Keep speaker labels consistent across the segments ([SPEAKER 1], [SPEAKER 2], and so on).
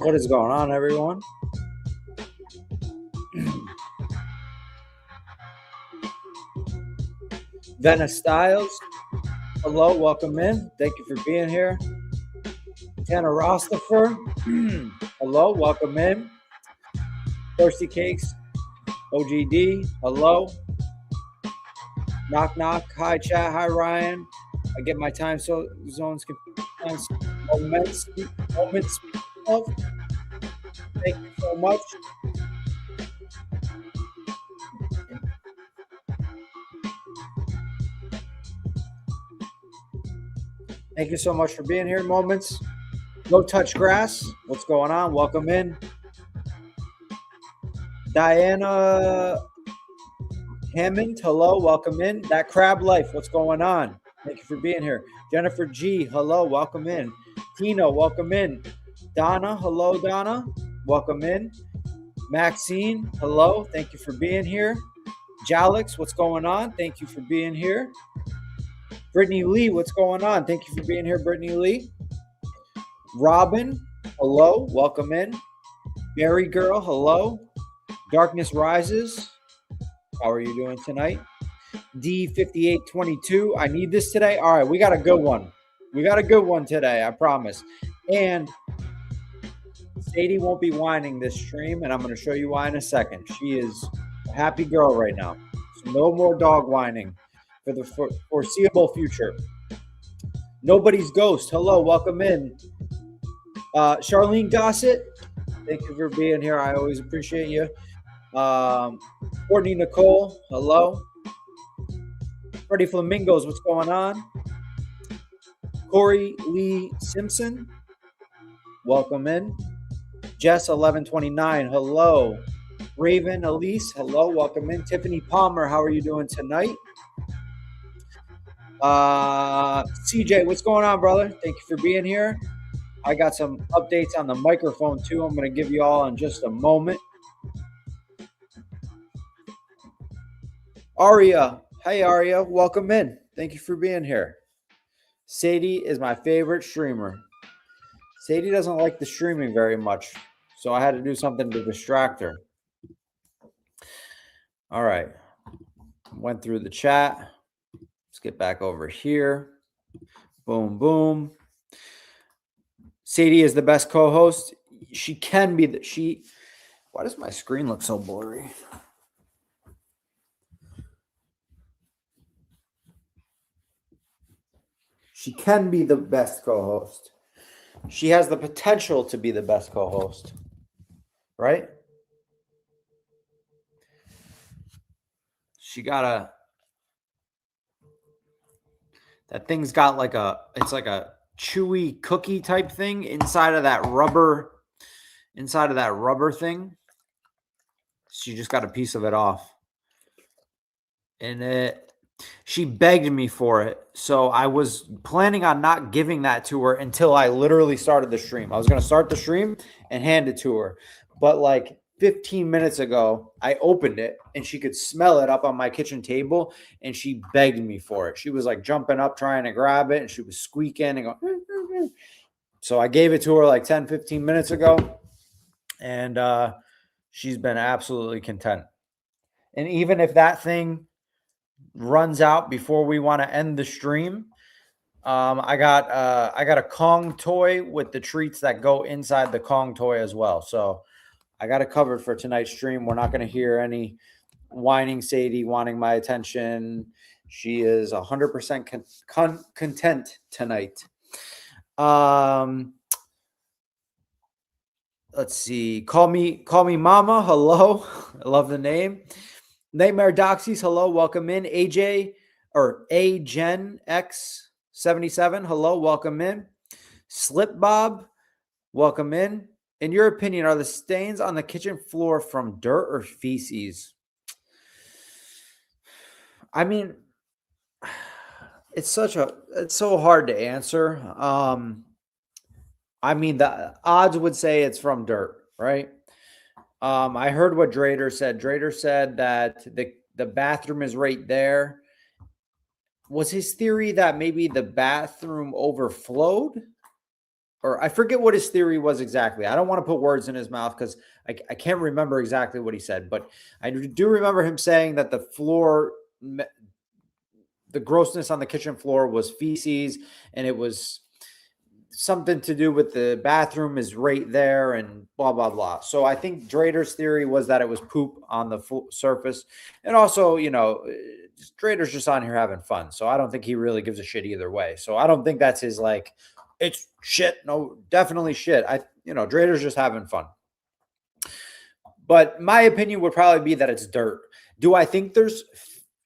[SPEAKER 1] What is going on, everyone? Venice Styles, hello, welcome in. Thank you for being here. Tanner Rostifer, hello, welcome in. Thirsty Cakes, OGD, hello. Knock knock, hi chat, hi Ryan. I get my time zones confused. Moments of. Thank you so much. Thank you so much for being here, Moments. No Touch Grass, what's going on? Welcome in. Diana Hammond, hello, welcome in. That Crab Life, what's going on? Thank you for being here. Jennifer G, hello, welcome in. Tino, welcome in. Donna, hello, Donna, welcome in. Maxine, hello, thank you for being here. Jalix, what's going on? Thank you for being here. Brittany Lee, what's going on? Thank you for being here, Brittany Lee. Robin, hello, welcome in. Berry Girl, hello. Darkness Rises, how are you doing tonight? D5822, I need this today. All right, we got a good one. We got a good one today, I promise. And Sadie won't be whining this stream, and I'm going to show you why in a second. She is a happy girl right now. So no more dog whining for the foreseeable future. Nobody's Ghost, hello, welcome in. Charlene Gossett, thank you for being here. I always appreciate you. Courtney Nicole, hello. Freddie Flamingos, what's going on? Corey Lee Simpson, welcome in. Jess 1129, hello. Raven Elise, hello, welcome in. Tiffany Palmer, how are you doing tonight? CJ, what's going on, brother? Thank you for being here. I got some updates on the microphone too. I'm going to give you all in just a moment. Aria, hey Aria, welcome in. Thank you for being here. Sadie is my favorite streamer. Sadie doesn't like the streaming very much, so I had to do something to distract her. All right. Went through the chat. Let's get back over here. Boom, boom. Sadie is the best co-host. She can be the Why does my screen look so blurry? She can be the best co-host. She has the potential to be the best co-host, right? That thing's got it's like a chewy cookie type thing inside of that rubber thing. She just got a piece of it off. And she begged me for it. So I was planning on not giving that to her until I literally started the stream. I was going to start the stream and hand it to her. But like 15 minutes ago, I opened it and she could smell it up on my kitchen table. And she begged me for it. She was like jumping up, trying to grab it. And she was squeaking and going. So I gave it to her like 10, 15 minutes ago. And she's been absolutely content. And even if that thing runs out before we want to end the stream, I got a Kong toy with the treats that go inside the Kong toy as well. So I got it covered for tonight's stream. We're not going to hear any whining Sadie wanting my attention. She is 100% content tonight. Let's see. Call me Mama. Hello. I love the name. Nightmare Doxies, hello, welcome in. AJ or AGen X77, hello, welcome in. Slip Bob, welcome in. In your opinion, are the stains on the kitchen floor from dirt or feces? I mean, it's so hard to answer. I mean, the odds would say it's from dirt, right? I heard what Drader said. Drader said that the bathroom is right there. Was his theory that maybe the bathroom overflowed? Or I forget what his theory was exactly. I don't want to put words in his mouth because I can't remember exactly what he said. But I do remember him saying that the grossness on the kitchen floor was feces, and it was something to do with the bathroom is right there and blah, blah, blah. So I think Drader's theory was that it was poop on the surface. And also, Drader's just on here having fun. So I don't think he really gives a shit either way. So I don't think that's his it's shit. No, definitely shit. Drader's just having fun. But my opinion would probably be that it's dirt. Do I think there's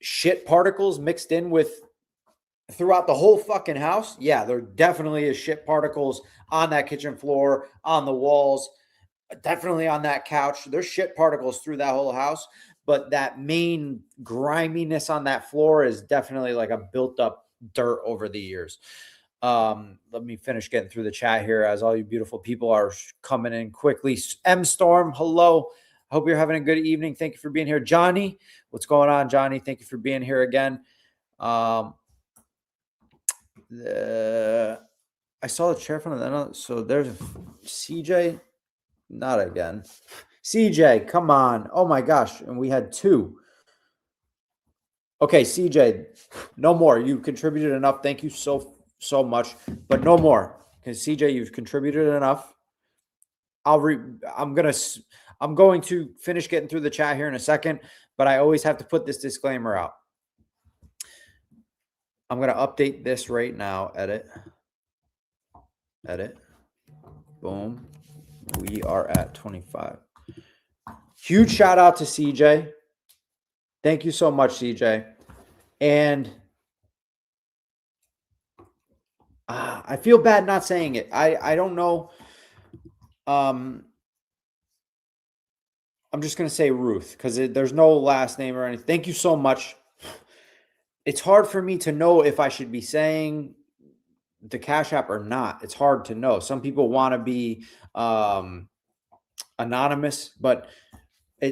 [SPEAKER 1] shit particles mixed in with throughout the whole fucking house? Yeah, there definitely is shit particles on that kitchen floor, on the walls, definitely on that couch. There's shit particles through that whole house. but that main griminess on that floor is definitely like a built up dirt over the years. Let me finish getting through the chat here as all you beautiful people are coming in quickly. M Storm, hello. Hope you're having a good evening. Thank you for being here. Johnny, what's going on, Johnny? Thank you for being here again. I saw the chair from the so there's CJ. Not again. CJ, come on. Oh my gosh. And we had 2. Okay, CJ, no more. You contributed enough. Thank you so much, but no more. Because CJ, you've contributed enough. I'm going to finish getting through the chat here in a second, but I always have to put this disclaimer out. I'm going to update this right now. Edit. Boom. We are at 25. Huge shout out to CJ. Thank you so much, CJ. And I feel bad not saying it. I don't know. I'm just going to say Ruth because there's no last name or anything. Thank you so much. It's hard for me to know if I should be saying the Cash App or not. It's hard to know. Some people want to be anonymous, but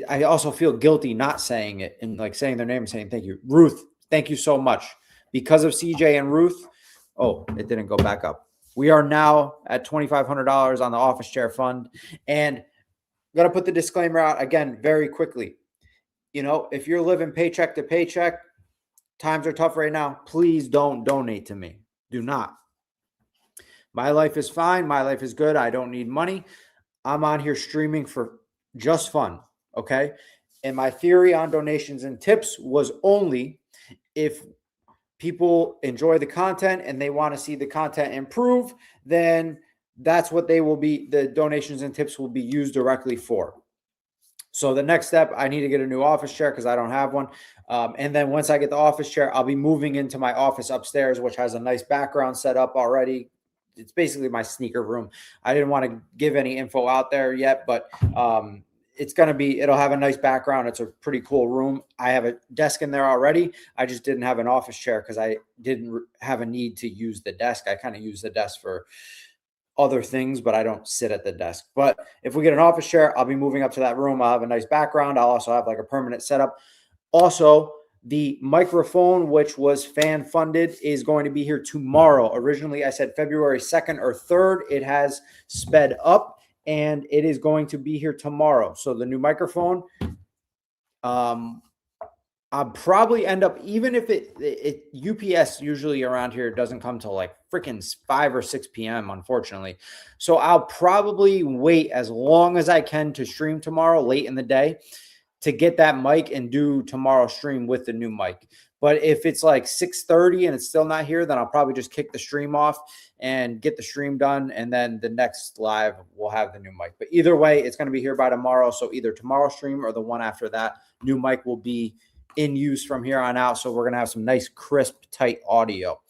[SPEAKER 1] I also feel guilty not saying it and like saying their name and saying thank you. Ruth, thank you so much. Because of CJ and Ruth, oh, it didn't go back up. We are now at $2,500 on the office chair fund. And I'm going to put the disclaimer out again very quickly. You know, if you're living paycheck to paycheck, times are tough right now, please don't donate to me. Do not. My life is fine. My life is good. I don't need money. I'm on here streaming for just fun. Okay. And my theory on donations and tips was only if people enjoy the content and they want to see the content improve, then that's what they will be. The donations and tips will be used directly for. So the next step, I need to get a new office chair because I don't have one. And then once I get the office chair, I'll be moving into my office upstairs, which has a nice background set up already. It's basically my sneaker room. I didn't want to give any info out there yet, but it's going to be, it'll have a nice background. It's a pretty cool room. I have a desk in there already. I just didn't have an office chair because I didn't have a need to use the desk. I kind of use the desk for other things, but I don't sit at the desk. But if we get an office chair, I'll be moving up to that room. I'll have a nice background. I'll also have like a permanent setup. Also, the microphone, which was fan funded, is going to be here tomorrow. Originally, I said February 2nd or 3rd. It has sped up and it is going to be here tomorrow. So the new microphone, I'll probably end up, even if it UPS usually around here doesn't come till like freaking 5 or 6 p.m., unfortunately. So I'll probably wait as long as I can to stream tomorrow late in the day to get that mic and do tomorrow's stream with the new mic. But if it's like 6:30 and it's still not here, then I'll probably just kick the stream off and get the stream done. And then the next live will have the new mic. But either way, it's going to be here by tomorrow. So either tomorrow's stream or the one after that, new mic will be in use from here on out. So we're going to have some nice, crisp, tight audio.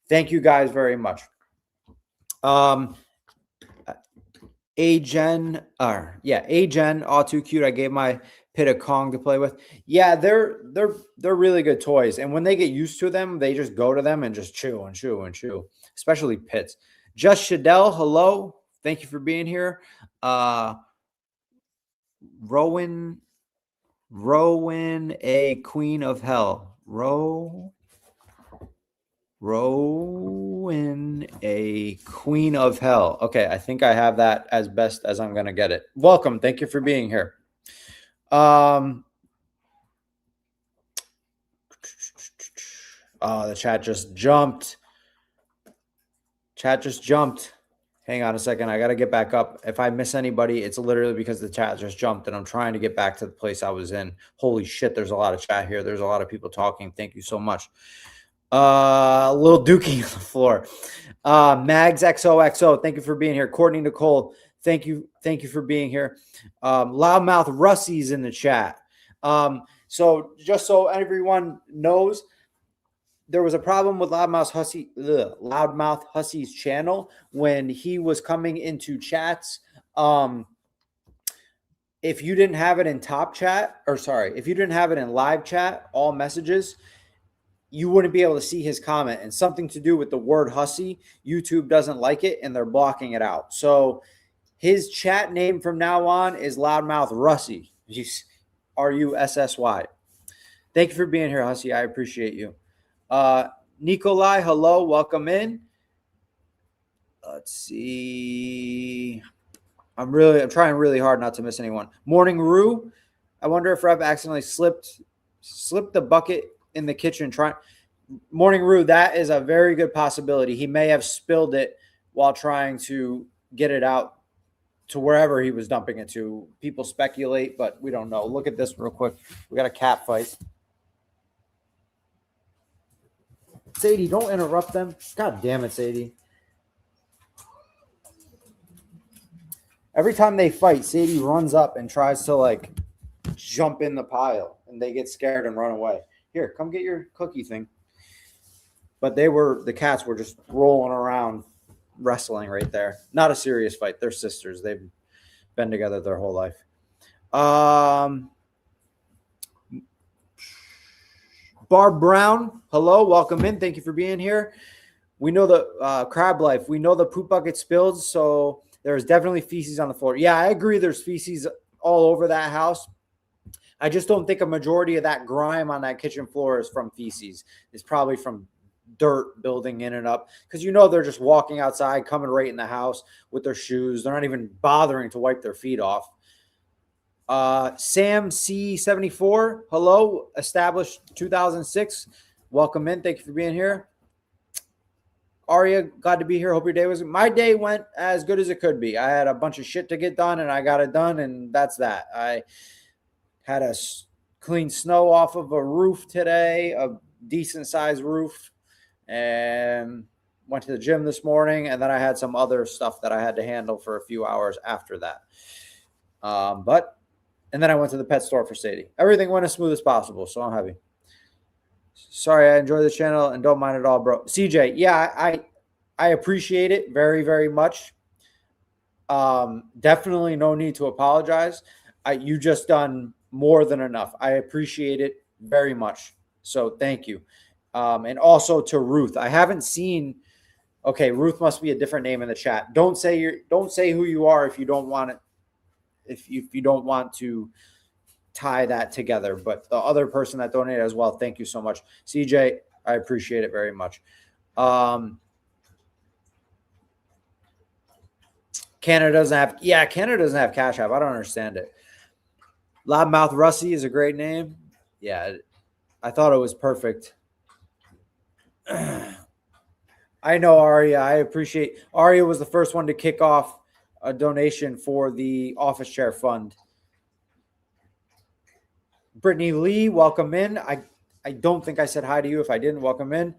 [SPEAKER 1] Thank you guys very much. A-Gen, all too cute. I gave my Pit a Kong to play with. Yeah, they're really good toys. And when they get used to them, they just go to them and just chew and chew and chew, especially Pits. Just Shadell, hello. Thank you for being here. Rowan, a queen of hell. Rowan, a queen of hell. Okay, I think I have that as best as I'm going to get it. Welcome. Thank you for being here. Oh, the chat just jumped. Hang on a second. I got to get back up. If I miss anybody, it's literally because the chat just jumped and I'm trying to get back to the place I was in. Holy shit, there's a lot of chat here. There's a lot of people talking. Thank you so much. Little Dookie on the floor. Mags XOXO, thank you for being here. Courtney Nicole, thank you for being here. Loudmouth Russie's in the chat. So just so everyone knows, there was a problem with Loudmouth Hussey's channel when he was coming into chats. if you didn't have it in top chat, or sorry, if you didn't have it in live chat, all messages, you wouldn't be able to see his comment. And something to do with the word hussy, YouTube doesn't like it and they're blocking it out. So his chat name from now on is Loudmouth Russy. Russy. Thank you for being here, Hussy. I appreciate you. Nikolai, hello, welcome in. Let's see. I'm trying really hard not to miss anyone. Morning Rue. I wonder if Rev accidentally slipped the bucket in the kitchen. Morning Rue, that is a very good possibility. He may have spilled it while trying to get it out to wherever he was dumping it to. People speculate, but we don't know. Look at this real quick. We got a cat fight. Sadie, don't interrupt them. God damn it, Sadie. Every time they fight, Sadie runs up and tries to like jump in the pile, and they get scared and run away. Here, come get your cookie thing. But the cats were just rolling around, wrestling right there. Not a serious fight. They're sisters. They've been together their whole life. Barb Brown, hello, welcome in. Thank you for being here. We know the crab life. We know the poop bucket spilled, so there's definitely feces on the floor. Yeah, I agree. There's feces all over that house. I just don't think a majority of that grime on that kitchen floor is from feces. It's probably from dirt building in and up, because they're just walking outside, coming right in the house with their shoes. They're not even bothering to wipe their feet off. Sam C74, hello, established 2006. Welcome in. Thank you for being here. Aria, glad to be here. Hope your day my day went as good as it could be. I had a bunch of shit to get done and I got it done, and that's that. I had to clean snow off of a roof today, a decent sized roof, and went to the gym this morning, and then I had some other stuff that I had to handle for a few hours after that. And then I went to the pet store for Sadie. Everything went as smooth as possible, so I'm happy. Sorry, I enjoy the channel and don't mind at all, bro. CJ, yeah, I appreciate it very, very much. Definitely no need to apologize. You just done more than enough. I appreciate it very much. So thank you. And also to Ruth. I haven't seen. Okay, Ruth must be a different name in the chat. Don't say who you are if you don't want it. If you don't want to tie that together, but the other person that donated as well, thank you so much, CJ. I appreciate it very much. Canada doesn't have Cash App. I don't understand it. Loudmouth Russy is a great name. Yeah, I thought it was perfect. I know, Aria. I appreciate. Aria was the first one to kick off a donation for the office chair fund. Brittany Lee, welcome in. I don't think I said hi to you. If I didn't, welcome in.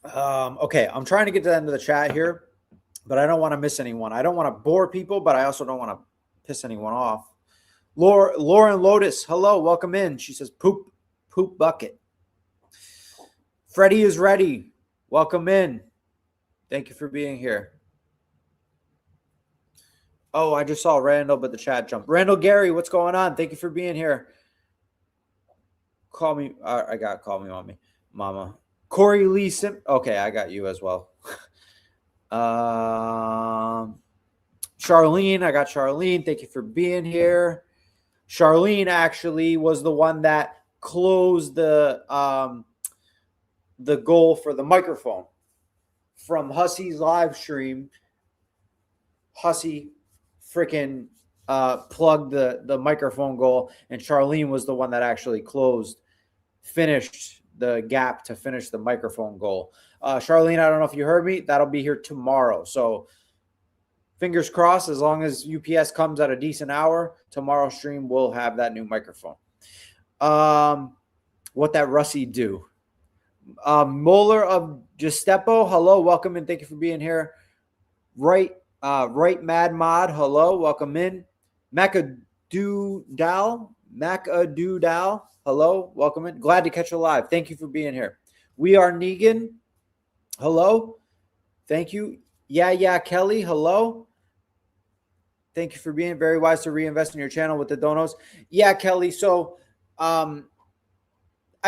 [SPEAKER 1] Okay, I'm trying to get to the end of the chat here, but I don't want to miss anyone. I don't want to bore people, but I also don't want to piss anyone off. Lauren Lotus, hello, welcome in. She says poop bucket. Freddie is ready. Welcome in. Thank you for being here. Oh, I just saw Randall, but the chat jumped. Randall Gary, what's going on? Thank you for being here. Call me. Call me on me, mama. Corey Lee okay, I got you as well. Charlene, I got Charlene. Thank you for being here. Charlene actually was the one that closed the goal for the microphone from Hussy's live stream. Hussy freaking plugged the microphone goal, and Charlene was the one that actually finished the gap to finish the microphone goal. Charlene, I don't know if you heard me. That'll be here tomorrow. So fingers crossed, as long as UPS comes at a decent hour, tomorrow's stream will have that new microphone. What that Russy do? Moeller of Giustepo, hello, welcome in. Thank you for being here. Right Mad Mod, hello, welcome in. Macadoo Dal, hello, welcome in. Glad to catch you live. Thank you for being here. We are Negan, hello, thank you. Yeah, Kelly, hello. Thank you for being very wise to reinvest in your channel with the donos. Yeah, Kelly. So I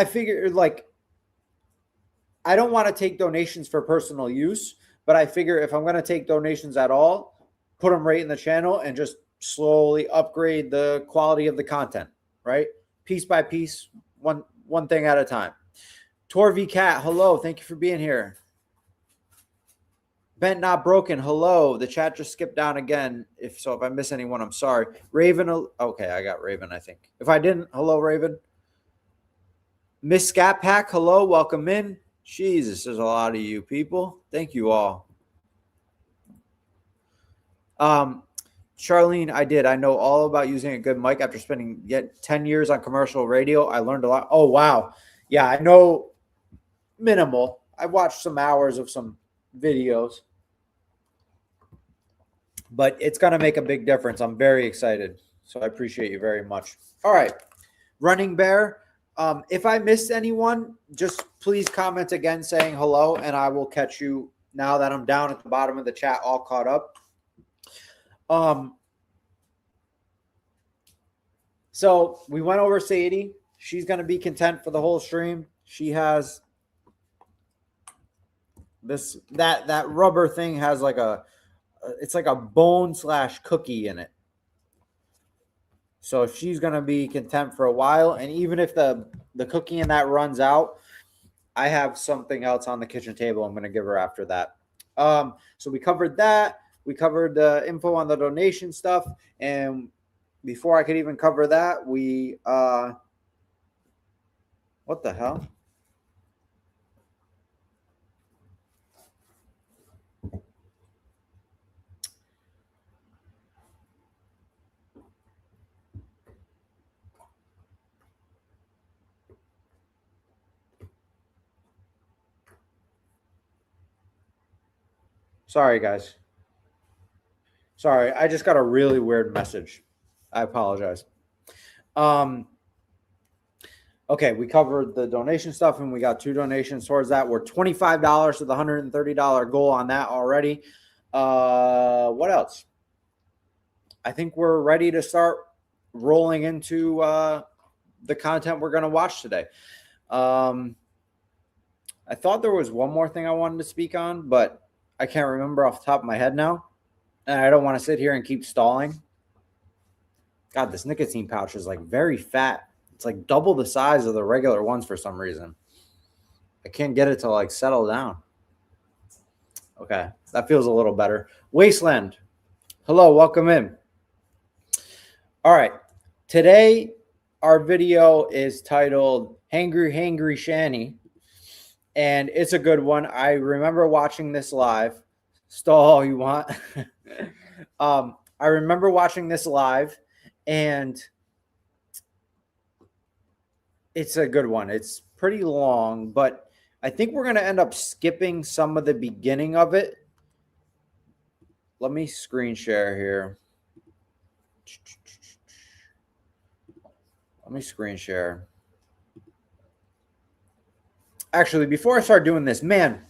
[SPEAKER 1] figured like I don't want to take donations for personal use, but I figure if I'm going to take donations at all, put them right in the channel and just slowly upgrade the quality of the content, right? Piece by piece, one thing at a time. Torv Cat, hello. Thank you for being here. Bent Not Broken, hello. The chat just skipped down again. If I miss anyone, I'm sorry. Raven, okay, I got Raven, I think. If I didn't, hello, Raven. Miss Scat Pack, hello. Welcome in. Jesus, there's a lot of you people. Thank you all. Charlene, I did. I know all about using a good mic after spending yet 10 years on commercial radio. I learned a lot. Oh, wow. Yeah, I know minimal. I watched some hours of some videos, but it's going to make a big difference. I'm very excited. So I appreciate you very much. All right. Running Bear. If I missed anyone, just please comment again saying hello, and I will catch you now that I'm down at the bottom of the chat all caught up. So we went over Sadie. She's going to be content for the whole stream. She has this, that rubber thing has like it's like a bone / cookie in it. So she's going to be content for a while. And even if the cookie in that runs out, I have something else on the kitchen table I'm going to give her after that. So we covered that. We covered the info on the donation stuff. And before I could even cover that, we what the hell? Sorry, guys. Sorry, I just got a really weird message. I apologize. Okay, we covered the donation stuff, and we got 2 donations towards that. We're $25 to the $130 goal on that already. What else? I think we're ready to start rolling into the content we're going to watch today. I thought there was one more thing I wanted to speak on, but I can't remember off the top of my head now. And I don't want to sit here and keep stalling. God, this nicotine pouch is like very fat. It's like double the size of the regular ones for some reason. I can't get it to like settle down. Okay, that feels a little better. Wasteland, hello, welcome in. All right, today our video is titled Hangry Shanny, and it's a good one. I remember watching this live. Stall all you want. I remember watching this live, and it's a good one. It's pretty long, but I think we're going to end up skipping some of the beginning of it. Let me screen share here. Let me screen share. Actually, before I start doing this, man,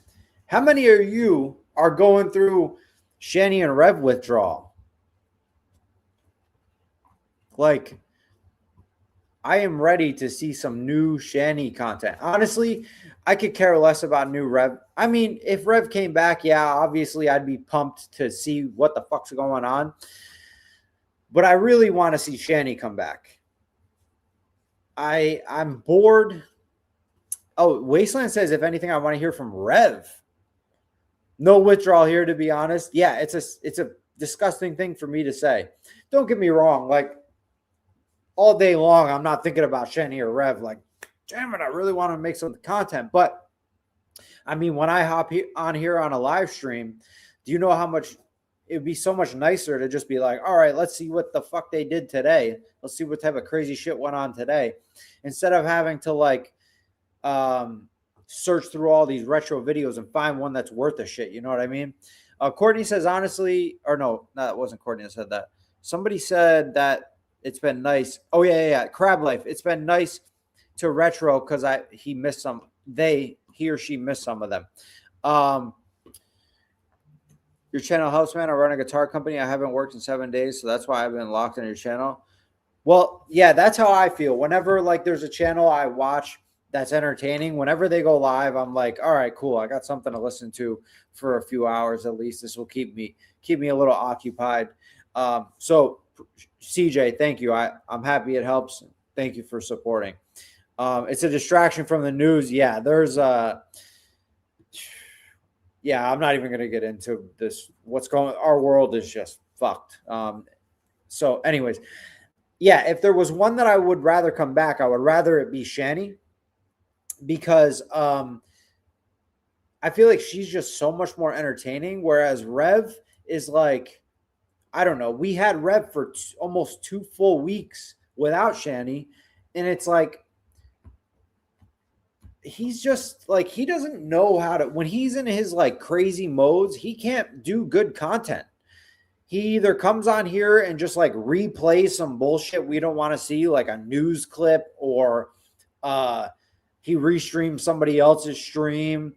[SPEAKER 1] how many of you are going through Shanny and Rev withdrawal? Like, I am ready to see some new Shanny content. Honestly, I could care less about new Rev. I mean, if Rev came back, yeah, obviously I'd be pumped to see what the fuck's going on. But I really want to see Shanny come back. I'm bored. Oh, Wasteland says, if anything, I want to hear from Rev. No withdrawal here, to be honest. Yeah, it's a disgusting thing for me to say. Don't get me wrong. Like, all day long, I'm not thinking about Shanny or Rev. Like, damn it, I really want to make some content. But, I mean, when I hop on here on a live stream, do you know how much it would be so much nicer to just be like, all right, let's see what the fuck they did today. Let's see what type of crazy shit went on today. Instead of having to, like, search through all these retro videos and find one that's worth a shit. You know what I mean? Courtney says, honestly, or no, that wasn't Courtney that said that. Somebody said that it's been nice. Oh, yeah. Crab Life. It's been nice to retro because he missed some. He or she missed some of them. Your channel helps, man. I run a guitar company. I haven't worked in 7 days, so that's why I've been locked in your channel. Well, yeah, that's how I feel. Whenever like there's a channel I watch that's entertaining, whenever they go live, I'm like, all right, cool. I got something to listen to for a few hours at least. This will keep me a little occupied. So CJ, thank you. I'm happy it helps. Thank you for supporting. It's a distraction from the news. Yeah, there's yeah, I'm not even going to get into this. What's going? Our world is just fucked. So, anyways, yeah, if there was one that I would rather come back, I would rather it be Shanny because I feel like she's just so much more entertaining. Whereas Rev is like, I don't know. We had Rev for almost 2 full weeks without Shanny, and it's like he's just like he doesn't know how to when he's in his like crazy modes, he can't do good content. He either comes on here and just like replays some bullshit we don't want to see, like a news clip, or he restreams somebody else's stream,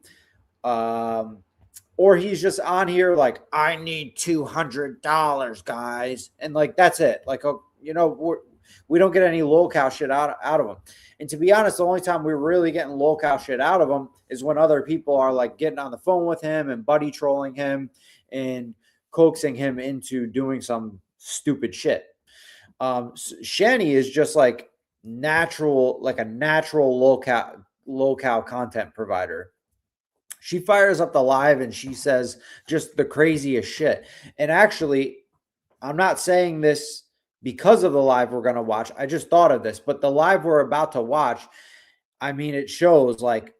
[SPEAKER 1] or he's just on here like, I need $200, guys, and like that's it. Like, you know, we don't get any lolcow shit out of him. And to be honest, the only time we're really getting lolcow shit out of him is when other people are like getting on the phone with him and buddy trolling him and coaxing him into doing some stupid shit. Shanny is just like a natural lolcow content provider. She fires up the live and she says just the craziest shit. And actually, I'm not saying this because of the live we're going to watch. I just thought of this, but the live we're about to watch, I mean, it shows like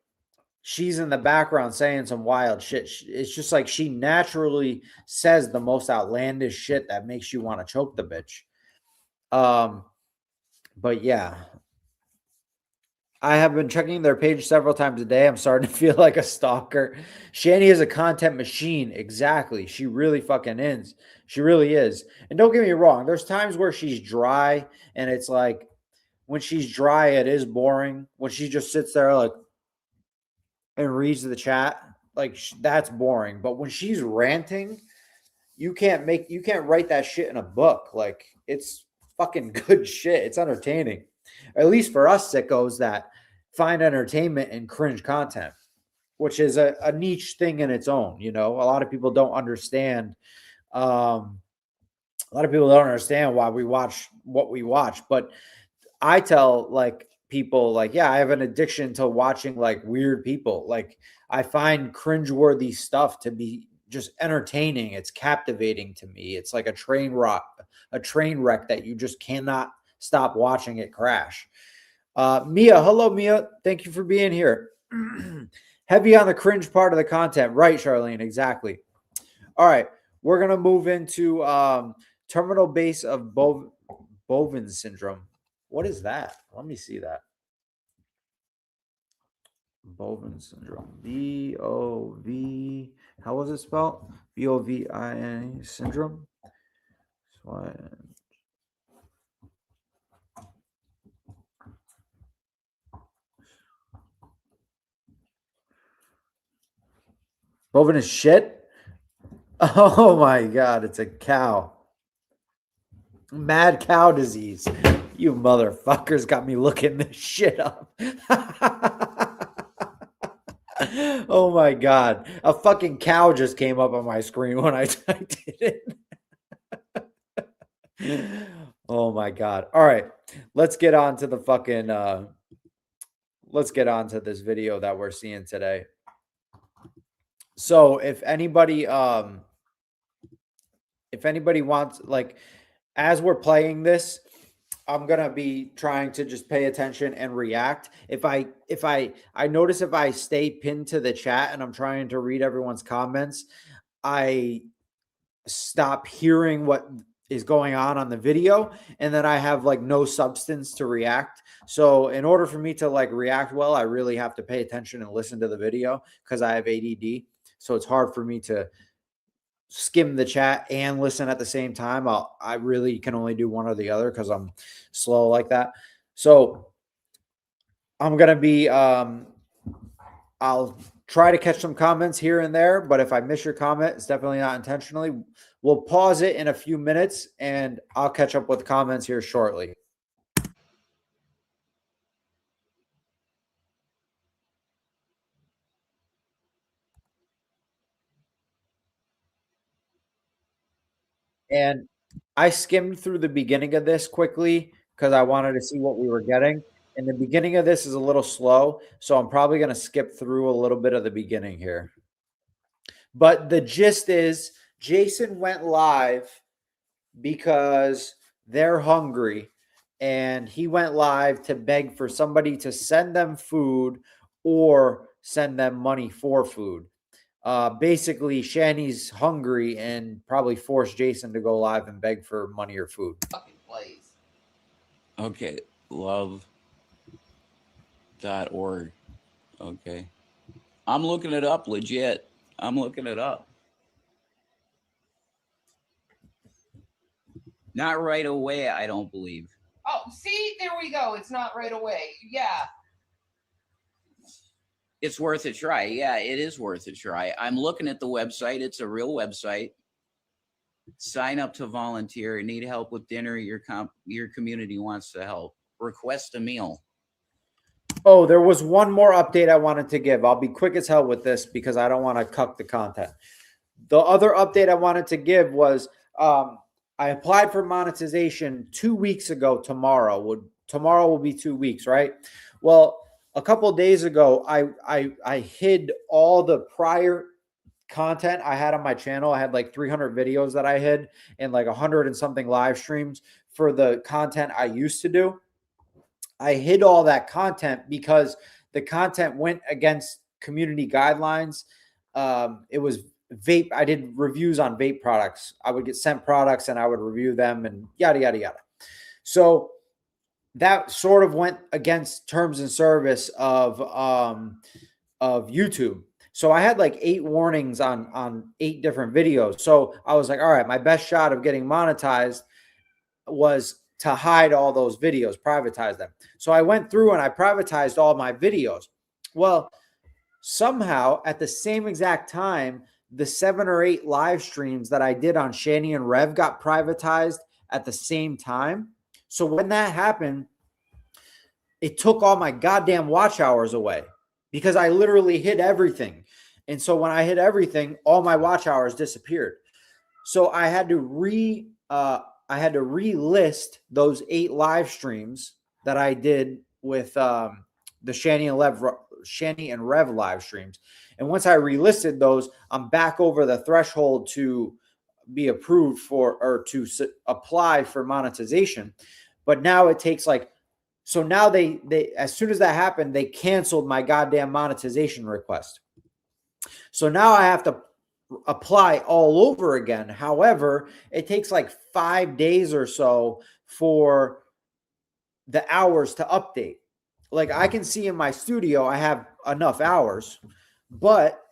[SPEAKER 1] she's in the background saying some wild shit. It's just like she naturally says the most outlandish shit that makes you want to choke the bitch. But yeah, I have been checking their page several times a day. I'm starting to feel like a stalker. Shanny is a content machine. Exactly. She really fucking is. She really is. And don't get me wrong. There's times where she's dry and it's like when she's dry, it is boring. When she just sits there like and reads the chat, like that's boring. But when she's ranting, you can't write that shit in a book. Like it's fucking good shit. It's entertaining. At least for us sickos that find entertainment in cringe content, which is a niche thing in its own. You know, a lot of people don't understand. A lot of people don't understand why we watch what we watch. But I tell like people like, yeah, I have an addiction to watching like weird people. Like I find cringeworthy stuff to be just entertaining. It's captivating to me. It's like a train wreck that you just cannot stop watching it crash. Mia, hello, Mia. Thank you for being here. Heavy on the cringe part of the content. Right, Charlene, exactly. All right, we're going to move into terminal base of Bovin syndrome. What is that? Let me see that. Bovin syndrome. B-O-V. How was it spelled? B-O-V-I-N syndrome. Bovin is shit? Oh my God, it's a cow. Mad cow disease. You motherfuckers got me looking this shit up. Oh my God. A fucking cow just came up on my screen when I typed it in. Oh my God. All right. Let's get on to the fucking let's get on to this video that we're seeing today. So if anybody wants, like, as we're playing this, I'm gonna be trying to just pay attention and react. If I notice if I stay pinned to the chat and I'm trying to read everyone's comments, I stop hearing what is going on the video, and then I have like no substance to react. So in order for me to like react well, I really have to pay attention and listen to the video because I have ADD. So it's hard for me to skim the chat and listen at the same time. I really can only do one or the other because I'm slow like that. So I'm gonna be I'll try to catch some comments here and there, but if I miss your comment, it's definitely not intentionally. We'll pause it in a few minutes and I'll catch up with comments here shortly. And I skimmed through the beginning of this quickly because I wanted to see what we were getting. And the beginning of this is a little slow, so I'm probably going to skip through a little bit of the beginning here. But the gist is Jason went live because they're hungry and he went live to beg for somebody to send them food or send them money for food. Basically, Shanny's hungry and probably forced Jason to go live and beg for money or food.
[SPEAKER 2] Please.
[SPEAKER 3] Okay, love.org. Okay. I'm looking it up legit. I'm looking it up. Not right away, I don't believe.
[SPEAKER 2] Oh, see, there we go. It's not right away. Yeah.
[SPEAKER 3] It's worth a try. Yeah, it is worth a try. I'm looking at the website. It's a real website. Sign up to volunteer. Need help with dinner. Your community wants to help. Request a meal.
[SPEAKER 1] Oh, there was one more update I wanted to give. I'll be quick as hell with this because I don't want to cuck the content. The other update I wanted to give was I applied for monetization 2 weeks ago. Tomorrow will be 2 weeks, right? Well, a couple of days ago, I hid all the prior content I had on my channel. I had like 300 videos that I hid and like 100 and something live streams for the content I used to do. I hid all that content because the content went against community guidelines. It was vape. I did reviews on vape products. I would get sent products and I would review them and yada, yada, yada. So that sort of went against terms and service of YouTube. So I had like 8 warnings on 8 different videos. So I was like, all right, my best shot of getting monetized was to hide all those videos, privatize them. So I went through and I privatized all my videos. Well, somehow at the same exact time, the 7 or 8 live streams that I did on Shanny and Rev got privatized at the same time. So when that happened, it took all my goddamn watch hours away because I literally hid everything. And so when I hid everything, all my watch hours disappeared. So I had to relist those 8 live streams that I did with the Shanny and Rev live streams. And once I relisted those, I'm back over the threshold to be approved for or to apply for monetization. But now it takes like, so now they as soon as that happened, they canceled my goddamn monetization request. So now I have to apply all over again. However, it takes like 5 days or so for the hours to update. Like I can see in my studio, I have enough hours, but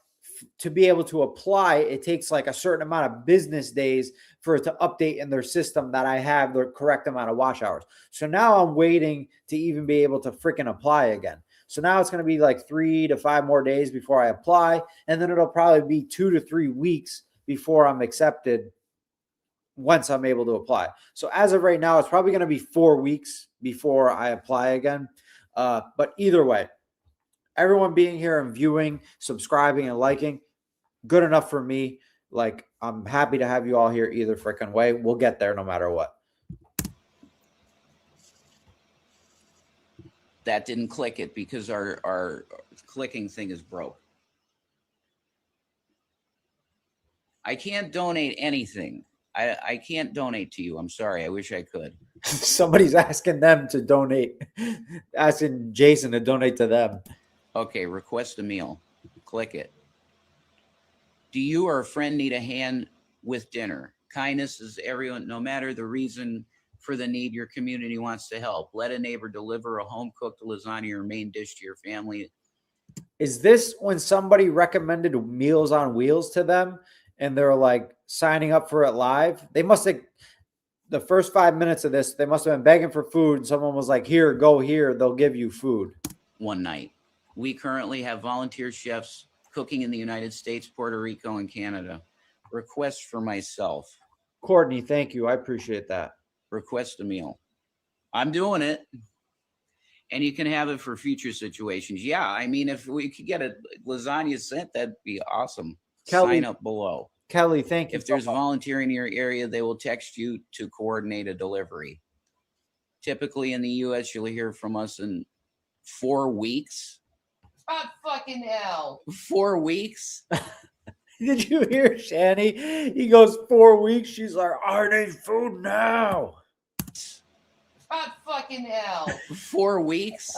[SPEAKER 1] to be able to apply, it takes like a certain amount of business days for it to update in their system that I have the correct amount of watch hours. So now I'm waiting to even be able to freaking apply again. So now it's going to be like 3 to 5 more days before I apply. And then it'll probably be 2 to 3 weeks before I'm accepted once I'm able to apply. So as of right now, it's probably going to be 4 weeks before I apply again. But either way, everyone being here and viewing, subscribing and liking, good enough for me. Like I'm happy to have you all here either freaking way. We'll get there no matter what.
[SPEAKER 3] That didn't click it because our clicking thing is broke. I can't donate anything. I can't donate to you. I'm sorry. I wish I could.
[SPEAKER 1] Somebody's asking them to donate, asking Jason to donate to them.
[SPEAKER 3] Okay, request a meal. Click it. Do you or a friend need a hand with dinner? Kindness is everyone, no matter the reason for the need, your community wants to help. Let a neighbor deliver a home-cooked lasagna or main dish to your family.
[SPEAKER 1] Is this when somebody recommended Meals on Wheels to them and they're like signing up for it live? They must have, the first 5 minutes of this, they must have been begging for food. And someone was like, here, go here. They'll give you food.
[SPEAKER 3] One night. We currently have volunteer chefs cooking in the United States, Puerto Rico, and Canada. Request for myself.
[SPEAKER 1] Courtney, thank you. I appreciate that.
[SPEAKER 3] Request a meal. I'm doing it. And you can have it for future situations. Yeah, I mean, if we could get a lasagna sent, that'd be awesome.
[SPEAKER 1] Kelly,
[SPEAKER 3] Sign up below.
[SPEAKER 1] Kelly, thank you.
[SPEAKER 3] If there's a volunteer in your area, they will text you to coordinate a delivery. Typically in the U.S., you'll hear from us in 4 weeks.
[SPEAKER 2] Oh, fucking hell.
[SPEAKER 3] 4 weeks?
[SPEAKER 1] Did you hear Shanny? He goes 4 weeks. She's like, I need food now.
[SPEAKER 2] Oh, fucking hell.
[SPEAKER 3] 4 weeks?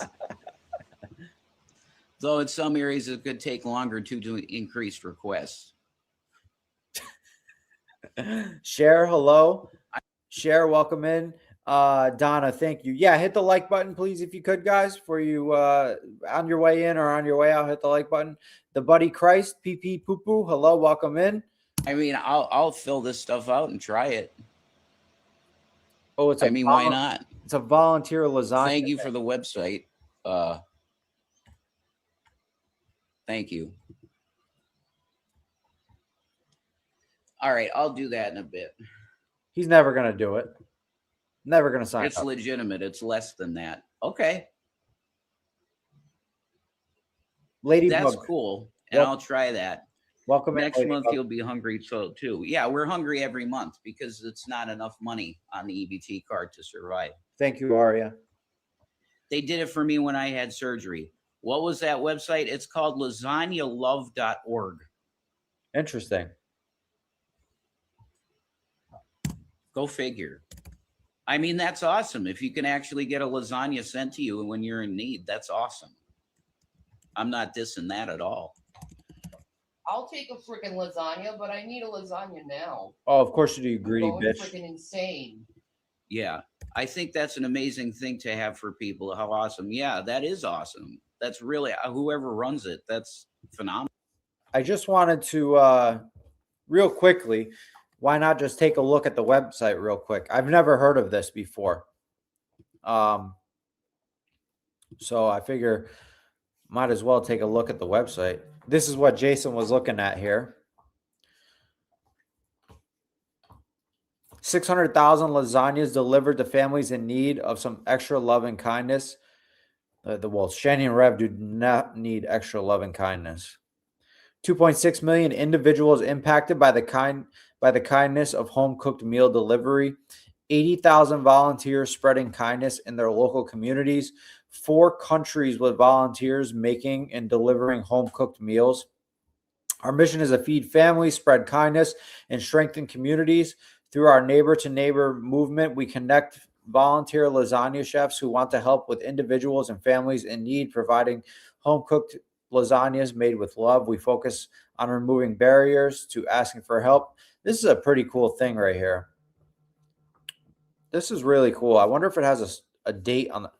[SPEAKER 3] Though in some areas it could take longer to increase requests.
[SPEAKER 1] Cher, hello. Cher, welcome in. Donna, thank you. Yeah, hit the like button, please, if you could, guys, for you on your way in or on your way out. Hit the like button. The Buddy Christ, PP Poo Poo, hello, welcome in.
[SPEAKER 3] I mean, I'll fill this stuff out and try it.
[SPEAKER 1] Oh, it's
[SPEAKER 3] I mean, why not?
[SPEAKER 1] It's a volunteer lasagna.
[SPEAKER 3] Thank you for the website. Thank you. All right, I'll do that in a bit.
[SPEAKER 1] He's never gonna do it. Never gonna sign
[SPEAKER 3] It's
[SPEAKER 1] up.
[SPEAKER 3] legitimate. It's less than that. Okay,
[SPEAKER 1] Lady
[SPEAKER 3] that's
[SPEAKER 1] Bug,
[SPEAKER 3] cool, and
[SPEAKER 1] Wel-
[SPEAKER 3] I'll try that.
[SPEAKER 1] welcome in,
[SPEAKER 3] Next
[SPEAKER 1] Lady
[SPEAKER 3] month
[SPEAKER 1] Bug.
[SPEAKER 3] you'll be hungry too. Yeah, we're hungry every month because it's not enough money on the EBT card to survive.
[SPEAKER 1] Thank you, Aria.
[SPEAKER 3] They did it for me when I had surgery. What was that website? It's called lasagnalove.org.
[SPEAKER 1] Interesting.
[SPEAKER 3] Go figure. I mean, that's awesome. If you can actually get a lasagna sent to you when you're in need, that's awesome. I'm not dissing that at all.
[SPEAKER 2] I'll take a freaking lasagna, but I need a lasagna now.
[SPEAKER 1] Oh, of course you do, you
[SPEAKER 2] I'm
[SPEAKER 1] greedy
[SPEAKER 2] going
[SPEAKER 1] bitch.
[SPEAKER 2] freaking insane.
[SPEAKER 3] Yeah, I think that's an amazing thing to have for people. How awesome. Yeah, that is awesome. That's really, whoever runs it, that's phenomenal.
[SPEAKER 1] I just wanted to real quickly, why not just take a look at the website real quick? I've never heard of this before. So I figure might as well take a look at the website. This is what Jason was looking at here. 600,000 lasagnas delivered to families in need of some extra love and kindness. Well, Shanny and Rev do not need extra love and kindness. 2.6 million individuals impacted by the kindness of home cooked meal delivery. 80,000 volunteers spreading kindness in their local communities. 4 countries with volunteers making and delivering home cooked meals. Our mission is to feed families, spread kindness, and strengthen communities. Through our neighbor to neighbor movement, we connect volunteer lasagna chefs who want to help with individuals and families in need, providing home cooked lasagnas made with love. We focus on removing barriers to asking for help. This is a pretty cool thing right here. This is really cool. I wonder if it has a date on the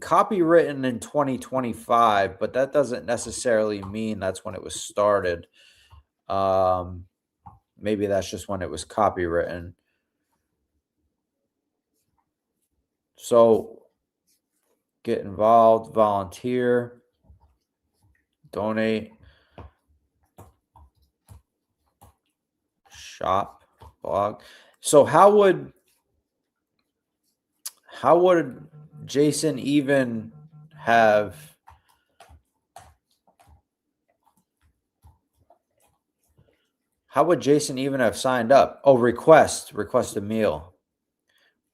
[SPEAKER 1] copywritten in 2025, but that doesn't necessarily mean that's when it was started. Maybe that's just when it was copywritten. So get involved, volunteer, donate, shop, blog. So how would Jason even have signed up? Oh, request a meal.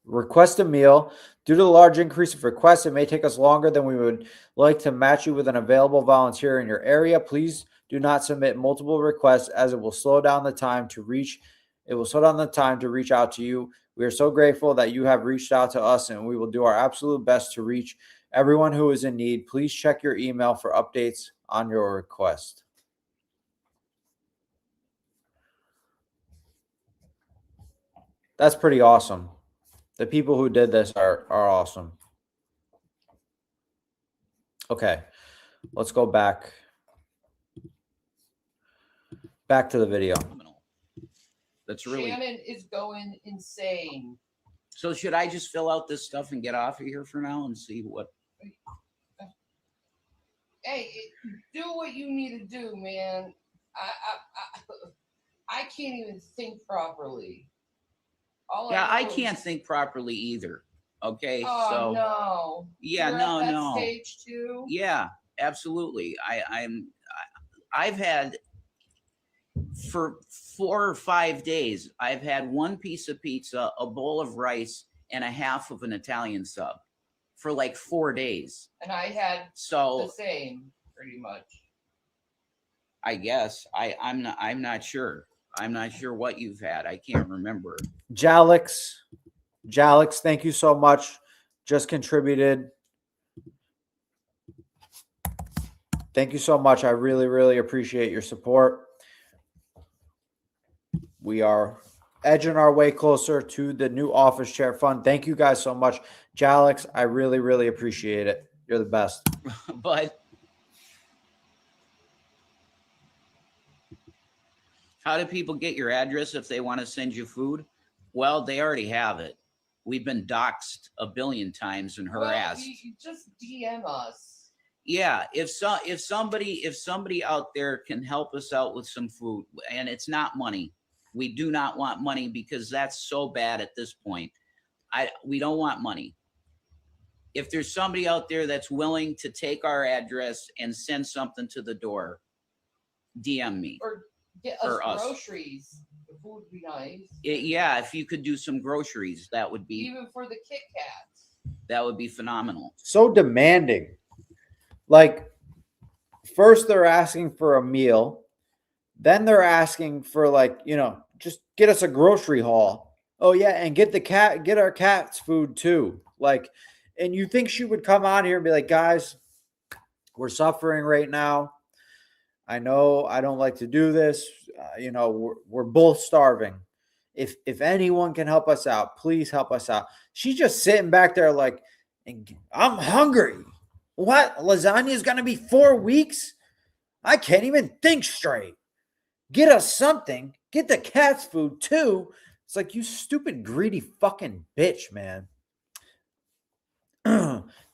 [SPEAKER 1] Request a meal. Due to the large increase of requests, it may take us longer than we would like to match you with an available volunteer in your area. Please do not submit multiple requests as it will slow down the time to reach out to you. We are so grateful that you have reached out to us, and we will do our absolute best to reach everyone who is in need. Please check your email for updates on your request. That's pretty awesome. The people who did this are awesome. Okay, let's go back to the video.
[SPEAKER 3] That's really.
[SPEAKER 2] Shannon is going insane.
[SPEAKER 3] So should I just fill out this stuff and get off of here for now and see what?
[SPEAKER 2] Hey, do what you need to do, man. I can't even think properly. All
[SPEAKER 3] Yeah, I
[SPEAKER 2] know
[SPEAKER 3] can't
[SPEAKER 2] is,
[SPEAKER 3] think properly either. Okay,
[SPEAKER 2] oh
[SPEAKER 3] so
[SPEAKER 2] no,
[SPEAKER 3] yeah,
[SPEAKER 2] you're at
[SPEAKER 3] no,
[SPEAKER 2] that
[SPEAKER 3] no,
[SPEAKER 2] stage too.
[SPEAKER 3] yeah, absolutely. I've had for 4 or 5 days. I've had one piece of pizza, a bowl of rice, and a half of an Italian sub for like 4 days.
[SPEAKER 2] And I had the
[SPEAKER 3] So
[SPEAKER 2] same, pretty much.
[SPEAKER 3] I guess I'm not sure. I'm not sure what you've had. I can't remember.
[SPEAKER 1] Jalix, thank you so much. Just contributed. Thank you so much. I really, really appreciate your support. We are edging our way closer to the new office chair fund. Thank you guys so much. Jalix, I really, really appreciate it. You're the best.
[SPEAKER 3] But how do people get your address if they want to send you food? Well, they already have it. We've been doxxed a billion times and harassed.
[SPEAKER 2] Well, you just DM us.
[SPEAKER 3] Yeah, if somebody out there can help us out with some food, and it's not money. We do not want money because that's so bad at this point. We don't want money. If there's somebody out there that's willing to take our address and send something to the door, DM me.
[SPEAKER 2] Or get us groceries. The food would be nice.
[SPEAKER 3] Yeah, if you could do some groceries, that would be,
[SPEAKER 2] even for the Kit Kats.
[SPEAKER 3] that would be phenomenal.
[SPEAKER 1] So demanding. Like, first they're asking for a meal, then they're asking for, like, just get us a grocery haul. Oh yeah, and get our cats food too. Like, and you think she would come on here and be like, guys, we're suffering right now. I know I don't like to do this. We're both starving. If anyone can help us out, please help us out. She's just sitting back there like, I'm hungry. What? Lasagna is going to be 4 weeks? I can't even think straight. Get us something. Get the cats food too. It's like, you stupid, greedy fucking bitch, man.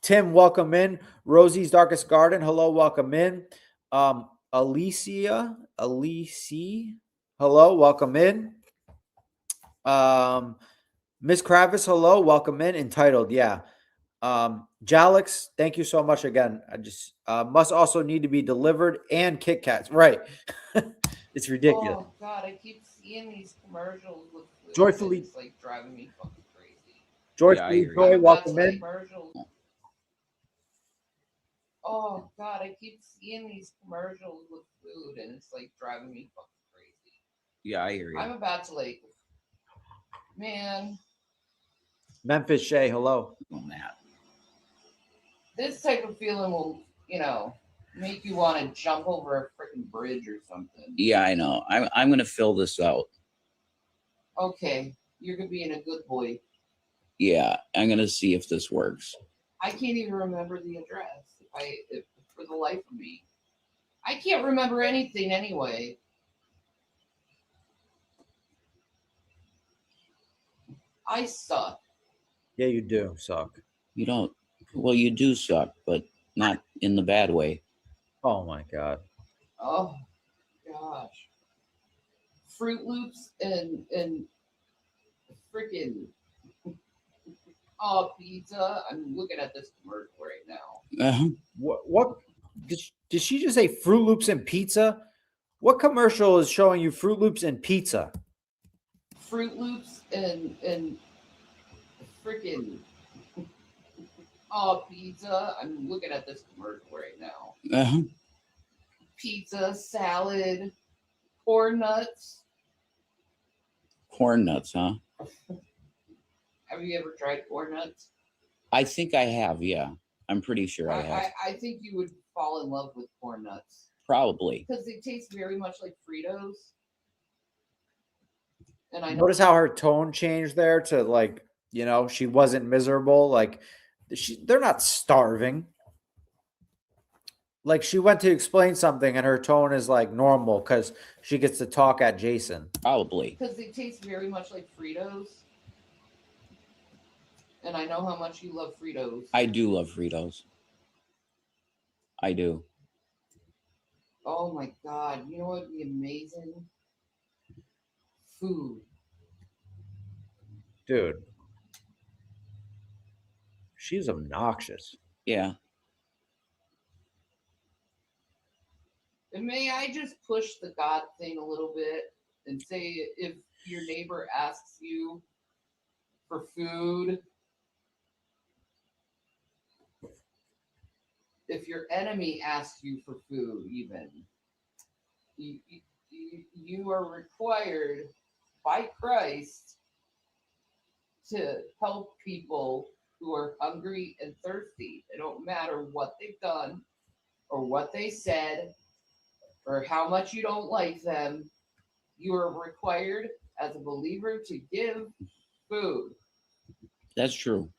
[SPEAKER 1] Tim, welcome in. Rosie's Darkest Garden. Hello, welcome in. Alicia, hello, welcome in. Miss Kravis, hello, welcome in. Entitled, yeah. Jalix, thank you so much again. I just must also need to be delivered, and Kit Kats, right? It's ridiculous.
[SPEAKER 2] Oh God, I keep seeing these commercials with food.
[SPEAKER 1] Joyfully,
[SPEAKER 2] it's like driving me fucking crazy.
[SPEAKER 1] Joyfully, Joy, welcome in.
[SPEAKER 2] Commercials. Oh God, I keep seeing these commercials with food, and it's like driving me fucking crazy.
[SPEAKER 3] Yeah, I hear you.
[SPEAKER 2] I'm about to like, man.
[SPEAKER 1] Memphis Shay, hello.
[SPEAKER 3] On that.
[SPEAKER 2] This type of feeling will, make you want to jump over a freaking bridge or something.
[SPEAKER 3] Yeah, I know. I'm gonna fill this out.
[SPEAKER 2] Okay, you're being a good boy.
[SPEAKER 3] Yeah, I'm gonna see if this works.
[SPEAKER 2] I can't even remember the address. If for the life of me, I can't remember anything anyway. I suck.
[SPEAKER 1] Yeah, you do suck.
[SPEAKER 3] You don't. Well, you do suck, but not in the bad way.
[SPEAKER 1] Oh my God.
[SPEAKER 2] Oh gosh. Fruit Loops and freaking pizza. I'm looking at this commercial right now.
[SPEAKER 3] Uh-huh.
[SPEAKER 1] What did she just say? Fruit Loops and pizza? What commercial is showing you Fruit Loops and pizza?
[SPEAKER 2] Fruit Loops and freaking pizza. I'm looking at this commercial right now.
[SPEAKER 3] Uh-huh.
[SPEAKER 2] Pizza, salad, corn nuts.
[SPEAKER 3] Corn nuts, huh?
[SPEAKER 2] Have you ever tried corn nuts?
[SPEAKER 3] I think I have. Yeah, I'm pretty sure I have.
[SPEAKER 2] I think you would fall in love with corn nuts.
[SPEAKER 3] Probably.
[SPEAKER 2] Because they taste very much like Fritos. And I
[SPEAKER 1] notice how her tone changed there to, like, she wasn't miserable. Like, they're not starving. Like, she went to explain something and her tone is like normal because she gets to talk at Jason.
[SPEAKER 3] Probably.
[SPEAKER 2] Because they taste very much like Fritos. And I know how much you love Fritos.
[SPEAKER 3] I do love Fritos. I do.
[SPEAKER 2] Oh my God. You know what would be amazing? Food.
[SPEAKER 1] Dude, she's obnoxious.
[SPEAKER 3] Yeah.
[SPEAKER 2] And may I just push the God thing a little bit and say if your neighbor asks you for food, if your enemy asks you for food, even, you are required by Christ to help people who are hungry and thirsty. It don't matter what they've done or what they said or how much you don't like them. You are required as a believer to give food.
[SPEAKER 3] That's true.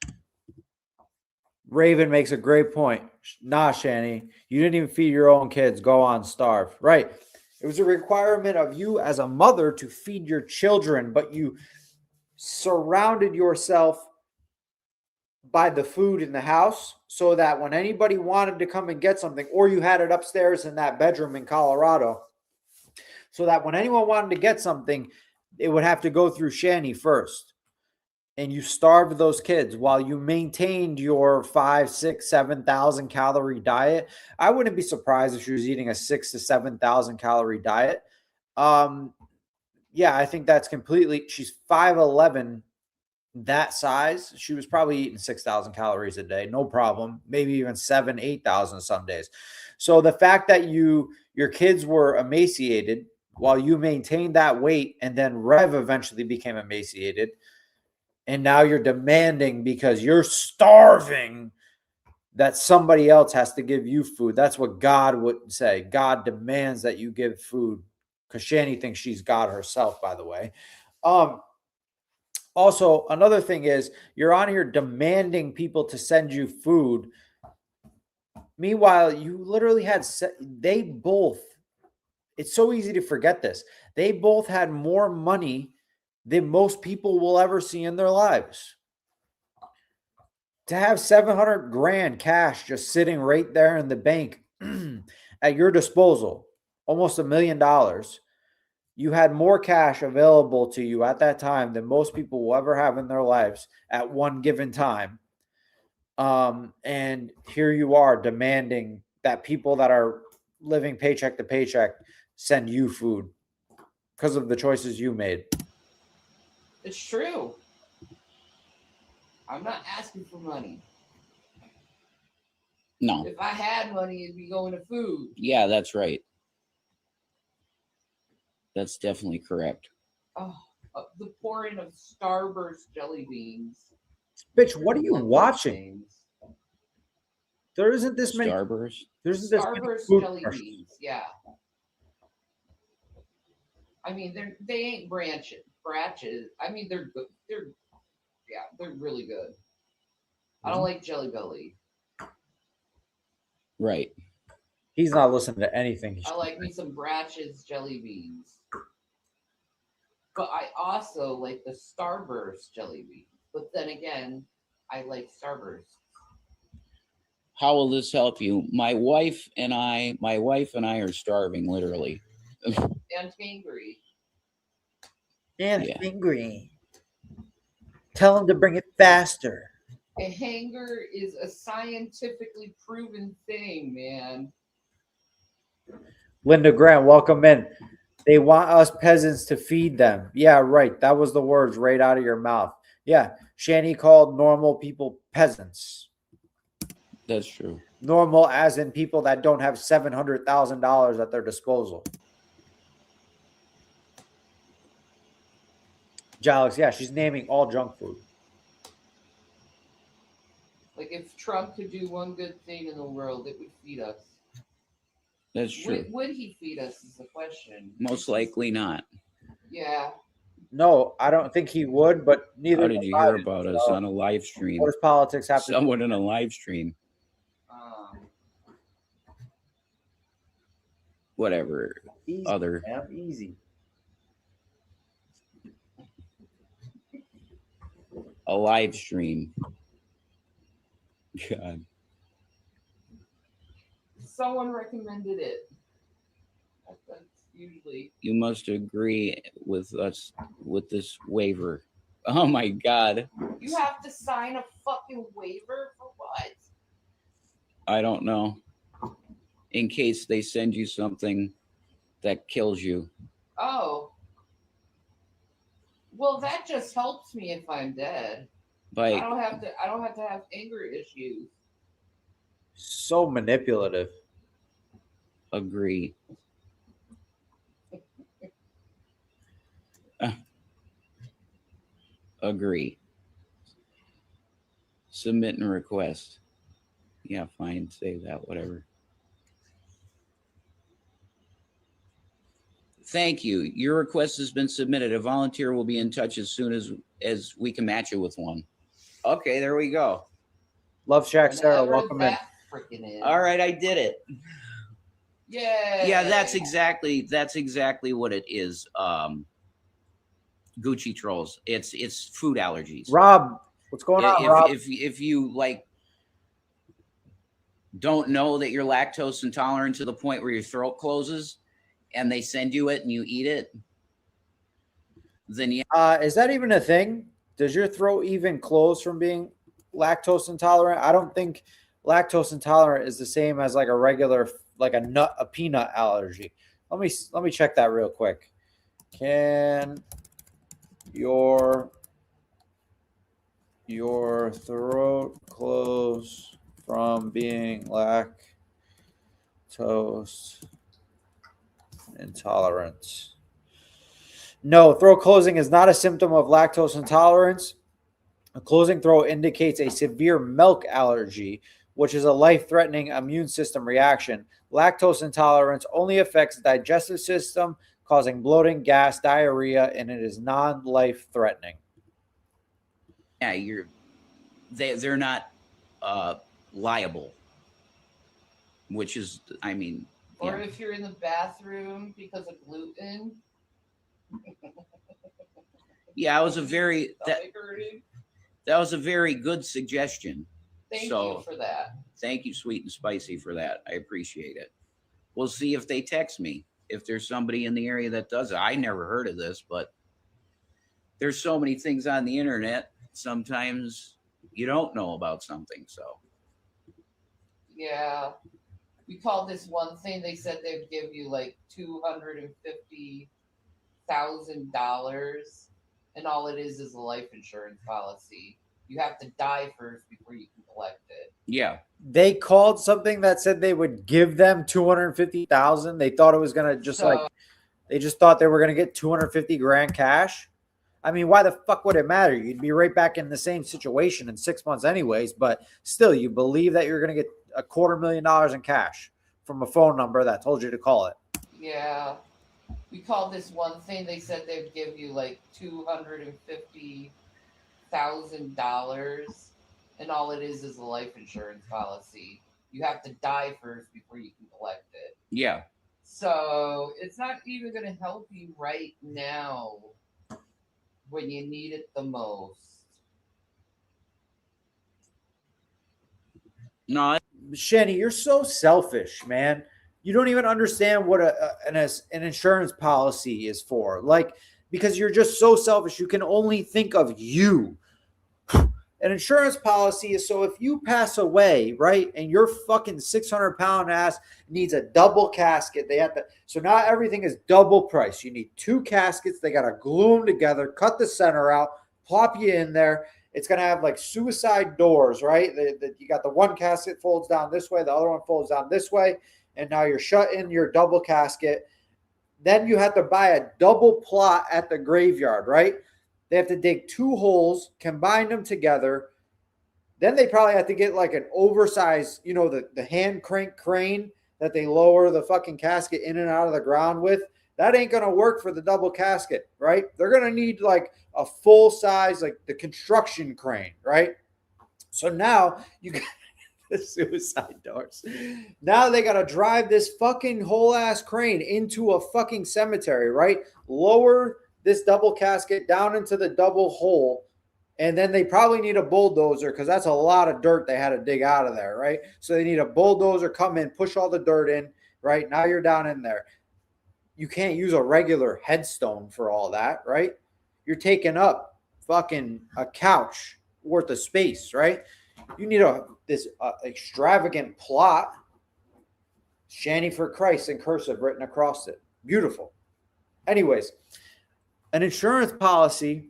[SPEAKER 1] Raven makes a great point. Nah, Shanny, you didn't even feed your own kids. Go on, starve. Right. It was a requirement of you as a mother to feed your children, but you surrounded yourself by the food in the house so that when anybody wanted to come and get something, or you had it upstairs in that bedroom in Colorado, so that when anyone wanted to get something, it would have to go through Shanny first. And you starved those kids while you maintained your 5, 6, 7,000 calorie diet. I wouldn't be surprised if she was eating a 6 to 7,000 calorie diet. Yeah, I think that's completely. She's 5'11", that size. She was probably eating 6,000 calories a day, no problem. Maybe even 7, 8,000 some days. So the fact that your kids were emaciated while you maintained that weight, and then Rev eventually became emaciated. And now you're demanding because you're starving that somebody else has to give you food. That's what God would say. God demands that you give food because Shanny thinks she's God herself, by the way. Also, another thing is you're on here demanding people to send you food. Meanwhile, you literally had, they both, it's so easy to forget this. They both had more money than most people will ever see in their lives. To have 700 grand cash just sitting right there in the bank at your disposal, almost $1 million, you had more cash available to you at that time than most people will ever have in their lives at one given time. And here you are demanding that people that are living paycheck to paycheck send you food because of the choices you made.
[SPEAKER 2] It's true. I'm not asking for money.
[SPEAKER 3] No.
[SPEAKER 2] If I had money, it'd be going to food.
[SPEAKER 3] Yeah, that's right. That's definitely correct.
[SPEAKER 2] Oh, the pouring of Starburst jelly beans.
[SPEAKER 1] Bitch, what are you
[SPEAKER 2] Love those
[SPEAKER 1] watching?
[SPEAKER 2] things.
[SPEAKER 1] There isn't this many.
[SPEAKER 3] Starburst.
[SPEAKER 1] There isn't this many
[SPEAKER 2] Starburst
[SPEAKER 1] food
[SPEAKER 2] jelly
[SPEAKER 1] commercials.
[SPEAKER 2] beans. Yeah. I mean, they ain't branches. I mean, they're good. They're really good. I don't like Jelly Belly.
[SPEAKER 3] Right.
[SPEAKER 1] He's not listening to anything.
[SPEAKER 2] I like me some Bratch's jelly beans. But I also like the Starburst jelly beans. But then again, I like Starburst.
[SPEAKER 3] How will this help you? My wife and I are starving, literally.
[SPEAKER 2] And angry.
[SPEAKER 1] And
[SPEAKER 3] Yeah.
[SPEAKER 1] angry. Tell him to bring it faster.
[SPEAKER 2] A hanger is a scientifically proven thing, man.
[SPEAKER 1] Linda Grant, welcome in. They want us peasants to feed them. Yeah, right. That was the words right out of your mouth. Yeah. Shanny called normal people peasants.
[SPEAKER 3] That's true.
[SPEAKER 1] Normal as in people that don't have $700,000 at their disposal. Jalix, yeah, she's naming all junk food.
[SPEAKER 2] Like if Trump could do one good thing in the world, it would feed us.
[SPEAKER 3] That's true.
[SPEAKER 2] Would he feed us is the question.
[SPEAKER 3] Most likely not.
[SPEAKER 2] Yeah.
[SPEAKER 1] No, I don't think he would, but neither.
[SPEAKER 3] How did you hear about us on a live stream?
[SPEAKER 1] What does politics have to do?
[SPEAKER 3] Someone in a live stream. Whatever.
[SPEAKER 1] Easy,
[SPEAKER 3] Other.
[SPEAKER 1] man, easy.
[SPEAKER 3] A live stream. God.
[SPEAKER 2] Someone recommended it. usually.
[SPEAKER 3] You must agree with us with this waiver. Oh my God.
[SPEAKER 2] You have to sign a fucking waiver for what?
[SPEAKER 3] I don't know. In case they send you something that kills you.
[SPEAKER 2] Oh. Well, that just helps me if I'm dead. I
[SPEAKER 3] Like,
[SPEAKER 2] don't have to have anger issues.
[SPEAKER 1] So manipulative.
[SPEAKER 3] agree. Agree. Submit and request. Yeah, fine. Save that, whatever. Thank you. Your request has been submitted. A volunteer will be in touch as soon as we can match you with one. Okay, there we go.
[SPEAKER 1] Love Shack Sarah,
[SPEAKER 2] Whenever
[SPEAKER 1] welcome in.
[SPEAKER 2] that freaking is.
[SPEAKER 3] All right, I did it.
[SPEAKER 2] Yeah.
[SPEAKER 3] Yeah, that's exactly what it is. Gucci trolls. It's food allergies.
[SPEAKER 1] Rob, what's going on, Rob?
[SPEAKER 3] If you like don't know that you're lactose intolerant to the point where your throat closes and they send you it and you eat it, then yeah.
[SPEAKER 1] Is that even a thing? Does your throat even close from being lactose intolerant? I don't think lactose intolerant is the same as like a regular, like a peanut allergy. Let me check that real quick. Can your throat close from being lactose intolerant? No, throat closing is not a symptom of lactose intolerance. A closing throat indicates a severe milk allergy, which is a life-threatening immune system reaction. Lactose intolerance only affects the digestive system, causing bloating, gas, diarrhea, and it is non-life-threatening.
[SPEAKER 3] Yeah, they're not liable, which is, I mean,
[SPEAKER 2] Or
[SPEAKER 3] yeah.
[SPEAKER 2] if you're in the bathroom because of gluten.
[SPEAKER 3] Yeah, that was a very
[SPEAKER 2] Stomach hurting.
[SPEAKER 3] that was a very good suggestion.
[SPEAKER 2] Thank
[SPEAKER 3] So,
[SPEAKER 2] you for that.
[SPEAKER 3] Thank you, Sweet and Spicy, for that. I appreciate it. We'll see if they text me. If there's somebody in the area that does it. I never heard of this, but there's so many things on the internet. Sometimes you don't know about something. So
[SPEAKER 2] Yeah. We called this one thing. They said they'd give you like $250,000, and all it is a life insurance policy. You have to die first before you can collect it.
[SPEAKER 3] yeah,
[SPEAKER 1] They called something that said they would give them 250,000. They thought it was gonna they just thought they were gonna get 250 grand cash. I mean, why the fuck would it matter? You'd be right back in the same situation in 6 months anyways, but still you believe that you're going to get $250,000 in cash from a phone number that told you to call it.
[SPEAKER 2] Yeah. We called this one thing. They said they'd give you like $250,000, and all it is a life insurance policy. You have to die first before you can collect it.
[SPEAKER 3] yeah.
[SPEAKER 2] So it's not even going to help you right now when you need it the most.
[SPEAKER 3] No,
[SPEAKER 1] Shanny, you're so selfish, man. You don't even understand what an insurance policy is for. Like, because you're just so selfish. You can only think of you. An insurance policy is so if you pass away, right, and your fucking 600-pound ass needs a double casket, they have to. So now everything is double price. You need 2 caskets. They got to glue them together, cut the center out, plop you in there. It's gonna have like suicide doors, right? You got the one casket folds down this way, the other one folds down this way, and now you're shut in your double casket. Then you have to buy a double plot at the graveyard, right? They have to dig 2 holes, combine them together. Then they probably have to get like an oversized, the hand crank crane that they lower the fucking casket in and out of the ground with. That ain't going to work for the double casket, right? They're going to need like a full size, like the construction crane, right? So now you got the suicide doors. Now they got to drive this fucking whole ass crane into a fucking cemetery, right? Lower this double casket down into the double hole, and then they probably need a bulldozer because that's a lot of dirt they had to dig out of there, right? So they need a bulldozer come in, push all the dirt in, right? Now you're down in there. you can't use a regular headstone for all that, right? You're taking up fucking a couch worth of space, right? You need this extravagant plot, Shanny for Christ in cursive written across it. Beautiful. Anyways, an insurance policy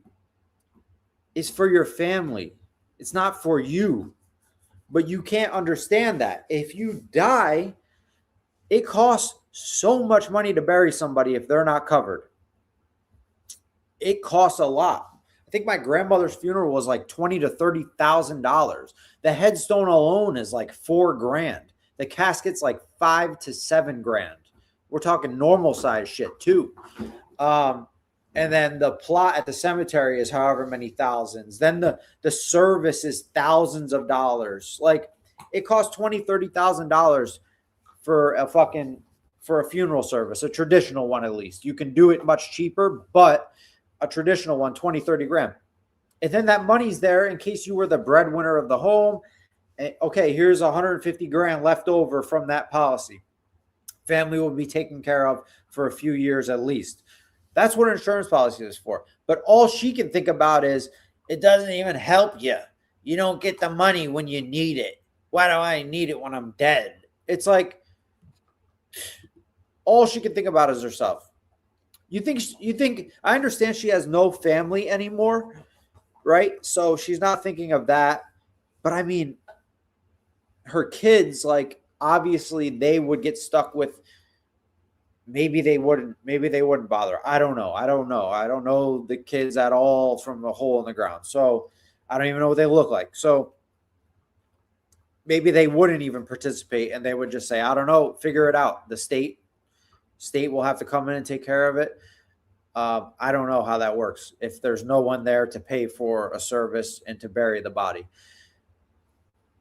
[SPEAKER 1] is for your family. It's not for you. But you can't understand that. If you die, it costs so much money to bury somebody if they're not covered. It costs a lot. I think my grandmother's funeral was like $20,000 to $30,000. The headstone alone is like $4,000. The casket's like $5,000 to $7,000. We're talking normal size shit too. And then the plot at the cemetery is however many thousands. Then the service is thousands of dollars. Like it costs $20,000, $30,000 for a funeral service, a traditional one at least. You can do it much cheaper, but a traditional one, 20, 30 grand. And then that money's there in case you were the breadwinner of the home. And, okay, here's 150 grand left over from that policy. Family will be taken care of for a few years at least. That's what an insurance policy is for. But all she can think about is it doesn't even help you. You don't get the money when you need it. Why do I need it when I'm dead? It's like all she can think about is herself. You think I understand she has no family anymore, right? So she's not thinking of that. But I mean, her kids, like obviously they would get stuck with. Maybe they wouldn't bother. I don't know. I don't know the kids at all from a hole in the ground. So I don't even know what they look like. So maybe they wouldn't even participate and they would just say, I don't know, figure it out. The state will have to come in and take care of it. I don't know how that works. If there's no one there to pay for a service and to bury the body.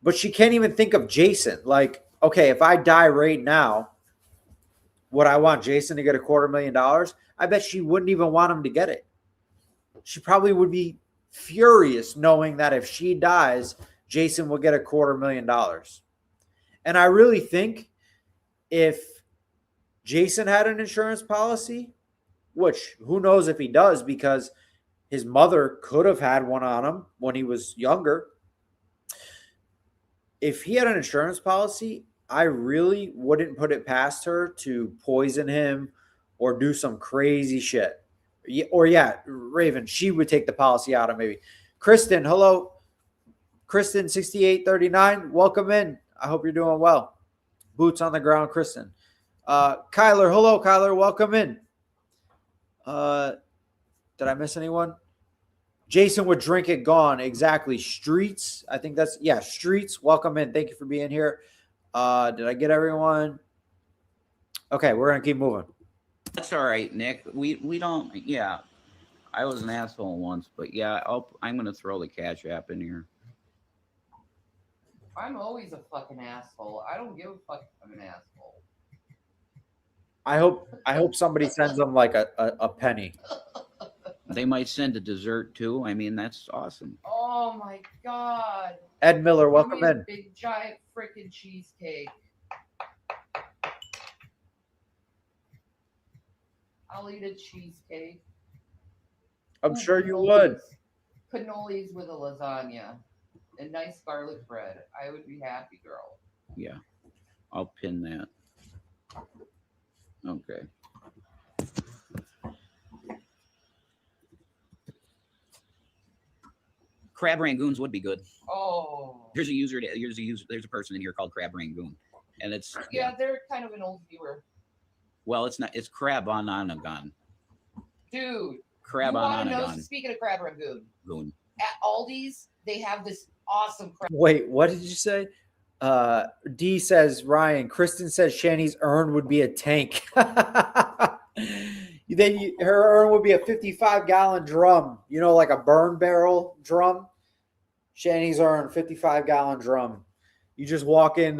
[SPEAKER 1] But she can't even think of Jason. Like, okay, if I die right now, would I want Jason to get $250,000? I bet she wouldn't even want him to get it. She probably would be furious knowing that if she dies, Jason will get $250,000. And I really think if Jason had an insurance policy, which who knows if he does because his mother could have had one on him when he was younger. If he had an insurance policy, I really wouldn't put it past her to poison him or do some crazy shit. Or yeah, Raven, she would take the policy out of maybe. Kristen, hello. Kristen, 6839, welcome in. I hope you're doing well. Boots on the ground, Kristen. Kyler, hello, Kyler, welcome in. Did I miss anyone? Jason would drink it gone. Exactly. Streets. I think that's, yeah, Streets. Welcome in. Thank you for being here. Did I get everyone? Okay, we're going to keep moving.
[SPEAKER 3] That's all right, Nick. We don't, yeah. I was an asshole once, but yeah, I'm going to throw the Cash App in here.
[SPEAKER 2] I'm always a fucking asshole. I don't give a fuck if I'm an asshole.
[SPEAKER 1] I hope somebody sends them like a penny.
[SPEAKER 3] They might send a dessert too. I mean, that's awesome.
[SPEAKER 2] Oh my God.
[SPEAKER 1] Ed Miller, welcome
[SPEAKER 2] Give me a
[SPEAKER 1] in.
[SPEAKER 2] big giant freaking cheesecake. I'll eat a cheesecake.
[SPEAKER 1] I'm sure you would.
[SPEAKER 2] Cannolis with a lasagna and nice garlic bread. I would be happy, girl.
[SPEAKER 3] Yeah, I'll pin that. Okay. Crab Rangoons would be good.
[SPEAKER 2] Oh.
[SPEAKER 3] There's a person in here called Crab Rangoon, and it's
[SPEAKER 2] yeah, they're kind of an old viewer.
[SPEAKER 3] Well, it's not. It's crab on anagon.
[SPEAKER 2] Dude.
[SPEAKER 3] Crab on anagon.
[SPEAKER 2] Speaking of Crab Rangoon,
[SPEAKER 3] Goon.
[SPEAKER 2] at Aldi's they have this awesome crab.
[SPEAKER 1] Wait, what did you say? D says Ryan. Kristen says Shanny's urn would be a tank. Then her urn would be a 55-gallon drum. You know, like a burn barrel drum. Shanny's urn, 55-gallon drum. You just walk in.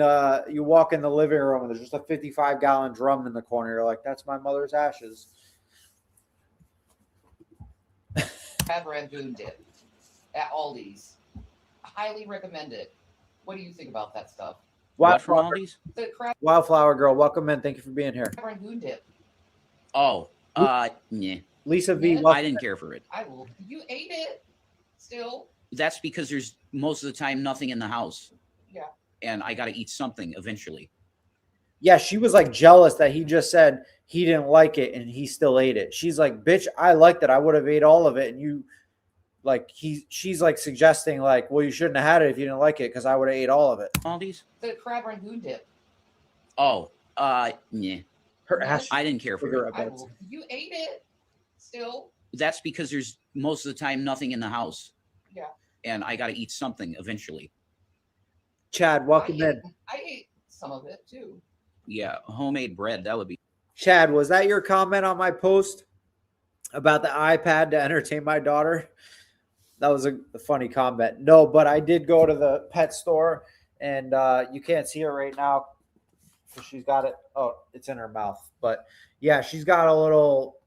[SPEAKER 1] You walk in the living room, and there's just a 55-gallon drum in the corner. You're like, that's my mother's ashes.
[SPEAKER 2] Crab Rangoon dip at Aldi's. Highly recommend it. What do you think about that stuff?
[SPEAKER 3] What from Aldi's?
[SPEAKER 2] The crab
[SPEAKER 1] Wildflower girl, welcome in. Thank you for being here.
[SPEAKER 2] Rangoon dip.
[SPEAKER 3] Oh, yeah.
[SPEAKER 1] Lisa V.
[SPEAKER 2] Yes.
[SPEAKER 3] I didn't care for it.
[SPEAKER 2] You ate it still.
[SPEAKER 3] That's because there's most of the time nothing in the house.
[SPEAKER 2] Yeah.
[SPEAKER 3] And I got to eat something eventually.
[SPEAKER 1] Yeah, she was like jealous that he just said he didn't like it and he still ate it. She's like, bitch, I liked it. I would have ate all of it. And you like she's like suggesting like, well, you shouldn't have had it if you didn't like it because I would have ate all of it.
[SPEAKER 3] All these?
[SPEAKER 2] The crab rangoon dip.
[SPEAKER 3] Oh, yeah.
[SPEAKER 1] Her ass.
[SPEAKER 3] I didn't care for it.
[SPEAKER 1] cigarette butts.
[SPEAKER 2] You ate it still.
[SPEAKER 3] That's because there's most of the time nothing in the house.
[SPEAKER 2] Yeah.
[SPEAKER 3] And I got to eat something eventually.
[SPEAKER 1] Chad, welcome in.
[SPEAKER 2] I ate some of it too.
[SPEAKER 3] Yeah, homemade bread. That would be.
[SPEAKER 1] Chad, was that your comment on my post about the iPad to entertain my daughter? That was a funny comment. No, but I did go to the pet store, and you can't see her right now because she's got it. Oh, it's in her mouth. But yeah, she's got a little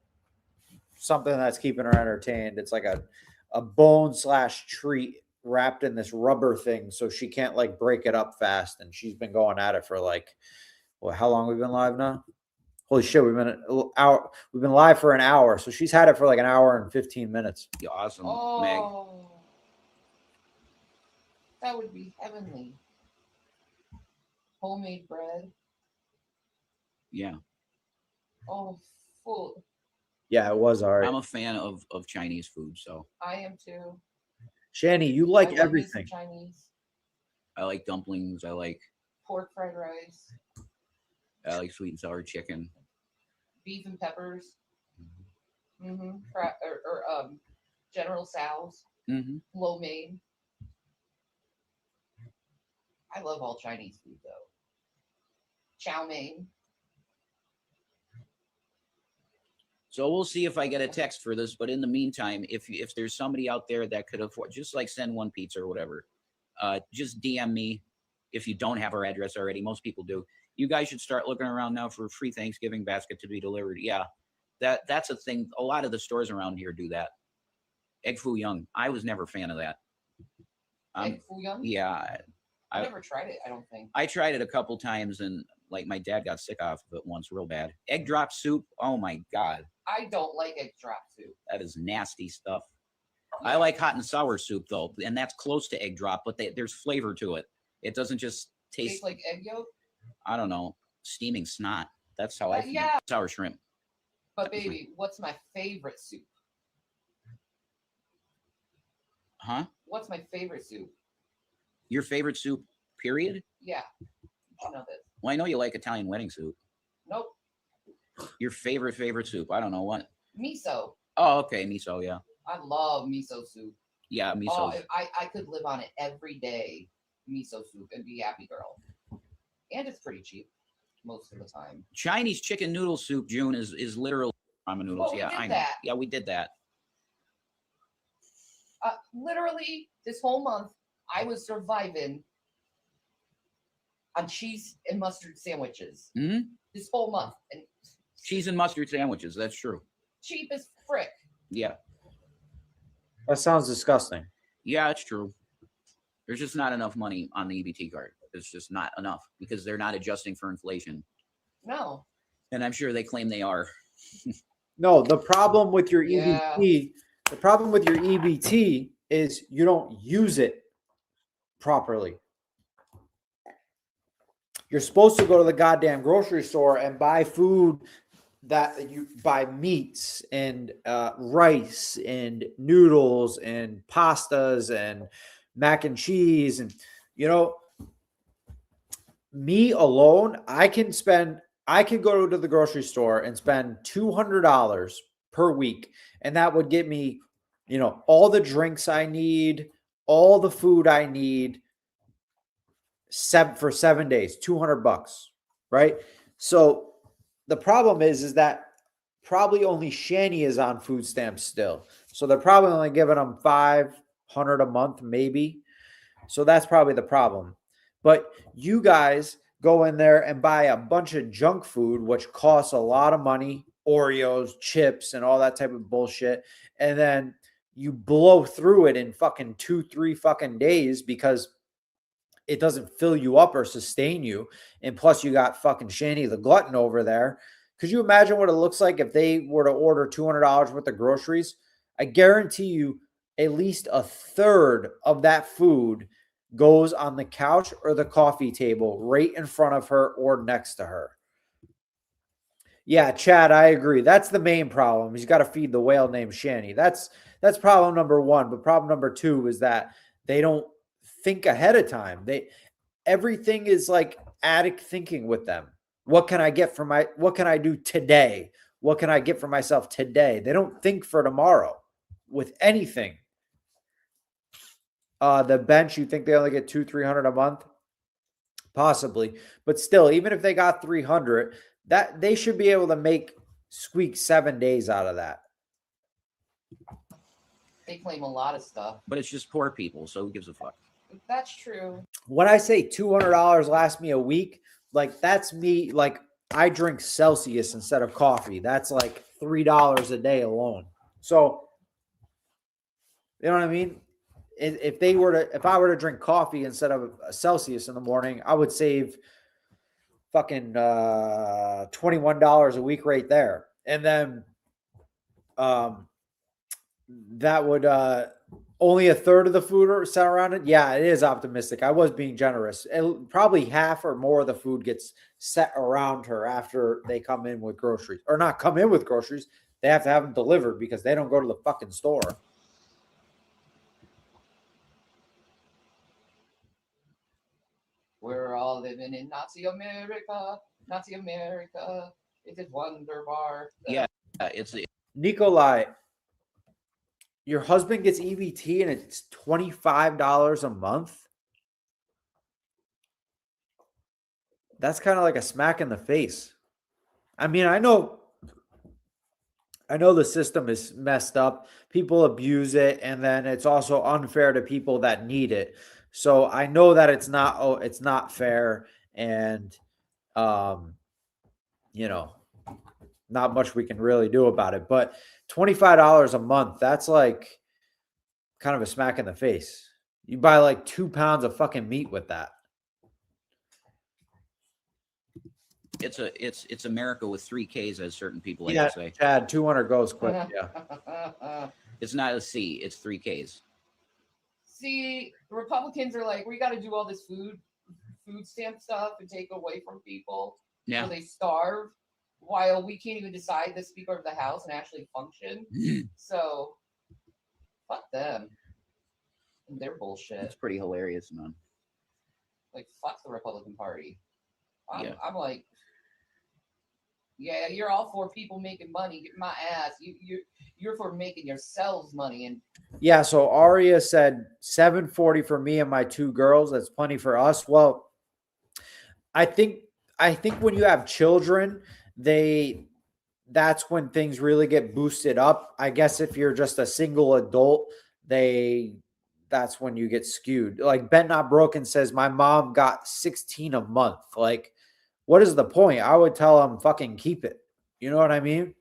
[SPEAKER 1] something that's keeping her entertained. It's like a bone / treat wrapped in this rubber thing, so she can't like break it up fast. And she's been going at it for like, well, how long we've been live now? Holy shit, we've been live for an hour. So she's had it for like an hour and 15 minutes.
[SPEAKER 3] Yeah, awesome, Meg.
[SPEAKER 2] Oh, that would be heavenly. Homemade bread.
[SPEAKER 3] Yeah.
[SPEAKER 2] Oh, full.
[SPEAKER 1] Yeah, it was all right.
[SPEAKER 3] I'm a fan of Chinese food, so
[SPEAKER 2] I am too.
[SPEAKER 1] Shanny, you
[SPEAKER 2] I
[SPEAKER 1] like
[SPEAKER 2] love me some
[SPEAKER 1] everything.
[SPEAKER 2] Chinese.
[SPEAKER 3] I like dumplings. I like
[SPEAKER 2] Pork fried rice.
[SPEAKER 3] sweet and sour chicken.
[SPEAKER 2] Beef and peppers. Mm-hmm. General Tso's.
[SPEAKER 3] Mm-hmm.
[SPEAKER 2] Lo mein. I love all Chinese food though. Chow mein.
[SPEAKER 3] So we'll see if I get a text for this. But in the meantime, if there's somebody out there that could afford, just like send one pizza or whatever, just DM me if you don't have our address already. Most people do. You guys should start looking around now for a free Thanksgiving basket to be delivered. Yeah, that's a thing. A lot of the stores around here do that. Egg foo young. I was never a fan of that.
[SPEAKER 2] Egg foo young?
[SPEAKER 3] Yeah.
[SPEAKER 2] I never tried it, I don't think.
[SPEAKER 3] I tried it a couple times and like my dad got sick off of it once real bad. Egg drop soup. Oh my God.
[SPEAKER 2] I don't like egg drop soup.
[SPEAKER 3] That is nasty stuff. I like hot and sour soup though, and that's close to egg drop, but there's flavor to it. It doesn't just taste
[SPEAKER 2] Tastes like egg yolk?
[SPEAKER 3] I don't know, steaming snot. That's how I feel.
[SPEAKER 2] Yeah.
[SPEAKER 3] Sour shrimp.
[SPEAKER 2] But baby, what's my favorite soup?
[SPEAKER 3] Huh?
[SPEAKER 2] What's my favorite soup?
[SPEAKER 3] Your favorite soup, period?
[SPEAKER 2] Yeah. You know this.
[SPEAKER 3] Well, I know you like Italian wedding soup.
[SPEAKER 2] Nope.
[SPEAKER 3] Your favorite soup? I don't know what.
[SPEAKER 2] Miso.
[SPEAKER 3] Oh, okay, miso, yeah.
[SPEAKER 2] I love miso soup.
[SPEAKER 3] Yeah, miso.
[SPEAKER 2] Oh, I could live on it every day. Miso soup and be happy girl. And it's pretty cheap most of the time.
[SPEAKER 3] Chinese chicken noodle soup, June, is literal ramen noodles.
[SPEAKER 2] Well,
[SPEAKER 3] yeah,
[SPEAKER 2] we did
[SPEAKER 3] I know.
[SPEAKER 2] that.
[SPEAKER 3] Yeah, we did that.
[SPEAKER 2] Literally, this whole month, I was surviving on cheese and mustard sandwiches.
[SPEAKER 3] Hmm?
[SPEAKER 2] This whole month. And
[SPEAKER 3] Cheese and mustard sandwiches. That's true.
[SPEAKER 2] cheap as frick.
[SPEAKER 3] Yeah.
[SPEAKER 1] That sounds disgusting.
[SPEAKER 3] Yeah, it's true. There's just not enough money on the EBT card. It's just not enough because they're not adjusting for inflation.
[SPEAKER 2] No.
[SPEAKER 3] And I'm sure they claim they are.
[SPEAKER 1] No, the problem with your
[SPEAKER 2] Yeah.
[SPEAKER 1] EBT is you don't use it properly. You're supposed to go to the goddamn grocery store and buy food that you buy meats and rice and noodles and pastas and mac and cheese. And, you know, me alone, I could go to the grocery store and spend $200 per week. And that would get me, you know, all the drinks I need, all the food I need for 7 days, $200, right? So the problem is that probably only Shanny is on food stamps still. So they're probably only giving them $500 a month, maybe. So that's probably the problem. But you guys go in there and buy a bunch of junk food, which costs a lot of money, Oreos, chips, and all that type of bullshit. And then you blow through it in fucking 2-3 fucking days because it doesn't fill you up or sustain you. And plus you got fucking Shanny the glutton over there Could you imagine what it looks like if they were to order $200 worth of groceries? I guarantee you at least a third of that food goes on the couch or the coffee table right in front of her or next to her. Yeah, Chad, I agree. That's the main problem. He's got to feed the whale named Shanny. That's problem number one. But problem number two is that they don't think ahead of time. Everything is like addict thinking with them. What can I do today? What can I get for myself today? They don't think for tomorrow with anything. The bench, you think they only get $200-300 a month? Possibly. But still, even if they got 300, that they should be able to squeak 7 days out of that.
[SPEAKER 2] They claim a lot of stuff.
[SPEAKER 3] But it's just poor people, so who gives a fuck?
[SPEAKER 2] That's true.
[SPEAKER 1] When I say $200 lasts me a week, like that's me, like I drink Celsius instead of coffee. That's like $3 a day alone. So, you know what I mean? If I were to drink coffee instead of a Celsius in the morning, I would save fucking $21 a week right there. And then that would only a third of the food are set around it. Yeah, it is optimistic. I was being generous. Probably half or more of the food gets set around her after they come in with groceries. Or not come in with groceries. They have to have them delivered because they don't go to the fucking store.
[SPEAKER 2] We're all living in Nazi America. Nazi America. It's a wonder bar.
[SPEAKER 3] Yeah, it's
[SPEAKER 1] Nikolai, your husband gets EBT and it's $25 a month. That's kind of like a smack in the face. I mean, I know the system is messed up. People abuse it, and then it's also unfair to people that need it. So I know that it's not fair, and not much we can really do about it. But $25 a month, that's like kind of a smack in the face. You buy like 2 pounds of fucking meat with that.
[SPEAKER 3] It's America with 3 Ks, as certain people like to say.
[SPEAKER 1] Chad, 200 goes quick. Yeah.
[SPEAKER 3] It's not a C, it's 3 Ks.
[SPEAKER 2] See, the Republicans are like, we got to do all this food stamp stuff and take away from people.
[SPEAKER 3] Yeah.
[SPEAKER 2] So they starve while we can't even decide the Speaker of the House and actually function. So, fuck them and their bullshit.
[SPEAKER 3] It's pretty hilarious, man.
[SPEAKER 2] Like, fuck the Republican Party. I'm like, yeah, you're all for people making money. Get my ass. You're for making yourselves money. And
[SPEAKER 1] yeah, so Aria said $740 for me and my 2 girls. That's plenty for us. Well, I think when you have children, that's when things really get boosted up. I guess if you're just a single adult, that's when you get skewed. Like Bet Not Broken says, my mom got $16 a month. Like, what is the point? I would tell them fucking keep it. You know what I mean?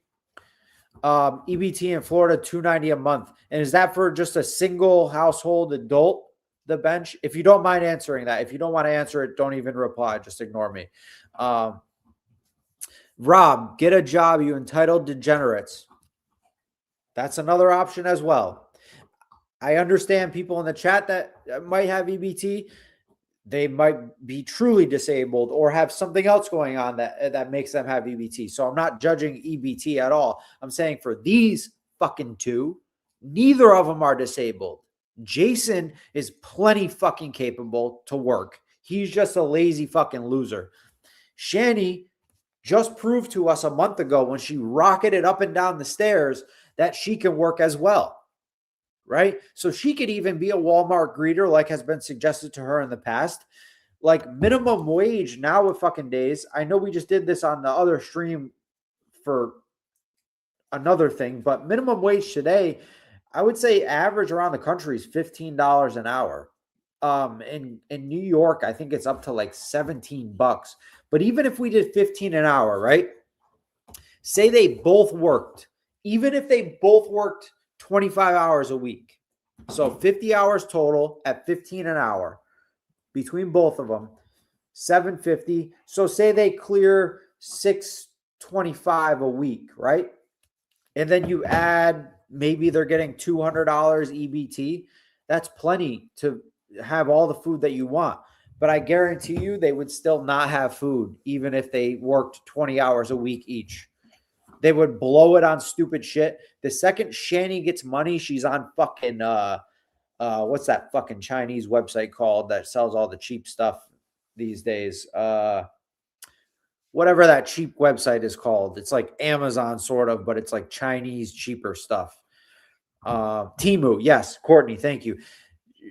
[SPEAKER 1] EBT in Florida, $290 a month. And is that for just a single household adult, the bench? If you don't mind answering that. If you don't want to answer it, don't even reply. Just ignore me. Rob, get a job, you entitled degenerates. That's another option as well. I understand people in the chat that might have EBT. They might be truly disabled or have something else going on that makes them have EBT. So I'm not judging EBT at all. I'm saying for these fucking 2, neither of them are disabled. Jason is plenty fucking capable to work. He's just a lazy fucking loser. Shanny just proved to us a month ago when she rocketed up and down the stairs that she can work as well. Right? So she could even be a Walmart greeter like has been suggested to her in the past. Like minimum wage now with fucking days. I know we just did this on the other stream for another thing, but minimum wage today, I would say average around the country is $15 an hour. In New York, I think it's up to like $17. But even if we did 15 an hour, right? Say they both worked, even if they both worked 25 hours a week. So 50 hours total at 15 an hour between both of them, $750. So say they clear $25 a week, right? And then you add, maybe they're getting $200 EBT. That's plenty to have all the food that you want. But I guarantee you they would still not have food even if they worked 20 hours a week each. They would blow it on stupid shit. The second Shanny gets money, she's on fucking what's that fucking Chinese website called that sells all the cheap stuff these days? Whatever that cheap website is called. It's like Amazon sort of, but it's like Chinese cheaper stuff. Temu, yes, Courtney, thank you.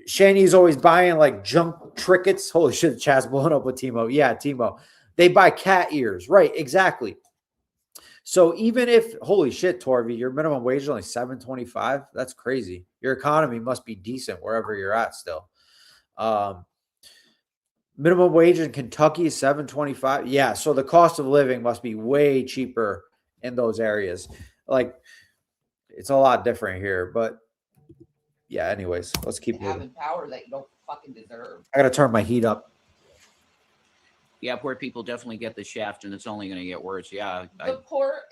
[SPEAKER 1] Shanny's always buying like junk trinkets. Holy shit, the chat's blowing up with Timo. Yeah, Timo. They buy cat ears. Right, exactly. So even if, holy shit, Torvi, your minimum wage is only $7.25. That's crazy. Your economy must be decent wherever you're at still. Minimum wage in Kentucky is $7.25. Yeah, so the cost of living must be way cheaper in those areas. Like, it's a lot different here, but yeah, anyways, let's keep moving.
[SPEAKER 2] Having power that you don't fucking deserve.
[SPEAKER 1] I gotta turn my heat up.
[SPEAKER 3] Yeah, poor people definitely get the shaft, and it's only going to get worse. Yeah,
[SPEAKER 2] The poor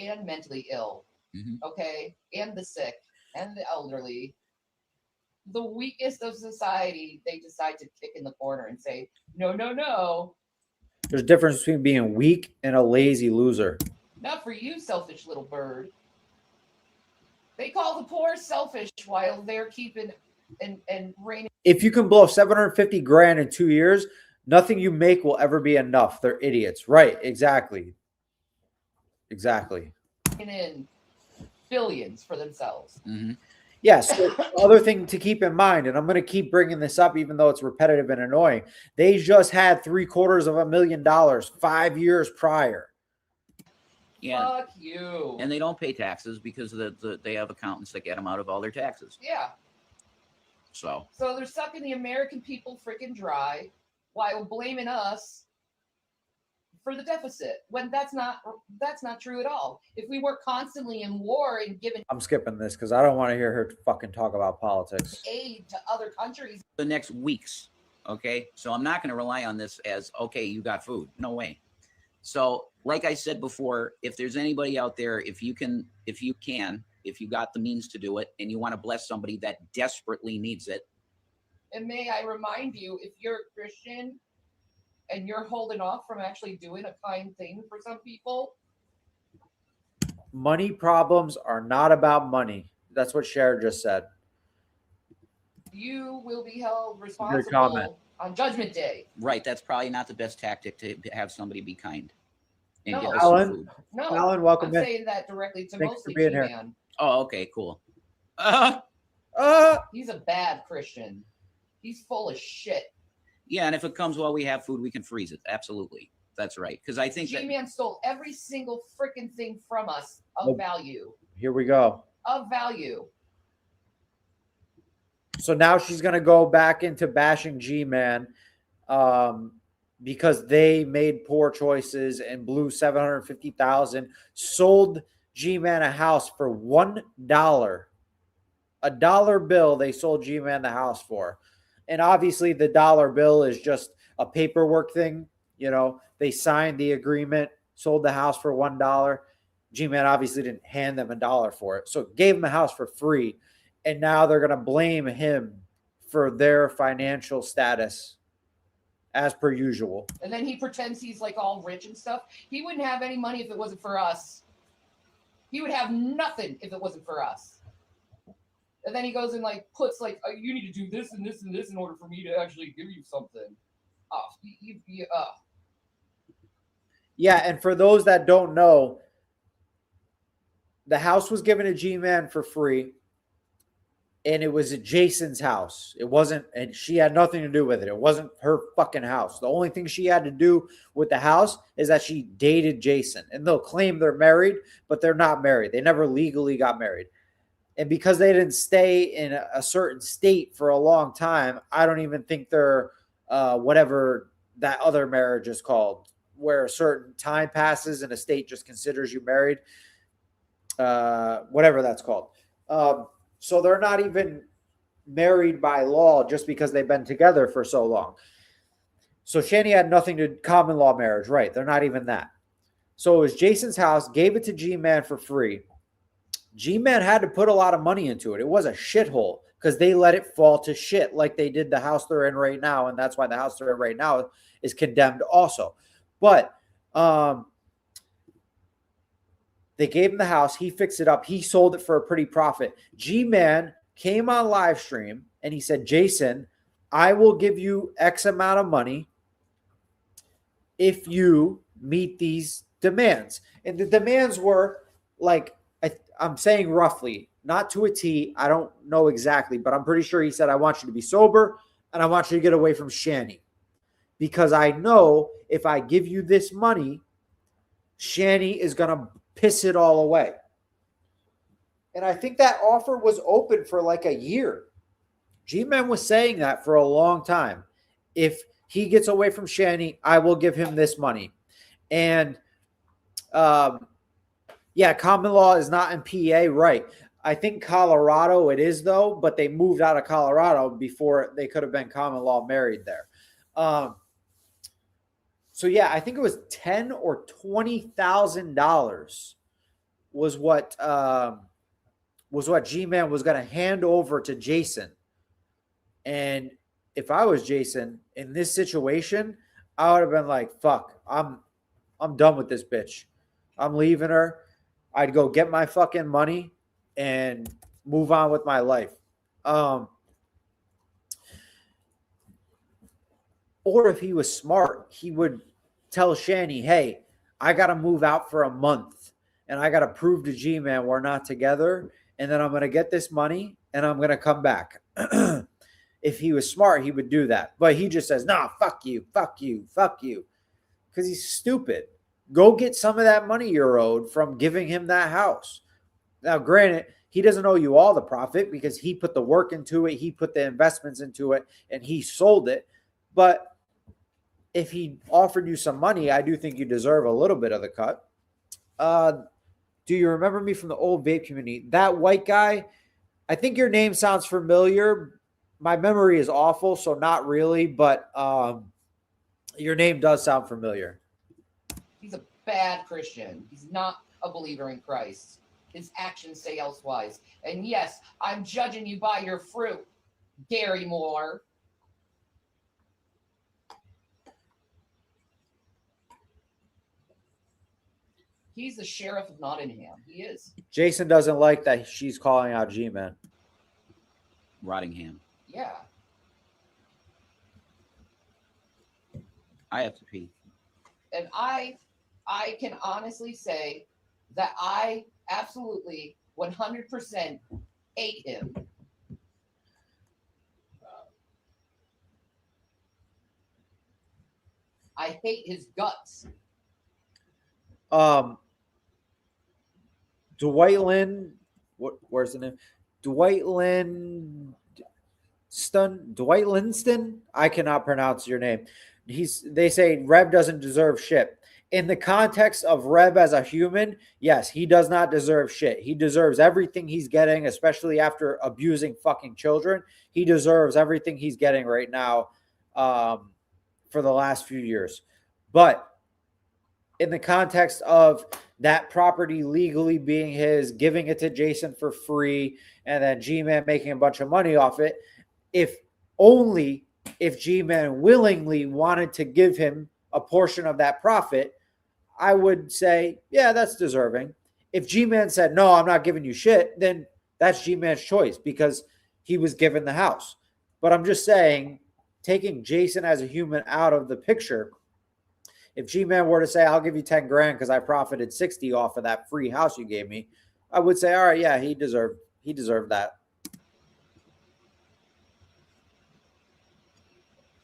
[SPEAKER 2] and mentally ill, okay, and the sick and the elderly, the weakest of society, they decide to kick in the corner and say, no, no, no.
[SPEAKER 1] There's a difference between being weak and a lazy loser.
[SPEAKER 2] Not for you, selfish little bird. They call the poor selfish while they're keeping and reigning.
[SPEAKER 1] If you can blow 750 grand in 2 years, nothing you make will ever be enough. They're idiots. Right. Exactly.
[SPEAKER 2] In billions for themselves.
[SPEAKER 1] Yes. So other thing to keep in mind, and I'm going to keep bringing this up, even though it's repetitive and annoying. They just had $750,000 5 years prior.
[SPEAKER 3] Yeah.
[SPEAKER 2] Fuck you.
[SPEAKER 3] And they don't pay taxes because they have accountants that get them out of all their taxes.
[SPEAKER 2] Yeah.
[SPEAKER 3] So
[SPEAKER 2] they're sucking the American people freaking dry while blaming us for the deficit, when that's not true at all. If we were constantly in war and giving
[SPEAKER 1] I'm skipping this because I don't want to hear her fucking talk about politics.
[SPEAKER 2] aid to other countries,
[SPEAKER 3] the next weeks, okay? So I'm not going to rely on this as, okay, you got food. No way. So like I said before, if there's anybody out there, if you got the means to do it and you want to bless somebody that desperately needs it.
[SPEAKER 2] and may I remind you, if you're a Christian and you're holding off from actually doing a kind thing for some people.
[SPEAKER 1] Money problems are not about money. That's what Cher just said.
[SPEAKER 2] You will be held responsible on Judgment Day.
[SPEAKER 3] Right. That's probably not the best tactic to have somebody be kind. And
[SPEAKER 2] No,
[SPEAKER 3] give us some
[SPEAKER 1] Alan.
[SPEAKER 3] food.
[SPEAKER 2] No,
[SPEAKER 1] Alan, welcome
[SPEAKER 2] I'm
[SPEAKER 1] in.
[SPEAKER 2] saying that directly to
[SPEAKER 1] Thanks
[SPEAKER 2] mostly
[SPEAKER 1] for being here.
[SPEAKER 2] G-Man.
[SPEAKER 3] Oh, okay, cool.
[SPEAKER 2] He's a bad Christian. He's full of shit.
[SPEAKER 3] Yeah, and if it comes while we have food, we can freeze it. Absolutely. That's right. Because I think
[SPEAKER 2] G-Man stole every single freaking thing from us of value.
[SPEAKER 1] Here we go.
[SPEAKER 2] Of value.
[SPEAKER 1] So now she's going to go back into bashing G-Man because they made poor choices and blew $750,000, sold G-Man a house for $1. A dollar bill they sold G-Man the house for. And obviously the dollar bill is just a paperwork thing. You know, they signed the agreement, sold the house for $1. G-Man obviously didn't hand them $1 for it. So gave them the house for free. And now they're going to blame him for their financial status as per usual.
[SPEAKER 2] And then he pretends he's like all rich and stuff. He wouldn't have any money if it wasn't for us. He would have nothing if it wasn't for us. And then he goes and like puts like, oh, you need to do this and this and this in order for me to actually give you something. Oh,
[SPEAKER 1] Yeah, and for those that don't know, the house was given to G-Man for free, and it was Jason's house. It wasn't, and she had nothing to do with it. It wasn't her fucking house. The only thing she had to do with the house is that she dated Jason, and they'll claim they're married, but they're not married. They never legally got married. And because they didn't stay in a certain state for a long time, I don't even think they're whatever that other marriage is called, where a certain time passes and a state just considers you married, whatever that's called. So they're not even married by law just because they've been together for so long. So Shanny had nothing to common law marriage, right? They're not even that. So it was Jason's house, gave it to G-Man for free. G-Man had to put a lot of money into it. It was a shithole because they let it fall to shit like they did the house they're in right now. And that's why the house they're in right now is condemned also. But they gave him the house. He fixed it up. He sold it for a pretty profit. G-Man came on live stream and he said, Jason, I will give you X amount of money if you meet these demands. And the demands were like, I'm saying roughly, not to a T. I don't know exactly, but I'm pretty sure he said, I want you to be sober and I want you to get away from Shanny. Because I know if I give you this money, Shanny is going to piss it all away. And I think that offer was open for like a year. G-Man was saying that for a long time. If he gets away from Shanny, I will give him this money. And yeah, common law is not in PA, right? I think Colorado it is though, but they moved out of Colorado before they could have been common law married there. So yeah, I think it was $10,000 or $20,000 was what G-Man was going to hand over to Jason. And if I was Jason in this situation, I would have been like, "Fuck, I'm done with this bitch. I'm leaving her. I'd go get my fucking money and move on with my life." Or if he was smart, he would tell Shanny, "Hey, I got to move out for a month and I got to prove to G-Man we're not together. And then I'm going to get this money and I'm going to come back." If he was smart, he would do that. But he just says, "Nah, fuck you, fuck you, fuck you." Because he's stupid. Go get some of that money you're owed from giving him that house. Now, granted, he doesn't owe you all the profit because he put the work into it. He put the investments into it and he sold it. But if he offered you some money, I do think you deserve a little bit of the cut. Do you remember me from the old vape community? That white guy, I think your name sounds familiar. My memory is awful, so not really, but your name does sound familiar.
[SPEAKER 2] He's a bad Christian. He's not a believer in Christ. His actions say elsewise. And yes, I'm judging you by your fruit, Gary Moore. He's the sheriff of Nottingham. He is.
[SPEAKER 1] Jason doesn't like that she's calling out G-Man.
[SPEAKER 3] Rottingham.
[SPEAKER 2] Yeah.
[SPEAKER 3] I have to pee.
[SPEAKER 2] And I can honestly say that I absolutely 100% hate him. I hate his guts.
[SPEAKER 1] Dwight where's the name? Dwight Linston. I cannot pronounce your name. They say Rev doesn't deserve shit. In the context of Rev as a human, yes, he does not deserve shit. He deserves everything he's getting, especially after abusing fucking children. He deserves everything he's getting right now for the last few years. But in the context of that property legally being his, giving it to Jason for free, and then G-Man making a bunch of money off it, if G-Man willingly wanted to give him a portion of that profit, I would say, yeah, that's deserving. If G-Man said, no, I'm not giving you shit, then that's G-Man's choice because he was given the house. But I'm just saying, taking Jason as a human out of the picture, if G-Man were to say, I'll give you 10 grand because I profited 60 off of that free house you gave me, I would say, all right, yeah, he deserved that.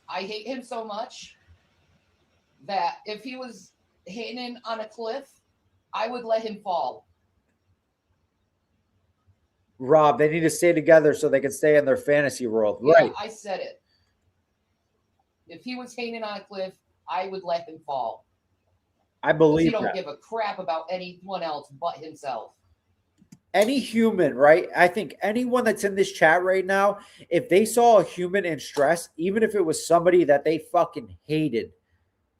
[SPEAKER 2] I hate him so much that if he was hanging on a cliff, I would let him fall.
[SPEAKER 1] Rob, they need to stay together so they can stay in their fantasy world.
[SPEAKER 2] Yeah,
[SPEAKER 1] Right.
[SPEAKER 2] I said it. If he was hanging on a cliff, I would let him fall.
[SPEAKER 1] I believe
[SPEAKER 2] he don't
[SPEAKER 1] that.
[SPEAKER 2] give a crap about anyone else but himself.
[SPEAKER 1] Any human, right? I think anyone that's in this chat right now, if they saw a human in stress, even if it was somebody that they fucking hated,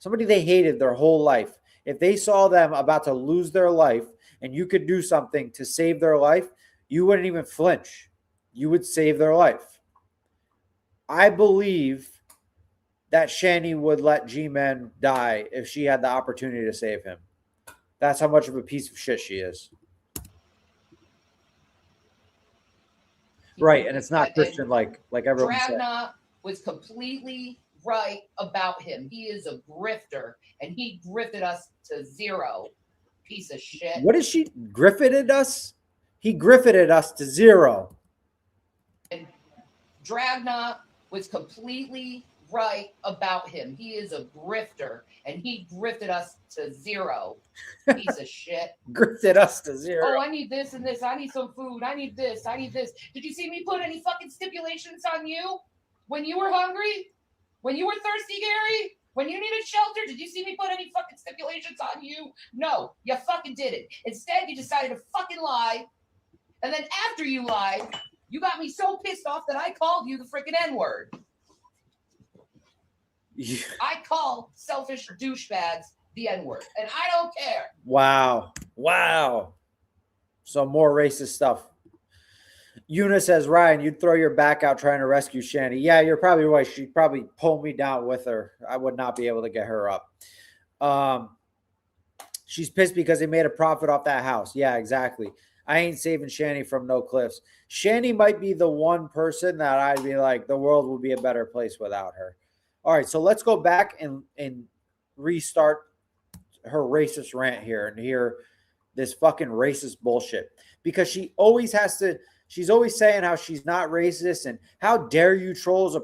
[SPEAKER 1] somebody they hated their whole life, if they saw them about to lose their life and you could do something to save their life, you wouldn't even flinch. You would save their life. I believe that Shanny would let G-Man die if she had the opportunity to save him. That's how much of a piece of shit she is. Right, and it's not Christian like everyone said.
[SPEAKER 2] Dragna was completely right about him. He is a grifter, and he grifted us to zero. Piece of shit.
[SPEAKER 1] What is she grifted us? He grifted us to zero.
[SPEAKER 2] And Dragna was completely right about him. He is a grifter, and he grifted us to zero. Piece of shit.
[SPEAKER 1] Grifted us to zero.
[SPEAKER 2] Oh, I need this and this. I need some food. I need this. I need this. Did you see me put any fucking stipulations on you when you were hungry? When you were thirsty, Gary? When you needed shelter? Did you see me put any fucking stipulations on you? No, you fucking didn't. Instead, you decided to fucking lie. And then after you lied, you got me so pissed off that I called you the freaking N-word.
[SPEAKER 1] Yeah.
[SPEAKER 2] I call selfish douchebags the N-word, and I don't care.
[SPEAKER 1] Wow. Some more racist stuff. Una says, Ryan, you'd throw your back out trying to rescue Shanny. Yeah, you're probably right. She'd probably pull me down with her. I would not be able to get her up. She's pissed because they made a profit off that house. Yeah, exactly. I ain't saving Shanny from no cliffs. Shanny might be the one person that I'd be like, the world will be a better place without her. All right, so let's go back and restart her racist rant here and hear this fucking racist bullshit. Because she always has to, she's always saying how she's not racist and how dare you trolls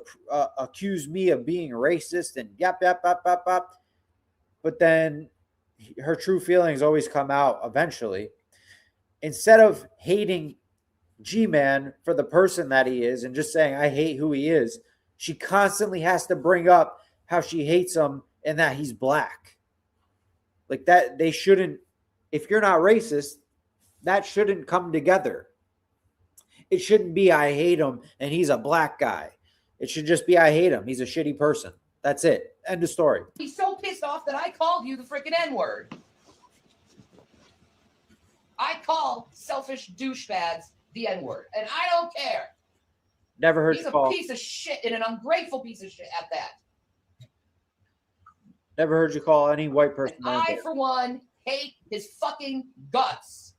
[SPEAKER 1] accuse me of being racist and yap. But then her true feelings always come out eventually. Instead of hating G-Man for the person that he is and just saying, I hate who he is, she constantly has to bring up how she hates him and that he's black. Like that, they shouldn't, if you're not racist, that shouldn't come together. It shouldn't be, I hate him and he's a black guy. It should just be, I hate him. He's a shitty person. That's it. End of story.
[SPEAKER 2] He's so pissed off that I called you the freaking N-word. I call selfish douchebags the N-word, and I don't care.
[SPEAKER 1] Never heard
[SPEAKER 2] He's
[SPEAKER 1] you call.
[SPEAKER 2] He's a piece of shit and an ungrateful piece of shit at that.
[SPEAKER 1] Never heard you call any white person.
[SPEAKER 2] And I, for one, hate his fucking guts.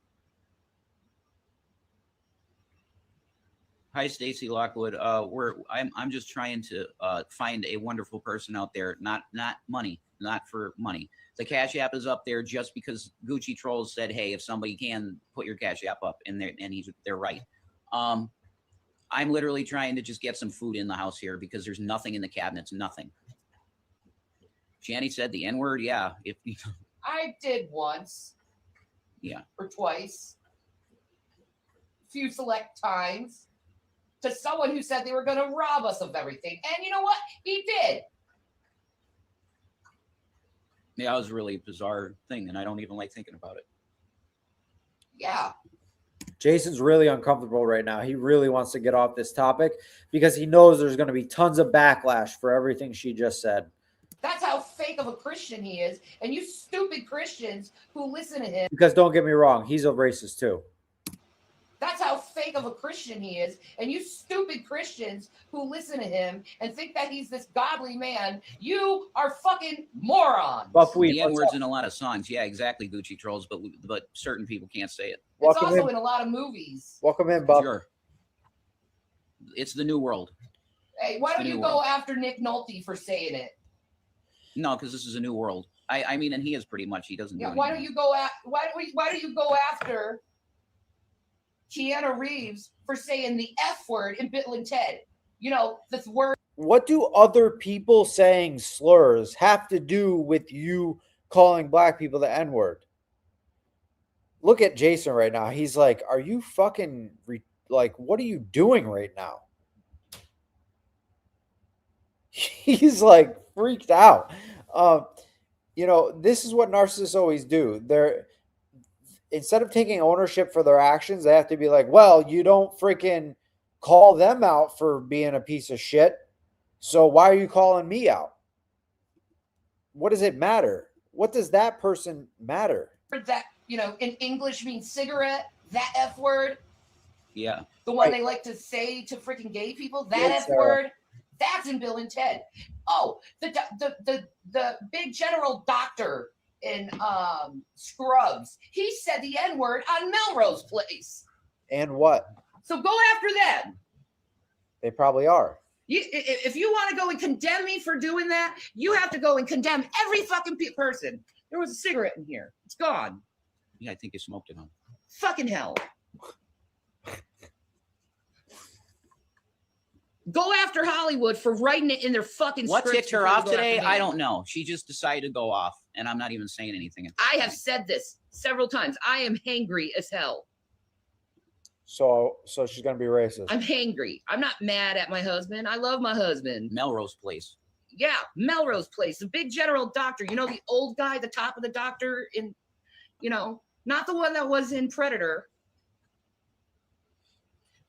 [SPEAKER 3] Hi, Stacy Lockwood. I'm just trying to find a wonderful person out there. Not money, not for money. The Cash App is up there just because Gucci Trolls said, "Hey, if somebody can put your Cash App up," and they're right. I'm literally trying to just get some food in the house here because there's nothing in the cabinets, nothing. Shanny said the N-word. Yeah, if
[SPEAKER 2] I did once.
[SPEAKER 3] Yeah.
[SPEAKER 2] Or twice. A few select times. To someone who said they were going to rob us of everything. And you know what? He did.
[SPEAKER 3] Yeah, it was a really bizarre thing, and I don't even like thinking about it.
[SPEAKER 2] Yeah.
[SPEAKER 1] Jason's really uncomfortable right now. He really wants to get off this topic because he knows there's going to be tons of backlash for everything she just said.
[SPEAKER 2] That's how fake of a Christian he is. And you stupid Christians who listen to him.
[SPEAKER 1] Because don't get me wrong, he's a racist too.
[SPEAKER 2] That's how fake of a Christian he is. And you stupid Christians who listen to him and think that he's this godly man, you are fucking morons.
[SPEAKER 3] The N-word's in a lot of songs. Yeah, exactly, Gucci Trolls, but certain people can't say it.
[SPEAKER 2] It's also in a lot of movies.
[SPEAKER 1] Welcome in, Bob.
[SPEAKER 3] Sure. It's the new world.
[SPEAKER 2] Hey, why don't you go after Nick Nolte for saying it?
[SPEAKER 3] No, because this is a new world. I mean, and he is pretty much. He doesn't.
[SPEAKER 2] Yeah.
[SPEAKER 3] Do
[SPEAKER 2] Why don't you go go after Keanu Reeves for saying the F word in Bill and Ted? You know, this word.
[SPEAKER 1] What do other people saying slurs have to do with you calling black people the N-word? Look at Jason right now. He's like, are you fucking what are you doing right now? He's like freaked out. This is what narcissists always do. They're, instead of taking ownership for their actions, they have to be like, well, you don't freaking call them out for being a piece of shit. So why are you calling me out? What does it matter? what does that person matter?
[SPEAKER 2] That, you know, in English means cigarette, that F word.
[SPEAKER 3] Yeah.
[SPEAKER 2] The one
[SPEAKER 1] Right.
[SPEAKER 2] they like to say to freaking gay people, that
[SPEAKER 1] Yes,
[SPEAKER 2] F word, that's in Bill and Ted. Oh, the big general doctor in Scrubs, he said the N word on Melrose Place.
[SPEAKER 1] And what?
[SPEAKER 2] So go after them.
[SPEAKER 1] They probably are.
[SPEAKER 2] If you want to go and condemn me for doing that, you have to go and condemn every fucking person. There was a cigarette in here. It's gone.
[SPEAKER 3] Yeah, I think you smoked it on.
[SPEAKER 2] Fucking hell. Go after Hollywood for writing it in their fucking
[SPEAKER 3] What
[SPEAKER 2] scripts
[SPEAKER 3] ticked her
[SPEAKER 2] before you
[SPEAKER 3] off
[SPEAKER 2] go after
[SPEAKER 3] today?
[SPEAKER 2] me.
[SPEAKER 3] I don't know. She just decided to go off, and I'm not even saying anything.
[SPEAKER 2] I have said this several times. I am hangry as hell.
[SPEAKER 1] So she's gonna be racist.
[SPEAKER 2] I'm hangry. I'm not mad at my husband. I love my husband.
[SPEAKER 3] Melrose Place.
[SPEAKER 2] Yeah, Melrose Place, the big general doctor. You know, the old guy, the top of the doctor in, you know, not the one that was in Predator.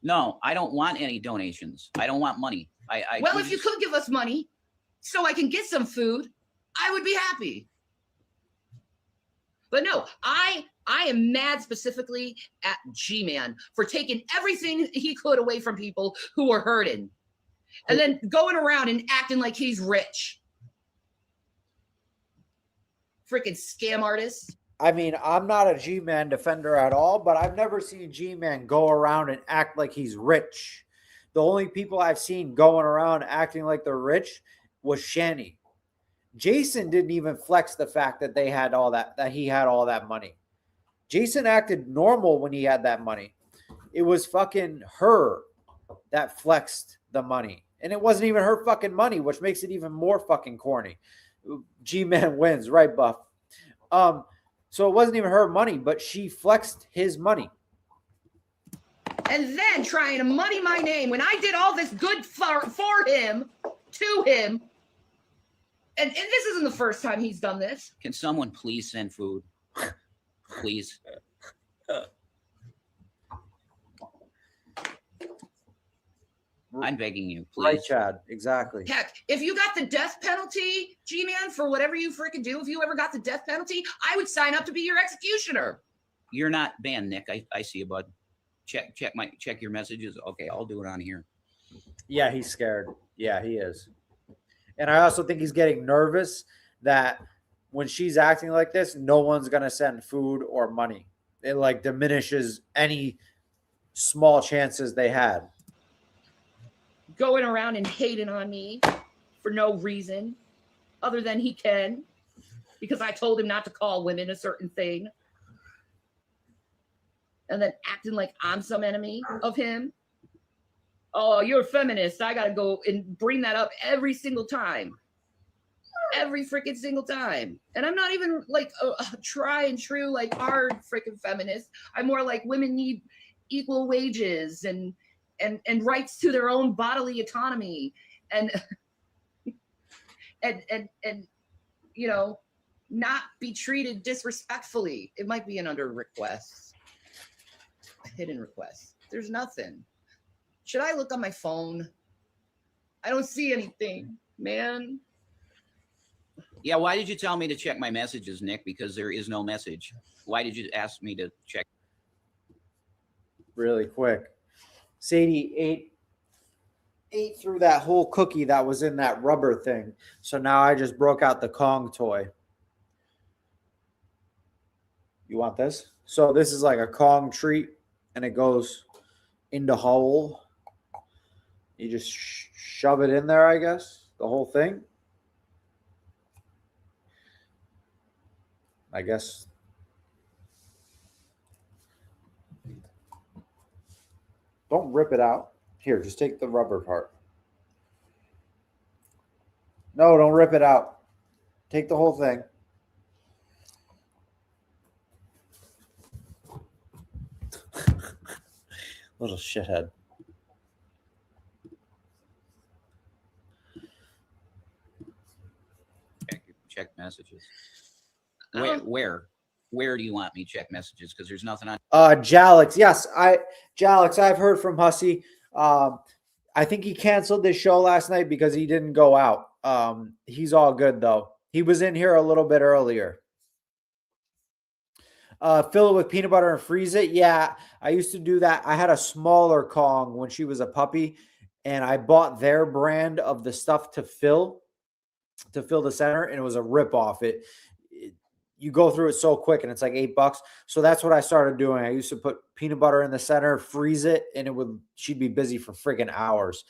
[SPEAKER 3] No, I don't want any donations. I don't want money.
[SPEAKER 2] Well, if you could give us money so I can get some food, I would be happy. But no, I am mad specifically at G-Man for taking everything he could away from people who were hurting. And then going around and acting like he's rich. Freaking scam artist.
[SPEAKER 1] I mean, I'm not a G-Man defender at all, but I've never seen G-Man go around and act like he's rich. The only people I've seen going around acting like they're rich was Shanny. Jason didn't even flex the fact that they had all that he had all that money. Jason acted normal when he had that money. It was fucking her that flexed the money. And it wasn't even her fucking money, which makes it even more fucking corny. G-Man wins, right, Buff? So it wasn't even her money, but she flexed his money.
[SPEAKER 2] And then trying to muddy my name when I did all this good for him, to him. And this isn't the first time he's done this.
[SPEAKER 3] Can someone please send food? Please. I'm begging you, please.
[SPEAKER 1] Right, Chad. Exactly.
[SPEAKER 2] Heck, if you got the death penalty, G-Man, for whatever you freaking do, if you ever got the death penalty, I would sign up to be your executioner.
[SPEAKER 3] You're not banned, Nick. I see you, bud. Check your messages. Okay, I'll do it on here.
[SPEAKER 1] Yeah, he's scared. Yeah, he is. And I also think he's getting nervous that when she's acting like this, no one's going to send food or money. It like diminishes any small chances they had.
[SPEAKER 2] Going around and hating on me for no reason other than he can, because I told him not to call women a certain thing. And then acting like I'm some enemy of him. Oh, you're a feminist. I got to go and bring that up every single time. Every freaking single time. And I'm not even like a try and true, like hard freaking feminist. I'm more like women need equal wages and rights to their own bodily autonomy and you know, not be treated disrespectfully. It might be an under request. A hidden request. There's nothing. Should I look on my phone? I don't see anything, man.
[SPEAKER 3] Yeah, why did you tell me to check my messages, Nick? Because there is no message. Why did you ask me to check?
[SPEAKER 1] Really quick. Sadie ate through that whole cookie that was in that rubber thing. So now I just broke out the Kong toy. You want this? So this is like a Kong treat, and it goes in the hole. You just shove it in there, I guess, the whole thing. I guess. Don't rip it out. Here, just take the rubber part. No, don't rip it out. Take the whole thing. Little shithead.
[SPEAKER 3] Check messages. Where do you want me to check messages? Because there's nothing on.
[SPEAKER 1] Jalix, yes, Jalix, I've heard from Hussey. I think he canceled this show last night because he didn't go out. He's all good though. He was in here a little bit earlier. Fill it with peanut butter and freeze it. Yeah, I used to do that. I had a smaller Kong when she was a puppy, and I bought their brand of the stuff to fill the center, and it was a ripoff. You go through it so quick, and it's like $8. So that's what I started doing. I used to put peanut butter in the center, freeze it, and she'd be busy for friggin' hours.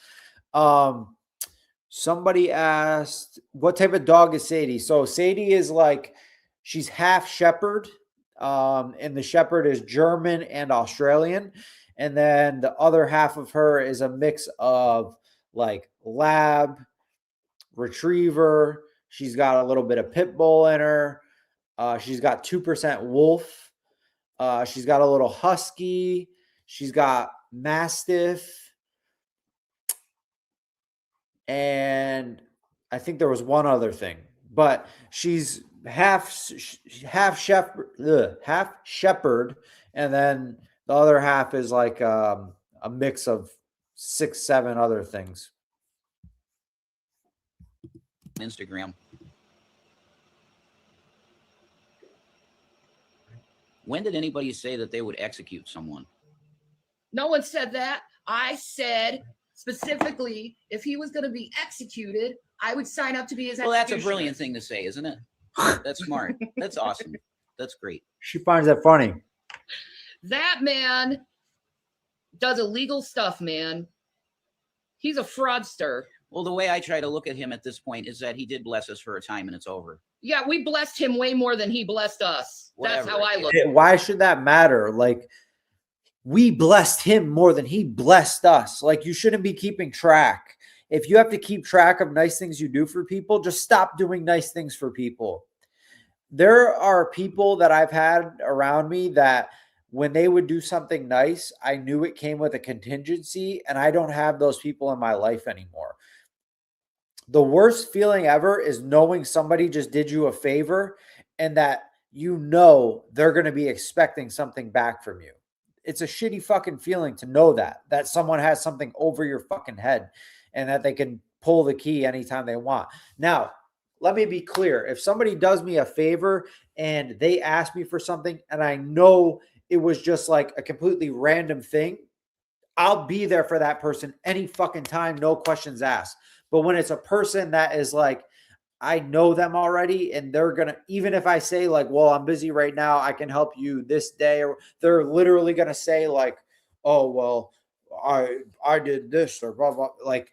[SPEAKER 1] Somebody asked, what type of dog is Sadie? So Sadie is like, she's half shepherd, and the shepherd is German and Australian. And then the other half of her is a mix of like lab, retriever. She's got a little bit of pit bull in her. She's got 2% wolf. She's got a little husky. She's got mastiff. And I think there was one other thing, but she's half shepherd, and then the other half is like a mix of 6, 7 other things.
[SPEAKER 3] Instagram. When did anybody say that they would execute someone?
[SPEAKER 2] No one said that. I said specifically, if he was going to be executed, I would sign up to be his
[SPEAKER 3] Well, that's a
[SPEAKER 2] executioner.
[SPEAKER 3] brilliant thing to say, isn't it? That's smart. That's awesome. That's great.
[SPEAKER 1] She finds that funny.
[SPEAKER 2] That man does illegal stuff, man. He's a fraudster.
[SPEAKER 3] Well, the way I try to look at him at this point is that he did bless us for a time and it's over.
[SPEAKER 2] Yeah, we blessed him way more than he blessed us. That's
[SPEAKER 3] Whatever.
[SPEAKER 2] how I look.
[SPEAKER 1] Why should that matter? Like, we blessed him more than he blessed us. Like, you shouldn't be keeping track. If you have to keep track of nice things you do for people, just stop doing nice things for people. There are people that I've had around me that when they would do something nice, I knew it came with a contingency, and I don't have those people in my life anymore. The worst feeling ever is knowing somebody just did you a favor and that you know they're going to be expecting something back from you. It's a shitty fucking feeling to know that someone has something over your fucking head and that they can pull the key anytime they want. Now, let me be clear. If somebody does me a favor and they ask me for something and I know it was just like a completely random thing, I'll be there for that person any fucking time, no questions asked. But when it's a person that is like, I know them already, and they're going to, even if I say like, well, I'm busy right now, I can help you this day, or they're literally going to say like, oh, well, I did this or blah, blah. Like,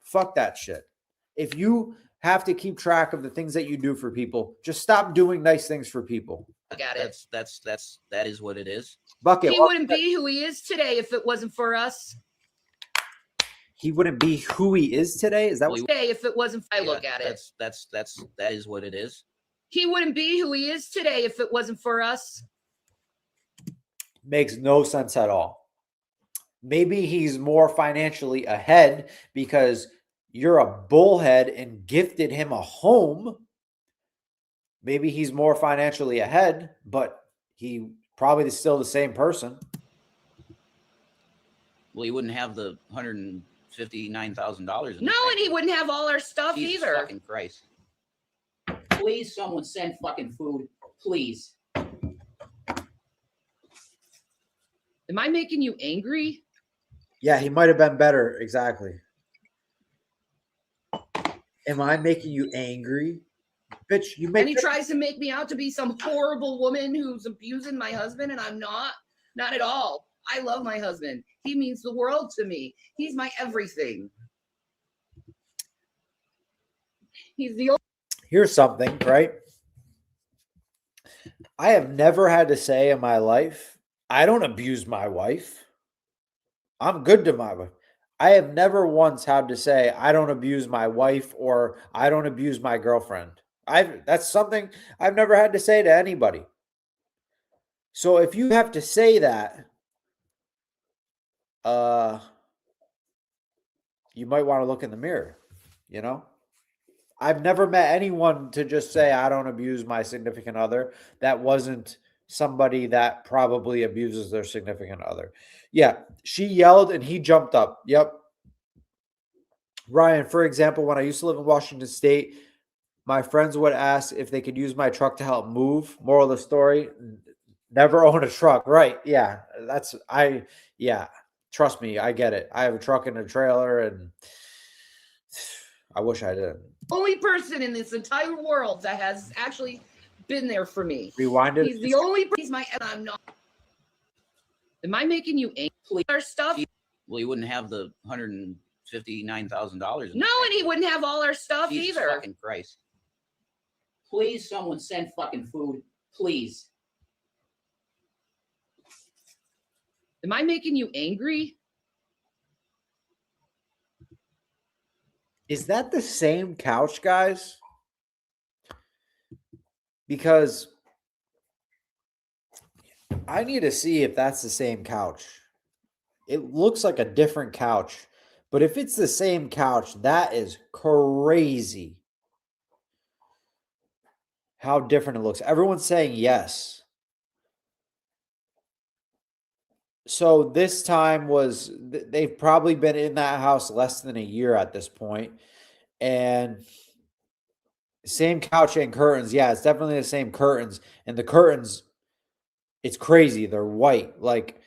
[SPEAKER 1] fuck that shit. If you have to keep track of the things that you do for people, just stop doing nice things for people.
[SPEAKER 2] I got it.
[SPEAKER 3] That is what it is.
[SPEAKER 1] Bucket.
[SPEAKER 2] He wouldn't be who he is today if it wasn't for us.
[SPEAKER 1] He wouldn't be who he is today. Is that what?
[SPEAKER 2] Today, if it wasn't, I look at it.
[SPEAKER 3] That is what it is.
[SPEAKER 2] He wouldn't be who he is today if it wasn't for us.
[SPEAKER 1] Makes no sense at all. Maybe he's more financially ahead because you're a bullhead and gifted him a home. Maybe he's more financially ahead, but he probably is still the same person.
[SPEAKER 3] Well, he wouldn't have the $159,000.
[SPEAKER 2] No, and he wouldn't have all our stuff
[SPEAKER 3] Jesus
[SPEAKER 2] either.
[SPEAKER 3] fucking Christ. Please, someone send fucking food. Please.
[SPEAKER 2] Am I making you angry?
[SPEAKER 1] Yeah, he might have been better. Exactly. Am I making you angry? Bitch, you make.
[SPEAKER 2] And he tries to make me out to be some horrible woman who's abusing my husband, and I'm not. Not at all. I love my husband. He means the world to me. He's my everything. He's the only.
[SPEAKER 1] Here's something, right? I have never had to say in my life, I don't abuse my wife. I'm good to my wife. I have never once had to say, I don't abuse my wife or I don't abuse my girlfriend. That's something I've never had to say to anybody. So if you have to say that, you might want to look in the mirror, you know? I've never met anyone to just say, I don't abuse my significant other. That wasn't somebody that probably abuses their significant other. Yeah, she yelled and he jumped up. Yep. Ryan, for example, when I used to live in Washington State, My friends would ask if they could use my truck to help move. Moral of the story, never own a truck. Right. Yeah. Yeah. Trust me, I get it. I have a truck and a trailer, and I wish I didn't.
[SPEAKER 2] Only person in this entire world that has actually been there for me.
[SPEAKER 1] Rewind it.
[SPEAKER 2] He's the only person. He's my. I'm not. Am I making you angry? Our stuff.
[SPEAKER 3] Well, you wouldn't have the $159,000.
[SPEAKER 2] No, and he wouldn't have all our stuff
[SPEAKER 3] Jesus
[SPEAKER 2] either.
[SPEAKER 3] Fucking Christ! Please, someone send fucking food, please.
[SPEAKER 2] Am I making you angry?
[SPEAKER 1] Is that the same couch, guys? Because I need to see if that's the same couch. It looks like a different couch, but if it's the same couch, that is crazy. How different it looks. Everyone's saying yes. So this time was, they've probably been in that house less than a year at this point. And same couch and curtains. Yeah, it's definitely the same curtains. And the curtains, it's crazy. They're white. Like,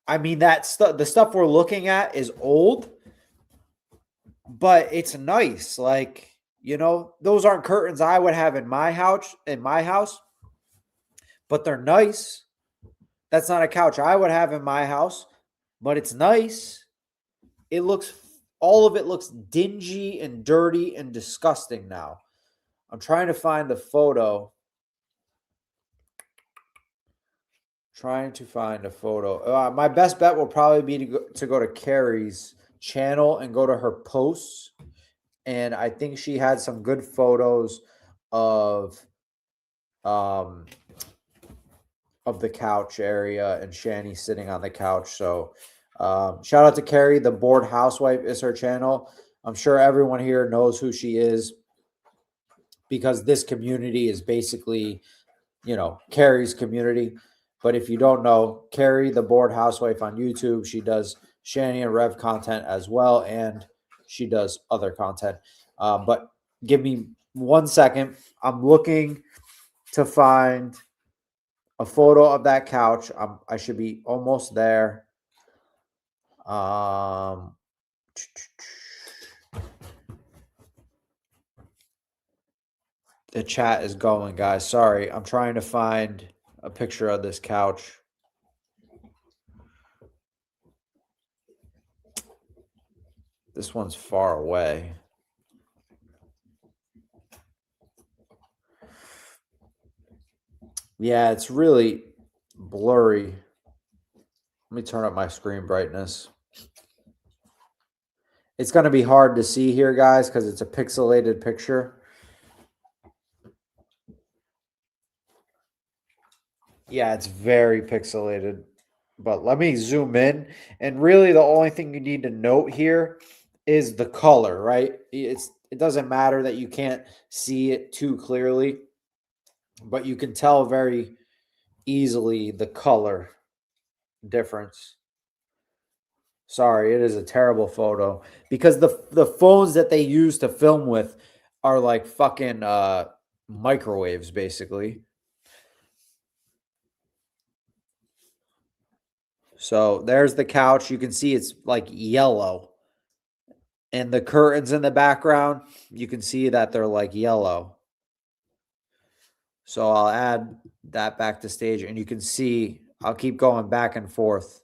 [SPEAKER 1] I mean, that stuff, the stuff we're looking at is old, but it's nice. Like, you know, those aren't curtains I would have in my house, but they're nice. That's not a couch I would have in my house, but it's nice. All of it looks dingy and dirty and disgusting now. I'm trying to find the photo. My best bet will probably be to go to Carrie's channel and go to her posts. And I think she had some good photos of the couch area and Shanny sitting on the couch. So shout out to Carrie. The Bored Housewife is her channel. I'm sure everyone here knows who she is, because this community is basically, you know, Carrie's community. But if you don't know, Carrie, the Bored Housewife on YouTube, she does Shanny and Rev content as well, and she does other content. But give me 1 second. I'm looking to find a photo of that couch. I should be almost there. The chat is going, guys. Sorry, I'm trying to find a picture of this couch. This one's far away. Yeah, it's really blurry. Let me turn up my screen brightness. It's going to be hard to see here, guys, because it's a pixelated picture. Yeah, it's very pixelated. But let me zoom in. And really the only thing you need to note here is the color, right? It doesn't matter that you can't see it too clearly, but you can tell very easily the color difference. Sorry, it is a terrible photo, because the phones that they use to film with are like fucking microwaves, basically. So there's the couch. You can see it's like yellow. And the curtains in the background, you can see that they're like yellow. So I'll add that back to stage, and you can see, I'll keep going back and forth.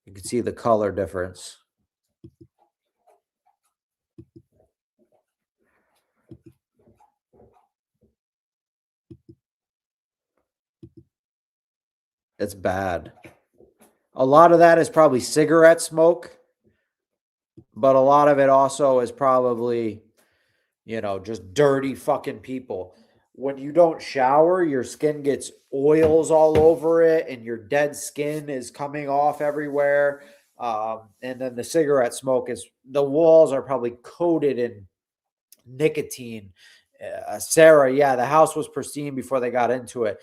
[SPEAKER 1] You can see the color difference. It's bad. A lot of that is probably cigarette smoke, but a lot of it also is probably, you know, just dirty fucking people. When you don't shower, your skin gets oils all over it, and your dead skin is coming off everywhere. And then the cigarette smoke the walls are probably coated in nicotine. Sarah, yeah, the house was pristine before they got into it.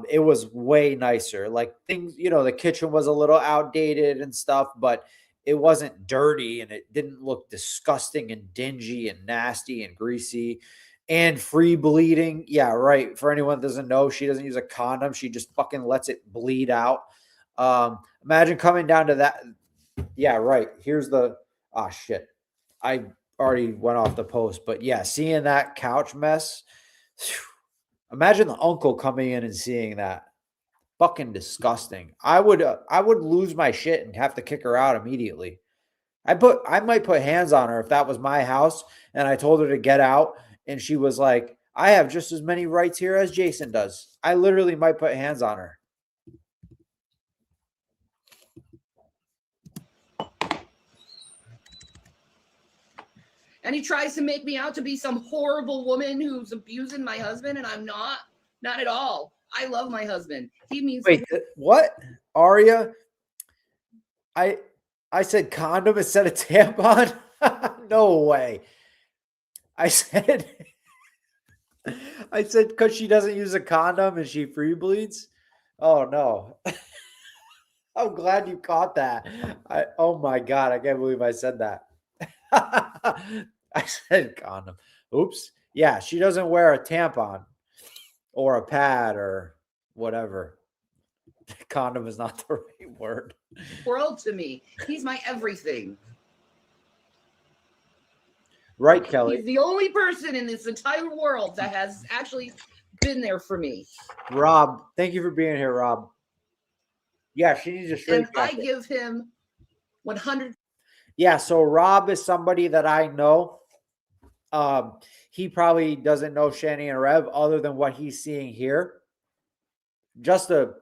[SPEAKER 1] It was way nicer. Like, things, you know, the kitchen was a little outdated and stuff, but it wasn't dirty, and it didn't look disgusting and dingy and nasty and greasy. and free bleeding. Yeah, right. For anyone that doesn't know, she doesn't use a condom. She just fucking lets it bleed out. Imagine coming down to that. Yeah, right. Here's the shit. I already went off the post, but yeah, seeing that couch mess. Imagine the uncle coming in and seeing that. Fucking disgusting. I would lose my shit and have to kick her out immediately. I might put hands on her if that was my house and I told her to get out and she was like, I have just as many rights here as Jason does. I literally might put hands on her.
[SPEAKER 2] And he tries to make me out to be some horrible woman who's abusing my husband, and I'm not. Not at all. I love my husband. He means.
[SPEAKER 1] Wait, what? Aria? I said condom instead of tampon? No way. I said because she doesn't use a condom and she free bleeds. Oh no. I'm glad you caught that. Oh my god, I can't believe I said that. I said condom. Oops. Yeah, she doesn't wear a tampon or a pad or whatever. Condom is not the right word.
[SPEAKER 2] World to me. He's my everything.
[SPEAKER 1] Right, Kelly.
[SPEAKER 2] He's the only person in this entire world that has actually been there for me.
[SPEAKER 1] Rob, thank you for being here, Rob. Yeah, she needs a straight
[SPEAKER 2] And I
[SPEAKER 1] jacket.
[SPEAKER 2] give him 100.
[SPEAKER 1] Yeah, so Rob is somebody that I know. He probably doesn't know Shanny and Rev other than what he's seeing here. Just a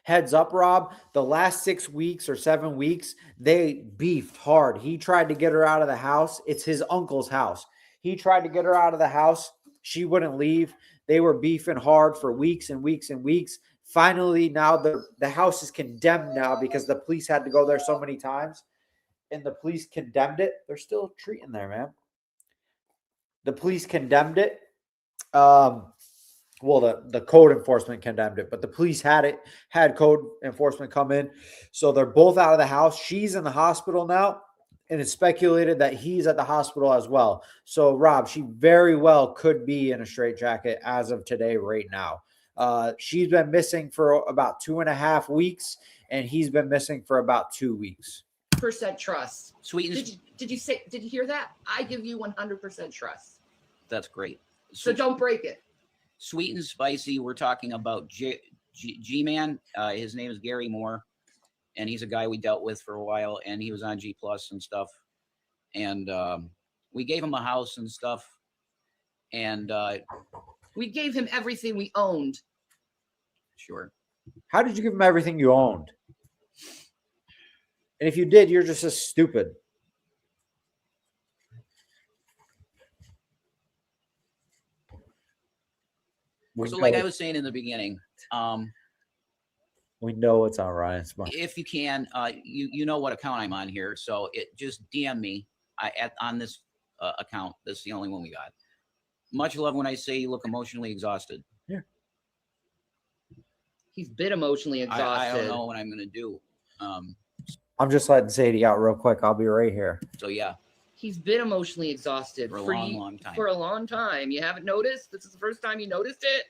[SPEAKER 1] heads up, Rob, the last 6 weeks or 7 weeks, they beefed hard. He tried to get her out of the house. It's his uncle's house. He tried to get her out of the house. She wouldn't leave. They were beefing hard for weeks and weeks and weeks. Finally, now the house is condemned now because the police had to go there so many times. And the police condemned it. They're still treating there, man. The police condemned it. Well, the code enforcement condemned it, but the police had code enforcement come in. So they're both out of the house. She's in the hospital now, and it's speculated that he's at the hospital as well. So, Rob, she very well could be in a straitjacket as of today, right now. She's been missing for about 2.5 weeks, and he's been missing for about 2 weeks.
[SPEAKER 2] % trust.
[SPEAKER 3] Sweet.
[SPEAKER 2] Did you hear that? I give you 100% trust.
[SPEAKER 3] That's great.
[SPEAKER 2] So don't break it.
[SPEAKER 3] Sweet and spicy. We're talking about G-Man. His name is Gary Moore, and he's a guy we dealt with for a while, and he was on G Plus and stuff. And we gave him a house and stuff, and
[SPEAKER 2] we gave him everything we owned.
[SPEAKER 3] Sure.
[SPEAKER 1] How did you give him everything you owned? And if you did, you're just as stupid.
[SPEAKER 3] So like I was saying in the beginning,
[SPEAKER 1] we know it's on Ryan's mind.
[SPEAKER 3] If you can, you know what account I'm on here, so it just DM me on this account. This is the only one we got. Much love when I say you look emotionally exhausted.
[SPEAKER 1] Yeah.
[SPEAKER 2] He's been emotionally exhausted.
[SPEAKER 3] I don't know what I'm gonna do.
[SPEAKER 1] I'm just letting Sadie out real quick. I'll be right here.
[SPEAKER 3] So yeah.
[SPEAKER 2] He's been emotionally exhausted
[SPEAKER 3] for a long time.
[SPEAKER 2] For a long time. You haven't noticed? This is the first time you noticed it?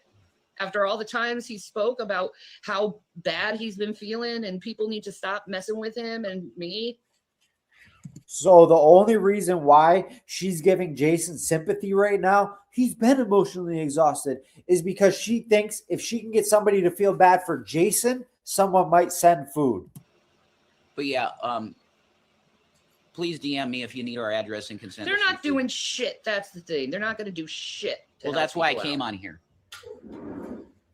[SPEAKER 2] After all the times he spoke about how bad he's been feeling and people need to stop messing with him and me.
[SPEAKER 1] So the only reason why she's giving Jason sympathy right now, he's been emotionally exhausted, is because she thinks if she can get somebody to feel bad for Jason, someone might send food.
[SPEAKER 3] But yeah, please DM me if you need our address and consent.
[SPEAKER 2] They're not doing shit. That's the thing. They're not going to do shit.
[SPEAKER 3] Well, that's why I came on here.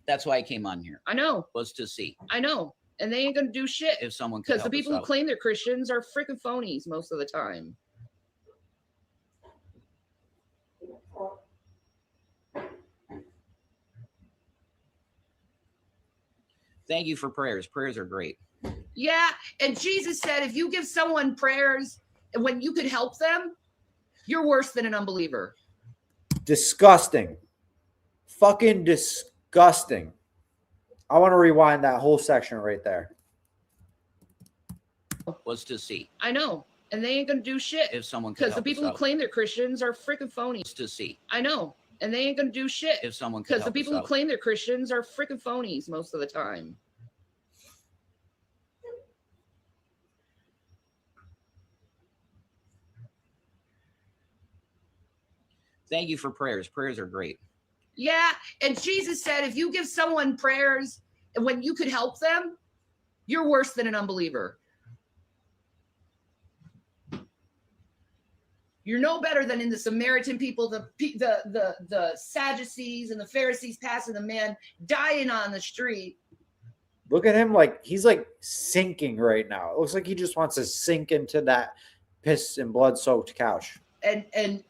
[SPEAKER 3] That's why I came on here.
[SPEAKER 2] I know.
[SPEAKER 3] Was to see.
[SPEAKER 2] I know. And they ain't going to do shit.
[SPEAKER 3] If someone
[SPEAKER 2] because the people who claim they're Christians are freaking phonies most of the time.
[SPEAKER 3] Thank you for prayers. Prayers are great.
[SPEAKER 2] Yeah. And Jesus said, if you give someone prayers and when you could help them, you're worse than an unbeliever.
[SPEAKER 1] Disgusting. Fucking disgusting. I want to rewind that whole section right there.
[SPEAKER 3] Was to see.
[SPEAKER 2] I know. And they ain't gonna do shit.
[SPEAKER 3] If someone could
[SPEAKER 2] Because the
[SPEAKER 3] help
[SPEAKER 2] people
[SPEAKER 3] us
[SPEAKER 2] who
[SPEAKER 3] out.
[SPEAKER 2] claim they're Christians are freaking phonies.
[SPEAKER 3] To see
[SPEAKER 2] I know. And they ain't gonna do shit.
[SPEAKER 3] if someone could
[SPEAKER 2] Because the
[SPEAKER 3] help
[SPEAKER 2] people
[SPEAKER 3] us
[SPEAKER 2] who
[SPEAKER 3] out.
[SPEAKER 2] claim they're Christians are freaking phonies most of the time.
[SPEAKER 3] Thank you for prayers. Prayers are great.
[SPEAKER 2] Yeah, and Jesus said if you give someone prayers when you could help them, you're worse than an unbeliever. You're no better than in the Samaritan people, the Sadducees and the Pharisees passing the man dying on the street.
[SPEAKER 1] Look at him, like he's like sinking right now. It looks like he just wants to sink into that piss and blood soaked couch.
[SPEAKER 2] And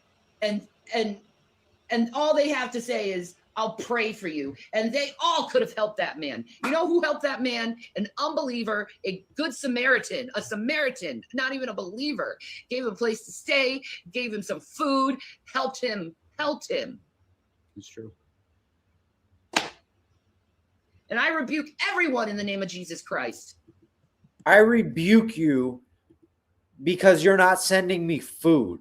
[SPEAKER 2] all they have to say is, I'll pray for you. And they all could have helped that man. You know who helped that man? An unbeliever, a good Samaritan, not even a believer. Gave him a place to stay, gave him some food, helped him.
[SPEAKER 3] It's true.
[SPEAKER 2] And I rebuke everyone in the name of Jesus Christ.
[SPEAKER 1] I rebuke you because you're not sending me food.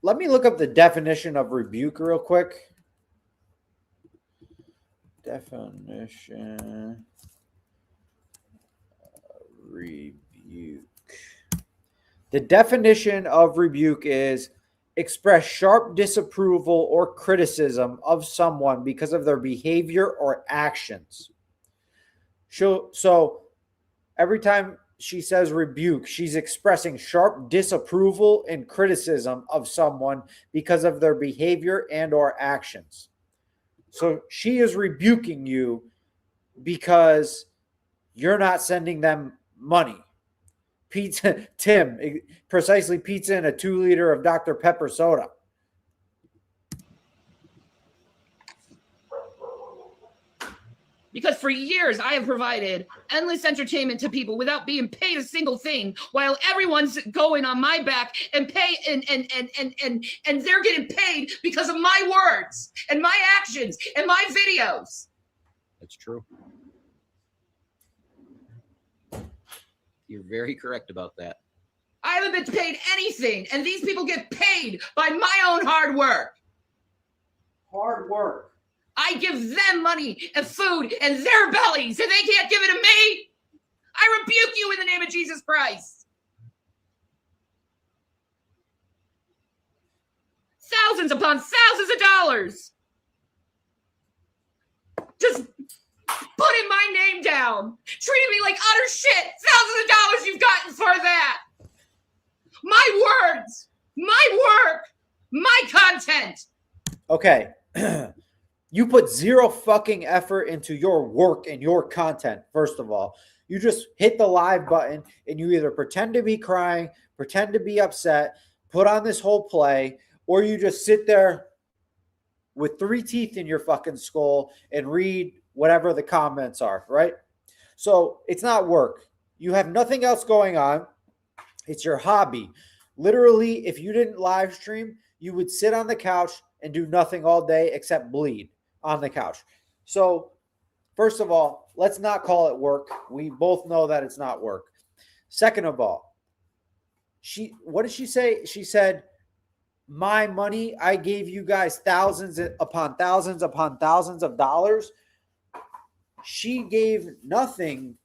[SPEAKER 1] Let me look up the definition of rebuke real quick. Definition of rebuke. The definition of rebuke is express sharp disapproval or criticism of someone because of their behavior or actions. So every time she says rebuke, she's expressing sharp disapproval and criticism of someone because of their behavior and or actions. So she is rebuking you because you're not sending them money. Pizza, Tim, precisely pizza and a 2-liter of Dr. Pepper soda.
[SPEAKER 2] Because for years I have provided endless entertainment to people without being paid a single thing, while everyone's going on my back and pay and they're getting paid because of my words and my actions and my videos.
[SPEAKER 3] That's true. You're very correct about that.
[SPEAKER 2] I haven't been paid anything, and these people get paid by my own hard work.
[SPEAKER 1] Hard work.
[SPEAKER 2] I give them money and food and their bellies, and they can't give it to me. I rebuke you in the name of Jesus Christ. Thousands upon thousands of dollars. Just putting my name down, treating me like utter shit. Thousands of dollars you've gotten for that. My words, my work, my content.
[SPEAKER 1] Okay. You put zero fucking effort into your work and your content, first of all. You just hit the live button and you either pretend to be crying, pretend to be upset, put on this whole play, or you just sit there with 3 teeth in your fucking skull and read whatever the comments are, right? So it's not work. You have nothing else going on. It's your hobby. Literally, if you didn't live stream, you would sit on the couch and do nothing all day except bleed on the couch. So first of all, let's not call it work. We both know that it's not work. Second of all, what did she say? She said, my money, I gave you guys thousands upon thousands of dollars. She gave nothing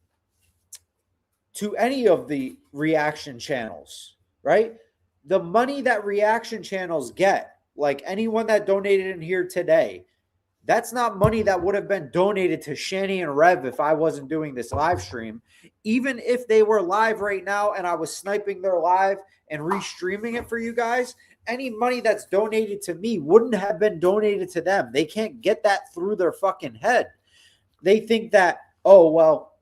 [SPEAKER 1] to any of the reaction channels, right? The money that reaction channels get, like anyone that donated in here today, that's not money that would have been donated to Shanny and Rev if I wasn't doing this live stream. Even if they were live right now and I was sniping their live and restreaming it for you guys, any money that's donated to me wouldn't have been donated to them. They can't get that through their fucking head. They think that, oh, well,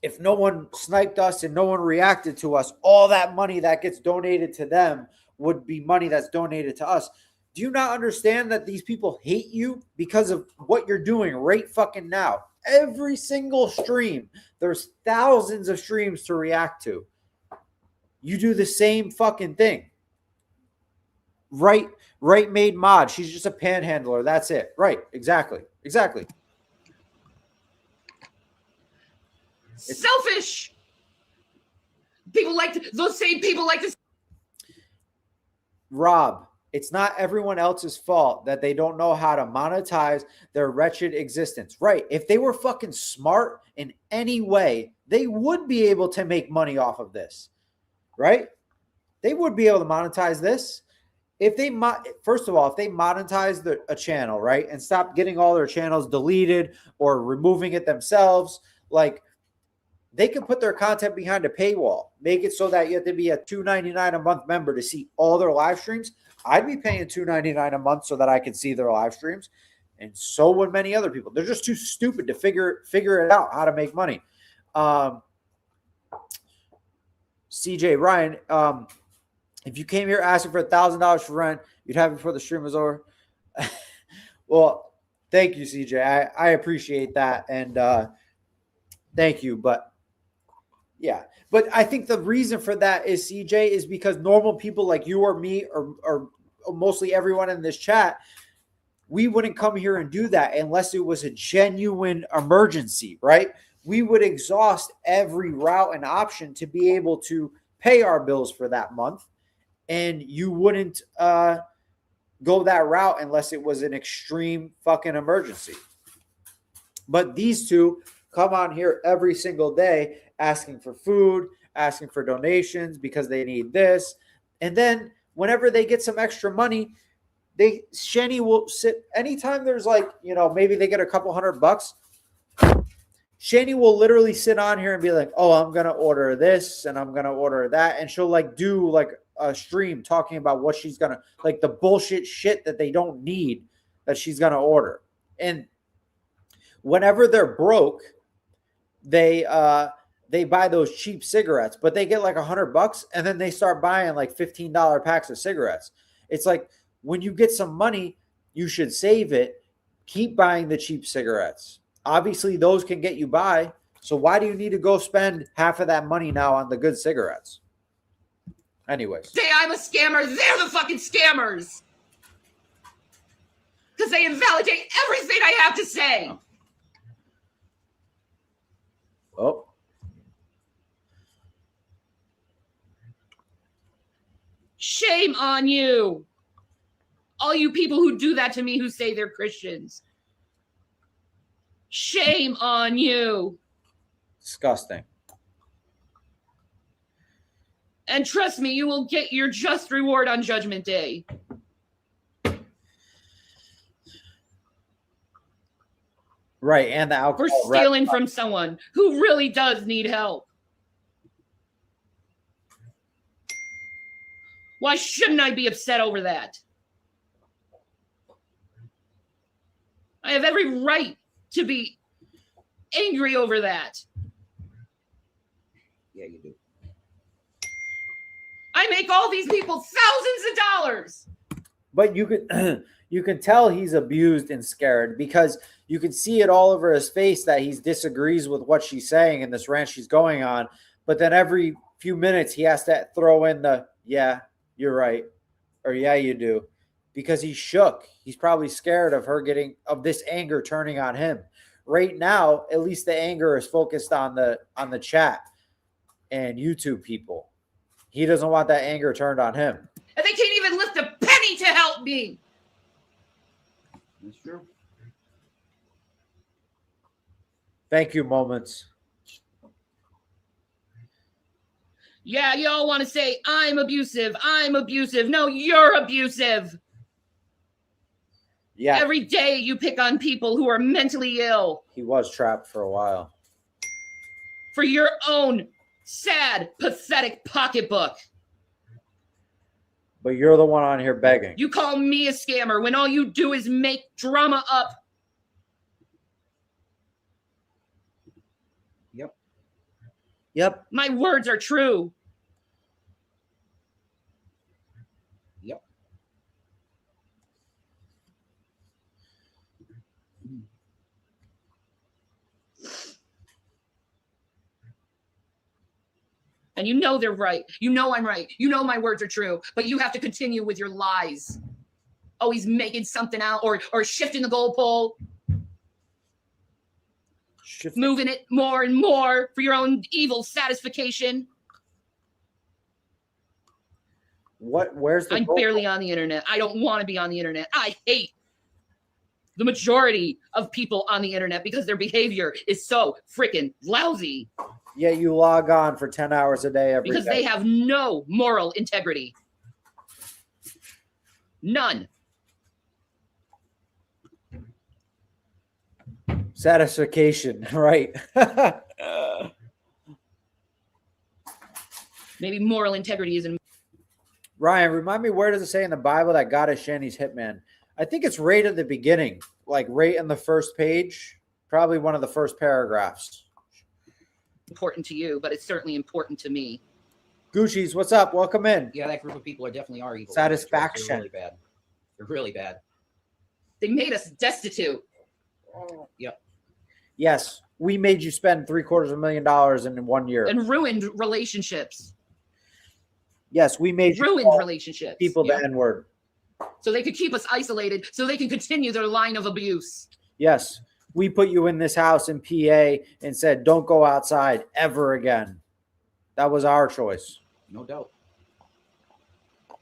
[SPEAKER 1] if no one sniped us and no one reacted to us, all that money that gets donated to them would be money that's donated to us. Do you not understand that these people hate you because of what you're doing right fucking now? Every single stream, there's thousands of streams to react to. You do the same fucking thing. Right made mod. She's just a panhandler. That's it. Right. Exactly.
[SPEAKER 2] Selfish. those same people like to.
[SPEAKER 1] Rob, it's not everyone else's fault that they don't know how to monetize their wretched existence. Right. If they were fucking smart in any way, they would be able to make money off of this. Right? They would be able to monetize this. If they, first of all, if they monetize a channel, right, and stop getting all their channels deleted or removing it themselves, like, they can put their content behind a paywall, make it so that you have to be a $2.99 a month member to see all their live streams. I'd be paying $2.99 a month so that I could see their live streams, and so would many other people. They're just too stupid to figure it out how to make money. CJ Ryan, if you came here asking for $1,000 for rent, you'd have it before the stream was over. Well, thank you, CJ. I appreciate that, and thank you. But yeah, but I think the reason for that is, CJ, is because normal people like you or me or mostly everyone in this chat, we wouldn't come here and do that unless it was a genuine emergency, right? We would exhaust every route and option to be able to pay our bills for that month. And you wouldn't go that route unless it was an extreme fucking emergency. But these two come on here every single day asking for food, asking for donations because they need this. And then whenever they get some extra money, Shanny will sit anytime there's like, maybe they get a couple $100. Shanny will literally sit on here and be like, oh, I'm going to order this and I'm going to order that. And she'll like do like a stream talking about what she's going to, like the bullshit shit that they don't need that she's going to order. And whenever they're broke, they buy those cheap cigarettes, but they get like $100 and then they start buying like $15 packs of cigarettes. It's like, when you get some money, you should save it. Keep buying the cheap cigarettes. Obviously, those can get you by. So why do you need to go spend half of that money now on the good cigarettes? Anyways.
[SPEAKER 2] Say I'm a scammer. They're the fucking scammers. Because they invalidate everything I have to say.
[SPEAKER 1] Oh.
[SPEAKER 2] Shame on you. All you people who do that to me who say they're Christians. Shame on you.
[SPEAKER 1] Disgusting.
[SPEAKER 2] And trust me, you will get your just reward on Judgment Day.
[SPEAKER 1] Right, and the alcohol.
[SPEAKER 2] For stealing from someone who really does need help. Why shouldn't I be upset over that? I have every right to be angry over that.
[SPEAKER 3] Yeah, you do.
[SPEAKER 2] I make all these people thousands of dollars.
[SPEAKER 1] But you can tell he's abused and scared because you can see it all over his face that he disagrees with what she's saying in this rant she's going on. But then every few minutes he has to throw in the, yeah, you're right. Or yeah, you do. Because he's shook. He's probably scared of of this anger turning on him. Right now, at least the anger is focused on the chat and YouTube people. He doesn't want that anger turned on him.
[SPEAKER 2] And they can't even lift a penny to help me.
[SPEAKER 3] That's true.
[SPEAKER 1] Thank you, Moments.
[SPEAKER 2] Yeah, y'all want to say, I'm abusive. No, you're abusive.
[SPEAKER 1] Yeah.
[SPEAKER 2] Every day you pick on people who are mentally ill.
[SPEAKER 1] He was trapped for a while.
[SPEAKER 2] For your own sad, pathetic pocketbook.
[SPEAKER 1] But you're the one on here begging.
[SPEAKER 2] You call me a scammer when all you do is make drama up.
[SPEAKER 1] Yep.
[SPEAKER 2] My words are true.
[SPEAKER 3] Yep.
[SPEAKER 2] And you know they're right. You know I'm right. You know my words are true. But you have to continue with your lies. Always making something out or shifting the goalpole. Moving it more and more for your own evil satisfaction.
[SPEAKER 1] Where's the
[SPEAKER 4] I'm
[SPEAKER 1] goal?
[SPEAKER 4] barely on the internet. I don't want to be on the internet. I hate the majority of people on the internet because their behavior is so freaking lousy.
[SPEAKER 1] Yeah, you log on for 10 hours a day every
[SPEAKER 4] Because
[SPEAKER 1] day.
[SPEAKER 4] they have no moral integrity. None.
[SPEAKER 1] Satisfaction, right?
[SPEAKER 4] Maybe moral integrity isn't.
[SPEAKER 1] Ryan, remind me, where does it say in the Bible that God is Shanny's hitman? I think it's right at the beginning, like right in the first page, probably one of the first paragraphs.
[SPEAKER 4] Important to you, but it's certainly important to me.
[SPEAKER 1] Gucci's, what's up? Welcome in.
[SPEAKER 3] Yeah, that group of people definitely are evil.
[SPEAKER 1] Satisfaction.
[SPEAKER 3] They're really bad. They're really bad.
[SPEAKER 4] They made us destitute.
[SPEAKER 3] Yep.
[SPEAKER 1] Yes, we made you spend $750,000 in 1 year.
[SPEAKER 4] And ruined relationships.
[SPEAKER 1] Yes, we made you
[SPEAKER 4] Ruined
[SPEAKER 1] call
[SPEAKER 4] relationships.
[SPEAKER 1] people
[SPEAKER 3] Yep.
[SPEAKER 1] the N-word.
[SPEAKER 4] So they could keep us isolated, so they can continue their line of abuse.
[SPEAKER 1] Yes, we put you in this house in PA and said, don't go outside ever again. That was our choice.
[SPEAKER 3] No doubt.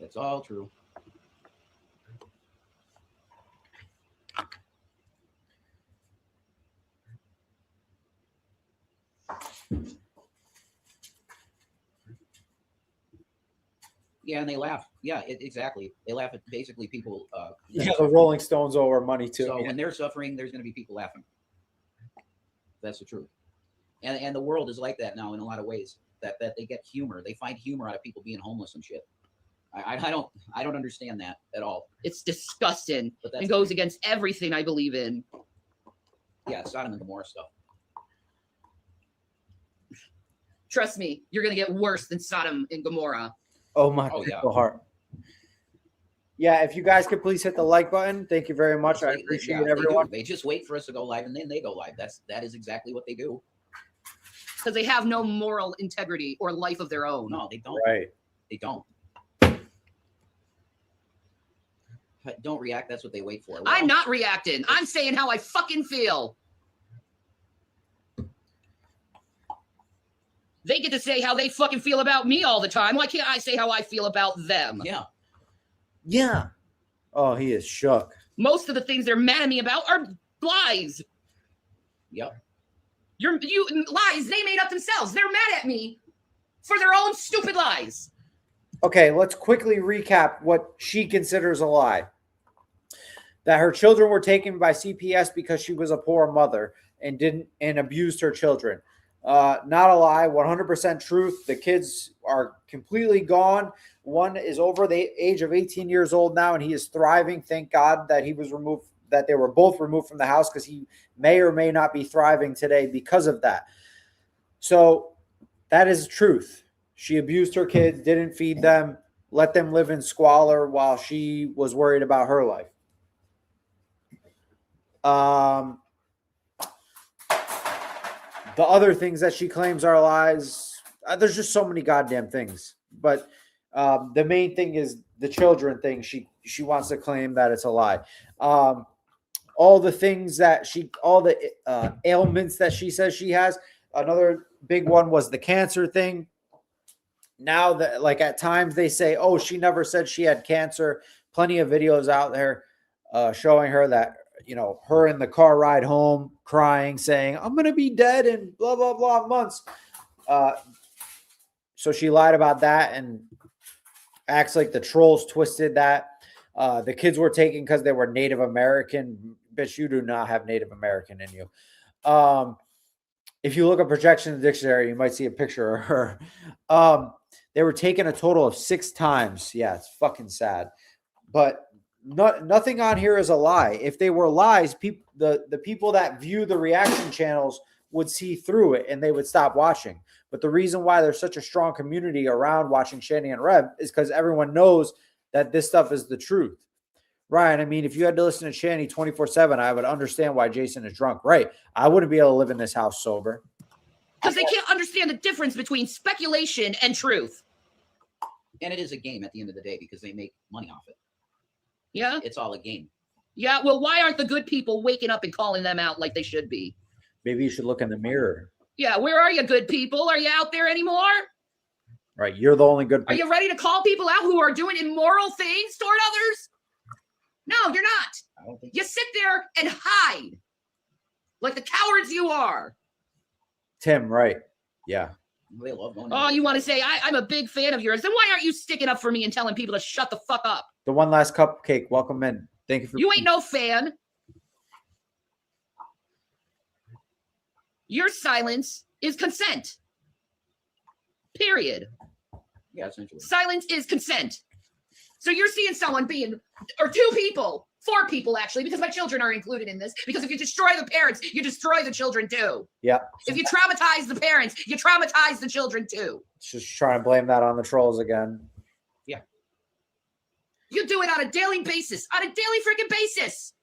[SPEAKER 3] That's all true. Yeah, and they laugh. Yeah, exactly. They laugh at basically people.
[SPEAKER 1] Yeah, the Rolling Stones owe our money too.
[SPEAKER 3] So when they're suffering, there's going to be people laughing. That's the truth. And the world is like that now in a lot of ways. That they get humor. They find humor out of people being homeless and shit. I don't understand that at all.
[SPEAKER 4] It's disgusting
[SPEAKER 3] But that's
[SPEAKER 4] and goes against everything I believe in.
[SPEAKER 3] Yeah, Sodom and Gomorrah stuff.
[SPEAKER 4] Trust me, you're going to get worse than Sodom and Gomorrah.
[SPEAKER 1] Oh my
[SPEAKER 3] Oh, yeah.
[SPEAKER 1] heart. Yeah, if you guys could please hit the like button. Thank you very much. I appreciate everyone.
[SPEAKER 3] They just wait for us to go live and then they go live. That is exactly what they do.
[SPEAKER 4] Because they have no moral integrity or life of their own.
[SPEAKER 3] No, they don't.
[SPEAKER 1] Right.
[SPEAKER 3] They don't. Don't react. That's what they wait for. Well,
[SPEAKER 4] I'm not reacting. I'm saying how I fucking feel. They get to say how they fucking feel about me all the time. Why can't I say how I feel about them?
[SPEAKER 3] Yeah.
[SPEAKER 1] Yeah. Oh, he is shook.
[SPEAKER 4] Most of the things they're mad at me about are lies.
[SPEAKER 3] Yep.
[SPEAKER 4] You lies they made up themselves. They're mad at me for their own stupid lies.
[SPEAKER 1] Okay, let's quickly recap what she considers a lie. That her children were taken by CPS because she was a poor mother and abused her children. Not a lie, 100% truth. The kids are completely gone. One is over the age of 18 years old now, and he is thriving. Thank God that he was removed, that they were both removed from the house, because he may or may not be thriving today because of that. So that is truth. She abused her kids, didn't feed them, let them live in squalor while she was worried about her life. The other things that she claims are lies, there's just so many goddamn things. But the main thing is the children thing. She wants to claim that it's a lie. All the things that all the ailments that she says she has. Another big one was the cancer thing. Now that, like, at times they say, oh, she never said she had cancer. Plenty of videos out there showing her that, you know, her in the car ride home crying, saying, I'm going to be dead in blah, blah, blah months. So she lied about that and acts like the trolls twisted that. The kids were taken because they were Native American. Bitch, you do not have Native American in you. If you look at projection in the dictionary, you might see a picture of her. They were taken a total of 6 times. Yeah, it's fucking sad. But nothing on here is a lie. If they were lies, the people that view the reaction channels would see through it and they would stop watching. But the reason why there's such a strong community around watching Shanny and Rev is because everyone knows that this stuff is the truth. Ryan, I mean, if you had to listen to Shanny 24/7, I would understand why Jason is drunk. Right. I wouldn't be able to live in this house sober.
[SPEAKER 4] Because they can't understand the difference between speculation and truth.
[SPEAKER 3] And it is a game at the end of the day because they make money off it.
[SPEAKER 4] Yeah?
[SPEAKER 3] It's all a game.
[SPEAKER 4] Yeah, well, why aren't the good people waking up and calling them out like they should be?
[SPEAKER 1] Maybe you should look in the mirror.
[SPEAKER 4] Yeah, where are you, good people? Are you out there anymore?
[SPEAKER 1] Right. You're the only good
[SPEAKER 4] Are you ready to call people out who are doing immoral things toward others? No, you're not.
[SPEAKER 3] I don't think
[SPEAKER 4] You sit there and hide like the cowards you are.
[SPEAKER 1] Tim, right. Yeah.
[SPEAKER 3] they love going.
[SPEAKER 4] Oh, you want to say I'm a big fan of yours? Then why aren't you sticking up for me and telling people to shut the fuck up?
[SPEAKER 1] The one last cupcake. Welcome in. Thank you for
[SPEAKER 4] You ain't no fan. Your silence is consent. Period.
[SPEAKER 3] Yeah, essentially.
[SPEAKER 4] Silence is consent. So you're seeing someone being, or two people, four people actually, because my children are included in this. Because if you destroy the parents, you destroy the children too.
[SPEAKER 1] Yeah.
[SPEAKER 4] If you traumatize the parents, you traumatize the children too.
[SPEAKER 1] Just trying to blame that on the trolls again.
[SPEAKER 4] You do it on a daily basis, on a daily freaking basis.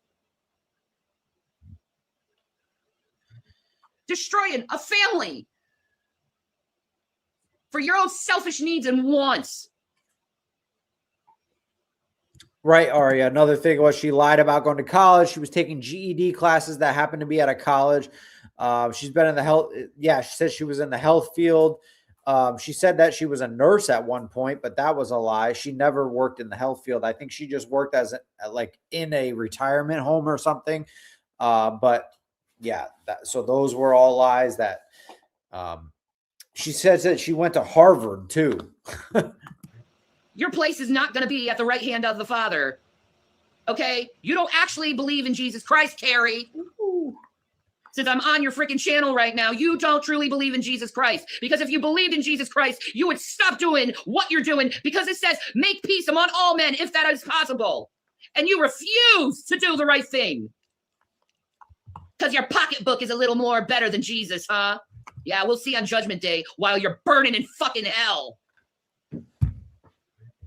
[SPEAKER 4] Destroying a family for your own selfish needs and wants.
[SPEAKER 1] Right, Aria. Another thing was she lied about going to college. She was taking GED classes that happened to be at a college. She's been in the health. Yeah, she said she was in the health field. She said that she was a nurse at one point, but that was a lie. She never worked in the health field. I think she just worked as like in a retirement home or something. But yeah, so those were all lies. That she says that she went to Harvard too.
[SPEAKER 4] Your place is not going to be at the right hand of the Father. Okay? You don't actually believe in Jesus Christ, Carrie. Since I'm on your freaking channel right now, you don't truly believe in Jesus Christ. Because if you believed in Jesus Christ, you would stop doing what you're doing because it says, make peace among all men if that is possible. And you refuse to do the right thing. Because your pocketbook is a little more better than Jesus, huh? Yeah, we'll see on Judgment Day while you're burning in fucking hell.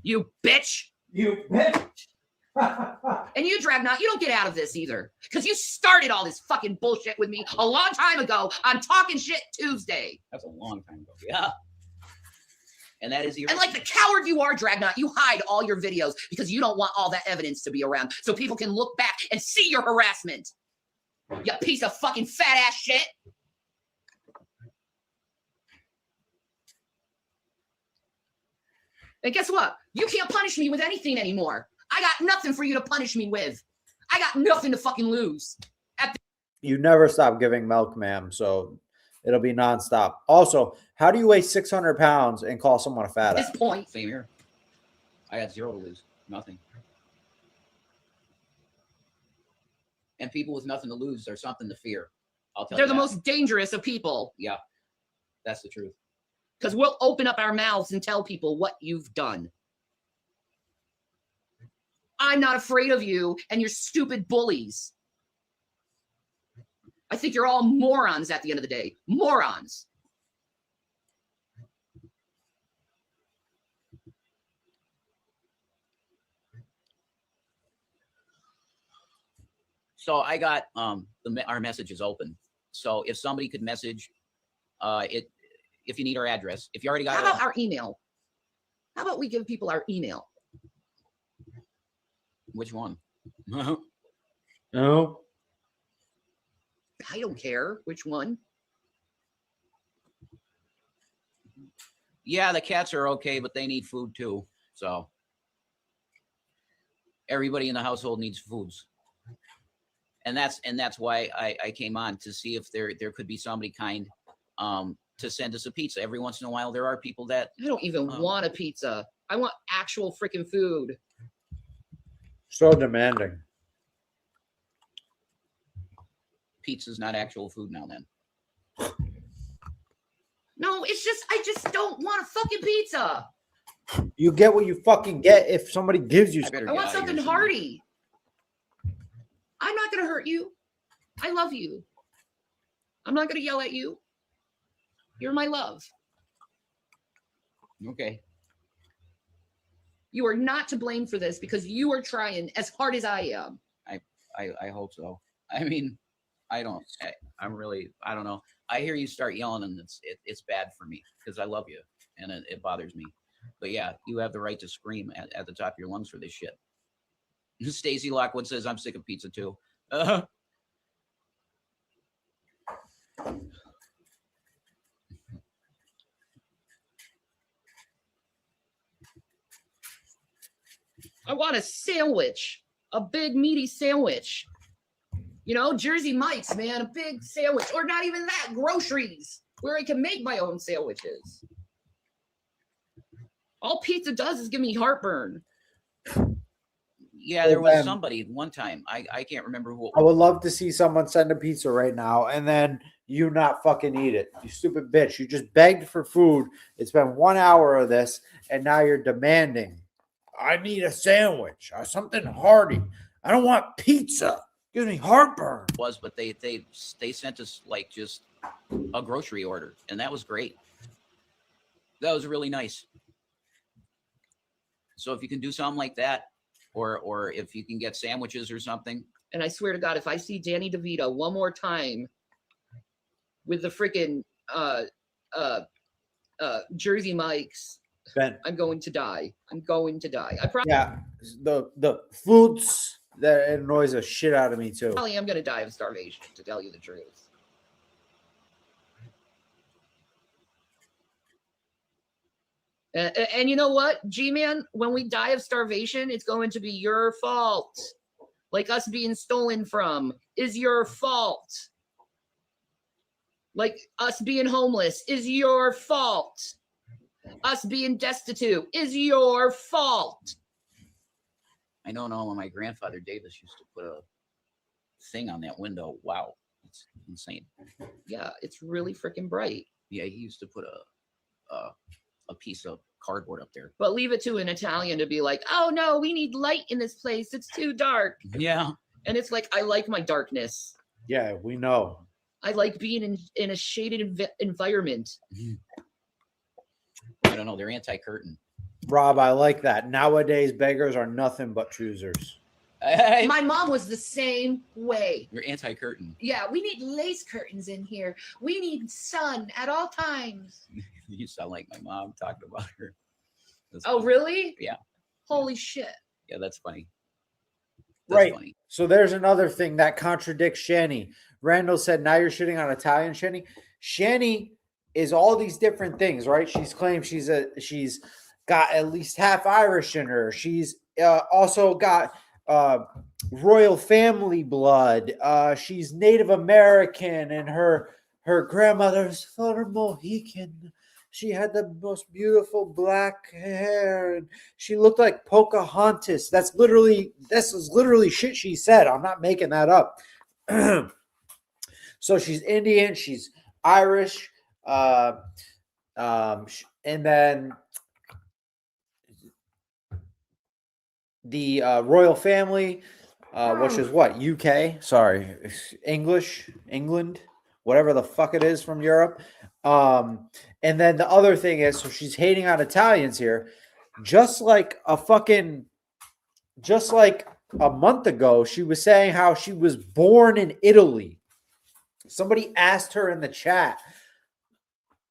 [SPEAKER 4] You bitch.
[SPEAKER 1] You bitch.
[SPEAKER 4] And you, Dragnot, you don't get out of this either. Because you started all this fucking bullshit with me a long time ago on Talking Shit Tuesday.
[SPEAKER 3] That's a long time ago. Yeah. And that is your.
[SPEAKER 4] And like the coward you are, Dragnot, you hide all your videos because you don't want all that evidence to be around so people can look back and see your harassment. You piece of fucking fat ass shit. And guess what? You can't punish me with anything anymore. I got nothing for you to punish me with. I got nothing to fucking lose.
[SPEAKER 1] You never stop giving milk, ma'am. So it'll be nonstop. Also, how do you weigh 600 pounds and call someone a fat
[SPEAKER 4] At this
[SPEAKER 1] ass?
[SPEAKER 4] point,
[SPEAKER 3] Same here. I got zero to lose. Nothing. And people with nothing to lose are something to fear. I'll tell
[SPEAKER 4] they're
[SPEAKER 3] you
[SPEAKER 4] the
[SPEAKER 3] that.
[SPEAKER 4] most dangerous of people
[SPEAKER 3] Yeah. That's the truth.
[SPEAKER 4] because we'll open up our mouths and tell people what you've done. I'm not afraid of you and your stupid bullies. I think you're all morons at the end of the day. Morons.
[SPEAKER 3] So I got our message is open. So if somebody could message if you need our address, if you already got
[SPEAKER 4] How about our email? How about we give people our email?
[SPEAKER 3] which one?
[SPEAKER 1] No.
[SPEAKER 4] I don't care which one.
[SPEAKER 3] Yeah, the cats are okay, but they need food too. So everybody in the household needs foods. And that's why I came on to see if there could be somebody kind to send us a pizza. Every once in a while, there are people that
[SPEAKER 4] I don't even want a pizza. I want actual freaking food.
[SPEAKER 1] So demanding.
[SPEAKER 3] pizza's not actual food now. Then
[SPEAKER 4] No, it's just, I just don't want a fucking pizza.
[SPEAKER 1] You get what you fucking get if somebody gives you.
[SPEAKER 3] I better
[SPEAKER 4] I
[SPEAKER 3] get
[SPEAKER 4] want
[SPEAKER 3] out of here
[SPEAKER 4] something
[SPEAKER 3] soon.
[SPEAKER 4] hearty. I'm not going to hurt you. I love you. I'm not going to yell at you. You're my love.
[SPEAKER 3] Okay.
[SPEAKER 4] You are not to blame for this because you are trying as hard as I am.
[SPEAKER 3] I hope so. I mean, I'm really, I don't know. I hear you start yelling and it's bad for me because I love you and it bothers me. But yeah, you have the right to scream at the top of your lungs for this shit. Stacy Lockwood says, I'm sick of pizza too.
[SPEAKER 4] I want a sandwich, a big meaty sandwich. You know, Jersey Mike's, man, a big sandwich. Or not even that, groceries, where I can make my own sandwiches. All pizza does is give me heartburn.
[SPEAKER 3] Yeah, there was
[SPEAKER 1] Ben,
[SPEAKER 3] somebody one time. I can't remember who.
[SPEAKER 1] I would love to see someone send a pizza right now and then you not fucking eat it. You stupid bitch. You just begged for food. It's been 1 hour of this, and now you're demanding. I need a sandwich or something hearty. I don't want pizza. Gives me heartburn.
[SPEAKER 3] Was, but they sent us like just a grocery order, and that was great. That was really nice. So if you can do something like that, or if you can get sandwiches or something.
[SPEAKER 4] And I swear to God, if I see Danny DeVito one more time with the freaking Jersey Mike's,
[SPEAKER 1] Ben,
[SPEAKER 4] I'm going to die. I'm going to die. I probably
[SPEAKER 1] yeah, the foods that annoys the shit out of me too.
[SPEAKER 4] am going to die of starvation, to tell you the truth. And you know what, G-Man? When we die of starvation, it's going to be your fault. Like us being stolen from is your fault. Like us being homeless is your fault. Us being destitute is your fault.
[SPEAKER 3] I don't know when my grandfather Davis used to put a thing on that window. Wow, it's insane.
[SPEAKER 4] Yeah, it's really freaking bright.
[SPEAKER 3] Yeah, he used to put a piece of cardboard up there.
[SPEAKER 4] But leave it to an Italian to be like, oh no, we need light in this place. It's too dark.
[SPEAKER 3] Yeah.
[SPEAKER 4] And it's like, I like my darkness.
[SPEAKER 1] Yeah, we know.
[SPEAKER 4] I like being in a shaded environment.
[SPEAKER 3] I don't know. They're anti-curtain.
[SPEAKER 1] Rob, I like that. Nowadays, beggars are nothing but choosers.
[SPEAKER 4] My mom was the same way.
[SPEAKER 3] You're anti-curtain.
[SPEAKER 4] Yeah, we need lace curtains in here. We need sun at all times.
[SPEAKER 3] You sound like my mom talking about her. That's
[SPEAKER 4] Oh,
[SPEAKER 3] funny.
[SPEAKER 4] really?
[SPEAKER 3] Yeah.
[SPEAKER 4] Holy shit.
[SPEAKER 3] Yeah, that's funny.
[SPEAKER 1] Right.
[SPEAKER 3] Funny.
[SPEAKER 1] So there's another thing that contradicts Shanny. Randall said, now you're shitting on Italian, Shanny. Shanny is all these different things, right? She's claimed she's got at least half Irish in her. She's also got royal family blood. She's Native American, and her grandmother's full Mohican. She had the most beautiful black hair, and she looked like Pocahontas. This is literally shit she said. I'm not making that up. So she's Indian, she's Irish, and then the royal family, which is what, UK? Sorry, England, whatever the fuck it is from Europe. And then the other thing is, so she's hating on Italians here, just like a month ago, she was saying how she was born in Italy. Somebody asked her in the chat,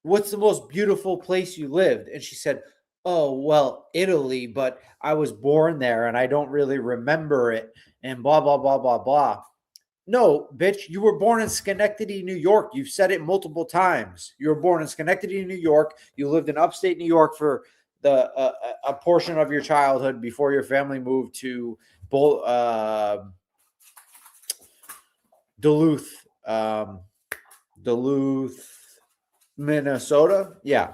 [SPEAKER 1] what's the most beautiful place you lived? And she said, oh, well, Italy, but I was born there and I don't really remember it, and blah, blah, blah, blah, blah. No, bitch, you were born in Schenectady, New York. You've said it multiple times. You were born in Schenectady, New York. You lived in upstate New York for a portion of your childhood before your family moved to Duluth, Minnesota. Yeah.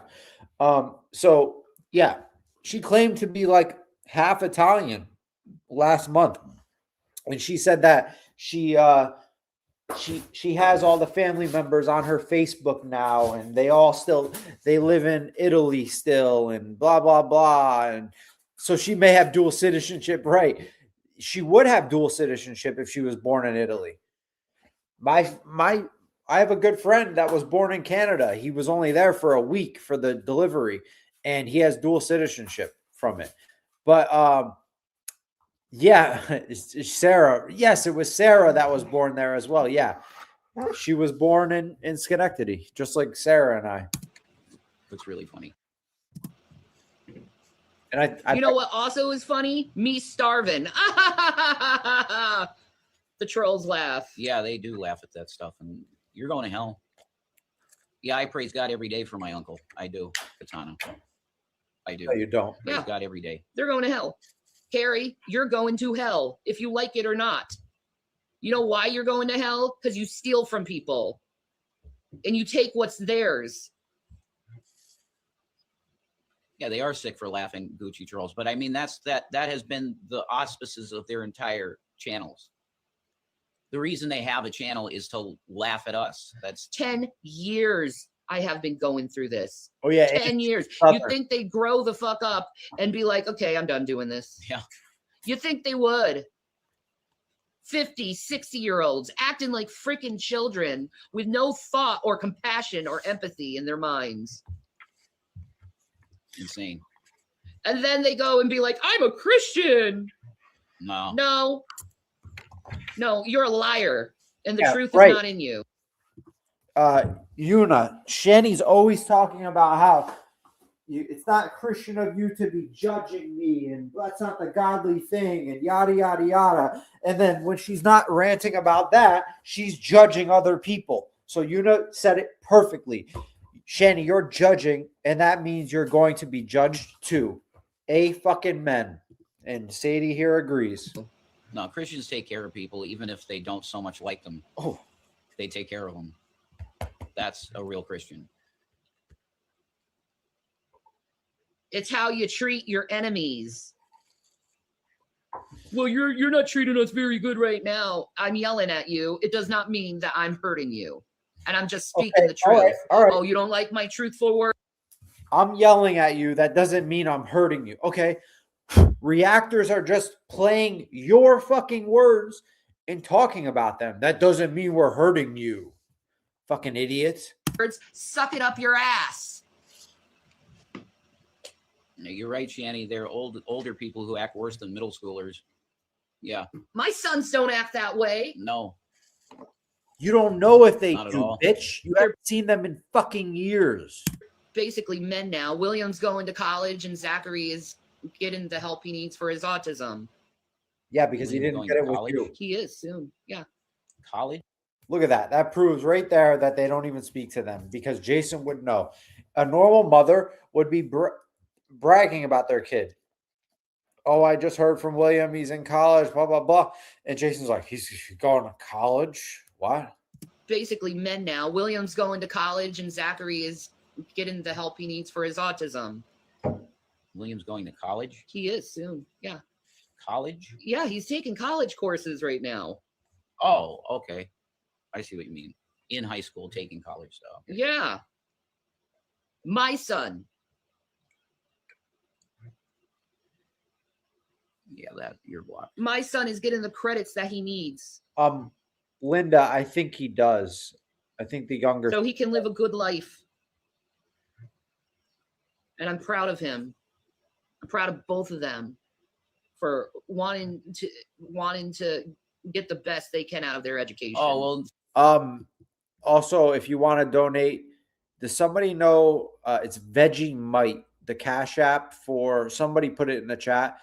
[SPEAKER 1] So yeah, she claimed to be like half Italian last month, and she said that she has all the family members on her Facebook now, and they live in Italy still, and blah blah blah. And so she may have dual citizenship, right? She would have dual citizenship if she was born in Italy. I have a good friend that was born in Canada. He was only there for a week for the delivery, and he has dual citizenship from it. But yeah, Sarah. Yes, it was Sarah that was born there as well. Yeah, she was born in Schenectady, just like Sarah and I.
[SPEAKER 3] That's really funny.
[SPEAKER 1] And
[SPEAKER 4] you know what also is funny? Me starving. The trolls laugh.
[SPEAKER 3] Yeah, they do laugh at that stuff, and you're going to hell. Yeah, I praise God every day for my uncle. I do, Katana. I do.
[SPEAKER 1] No, you don't.
[SPEAKER 3] Praise
[SPEAKER 4] Yeah.
[SPEAKER 3] God every day.
[SPEAKER 4] They're going to hell. Carrie, you're going to hell if you like it or not. You know why you're going to hell? Because you steal from people and you take what's theirs.
[SPEAKER 3] Yeah, they are sick for laughing, Gucci trolls. But I mean, that has been the auspices of their entire channels. The reason they have a channel is to laugh at us. That's
[SPEAKER 4] 10 years I have been going through this.
[SPEAKER 1] Oh yeah,
[SPEAKER 4] 10 years.
[SPEAKER 1] stubborn.
[SPEAKER 4] You think they'd grow the fuck up and be like, okay, I'm done doing this.
[SPEAKER 3] Yeah.
[SPEAKER 4] You think they would? 50, 60-year-olds acting like freaking children with no thought or compassion or empathy in their minds.
[SPEAKER 3] insane.
[SPEAKER 4] And then they go and be like, I'm a Christian.
[SPEAKER 3] No.
[SPEAKER 4] No, you're a liar. And the
[SPEAKER 1] Yeah,
[SPEAKER 4] truth
[SPEAKER 1] right.
[SPEAKER 4] is not in you.
[SPEAKER 1] Una, Shanny's always talking about how it's not Christian of you to be judging me, and that's not the godly thing, and yada, yada, yada. And then when she's not ranting about that, she's judging other people. So Una said it perfectly. Shanny, you're judging, and that means you're going to be judged too. Fucking men. And Sadie here agrees.
[SPEAKER 3] No, Christians take care of people, even if they don't so much like them.
[SPEAKER 1] Oh,
[SPEAKER 3] They take care of them. That's a real Christian.
[SPEAKER 4] It's how you treat your enemies. Well, you're not treating us very good right now. I'm yelling at you. It does not mean that I'm hurting you. And I'm just speaking the truth.
[SPEAKER 1] All right.
[SPEAKER 4] Oh, you don't like my truthful word?
[SPEAKER 1] I'm yelling at you. That doesn't mean I'm hurting you. Okay. Reactors are just playing your fucking words and talking about them. That doesn't mean we're hurting you. Fucking idiots.
[SPEAKER 4] Suck it up your ass.
[SPEAKER 3] No, you're right, Shanny. They're older people who act worse than middle schoolers. Yeah.
[SPEAKER 4] My sons don't act that way.
[SPEAKER 3] No.
[SPEAKER 1] You don't know if they
[SPEAKER 3] Not at
[SPEAKER 1] do,
[SPEAKER 3] all.
[SPEAKER 1] bitch. You haven't seen them in fucking years.
[SPEAKER 4] Basically men now. William's going to college and Zachary is getting the help he needs for his autism.
[SPEAKER 1] Yeah, because he
[SPEAKER 3] William
[SPEAKER 1] didn't
[SPEAKER 3] going
[SPEAKER 1] get
[SPEAKER 3] to
[SPEAKER 1] it with
[SPEAKER 3] college?
[SPEAKER 1] you.
[SPEAKER 4] He is soon. Yeah.
[SPEAKER 3] College?
[SPEAKER 1] Look at that. That proves right there that they don't even speak to them because Jason would know. A normal mother would be bragging about their kid. Oh, I just heard from William. He's in college, blah, blah, blah. And Jason's like, he's going to college? What?
[SPEAKER 4] Basically men now. William's going to college and Zachary is getting the help he needs for his autism.
[SPEAKER 3] William's going to college?
[SPEAKER 4] He is soon. Yeah.
[SPEAKER 3] College?
[SPEAKER 4] Yeah, he's taking college courses right now.
[SPEAKER 3] Oh, okay. I see what you mean. In high school, taking college stuff.
[SPEAKER 4] Yeah. My son.
[SPEAKER 3] Yeah, that you're blocked.
[SPEAKER 4] My son is getting the credits that he needs
[SPEAKER 1] Linda, I think he does. I think the younger.
[SPEAKER 4] so he can live a good life. And I'm proud of him. I'm proud of both of them for wanting to get the best they can out of their education.
[SPEAKER 3] Oh, well,
[SPEAKER 1] Also, if you want to donate, does somebody know it's Vegemite, the Cash App for somebody put it in the chat.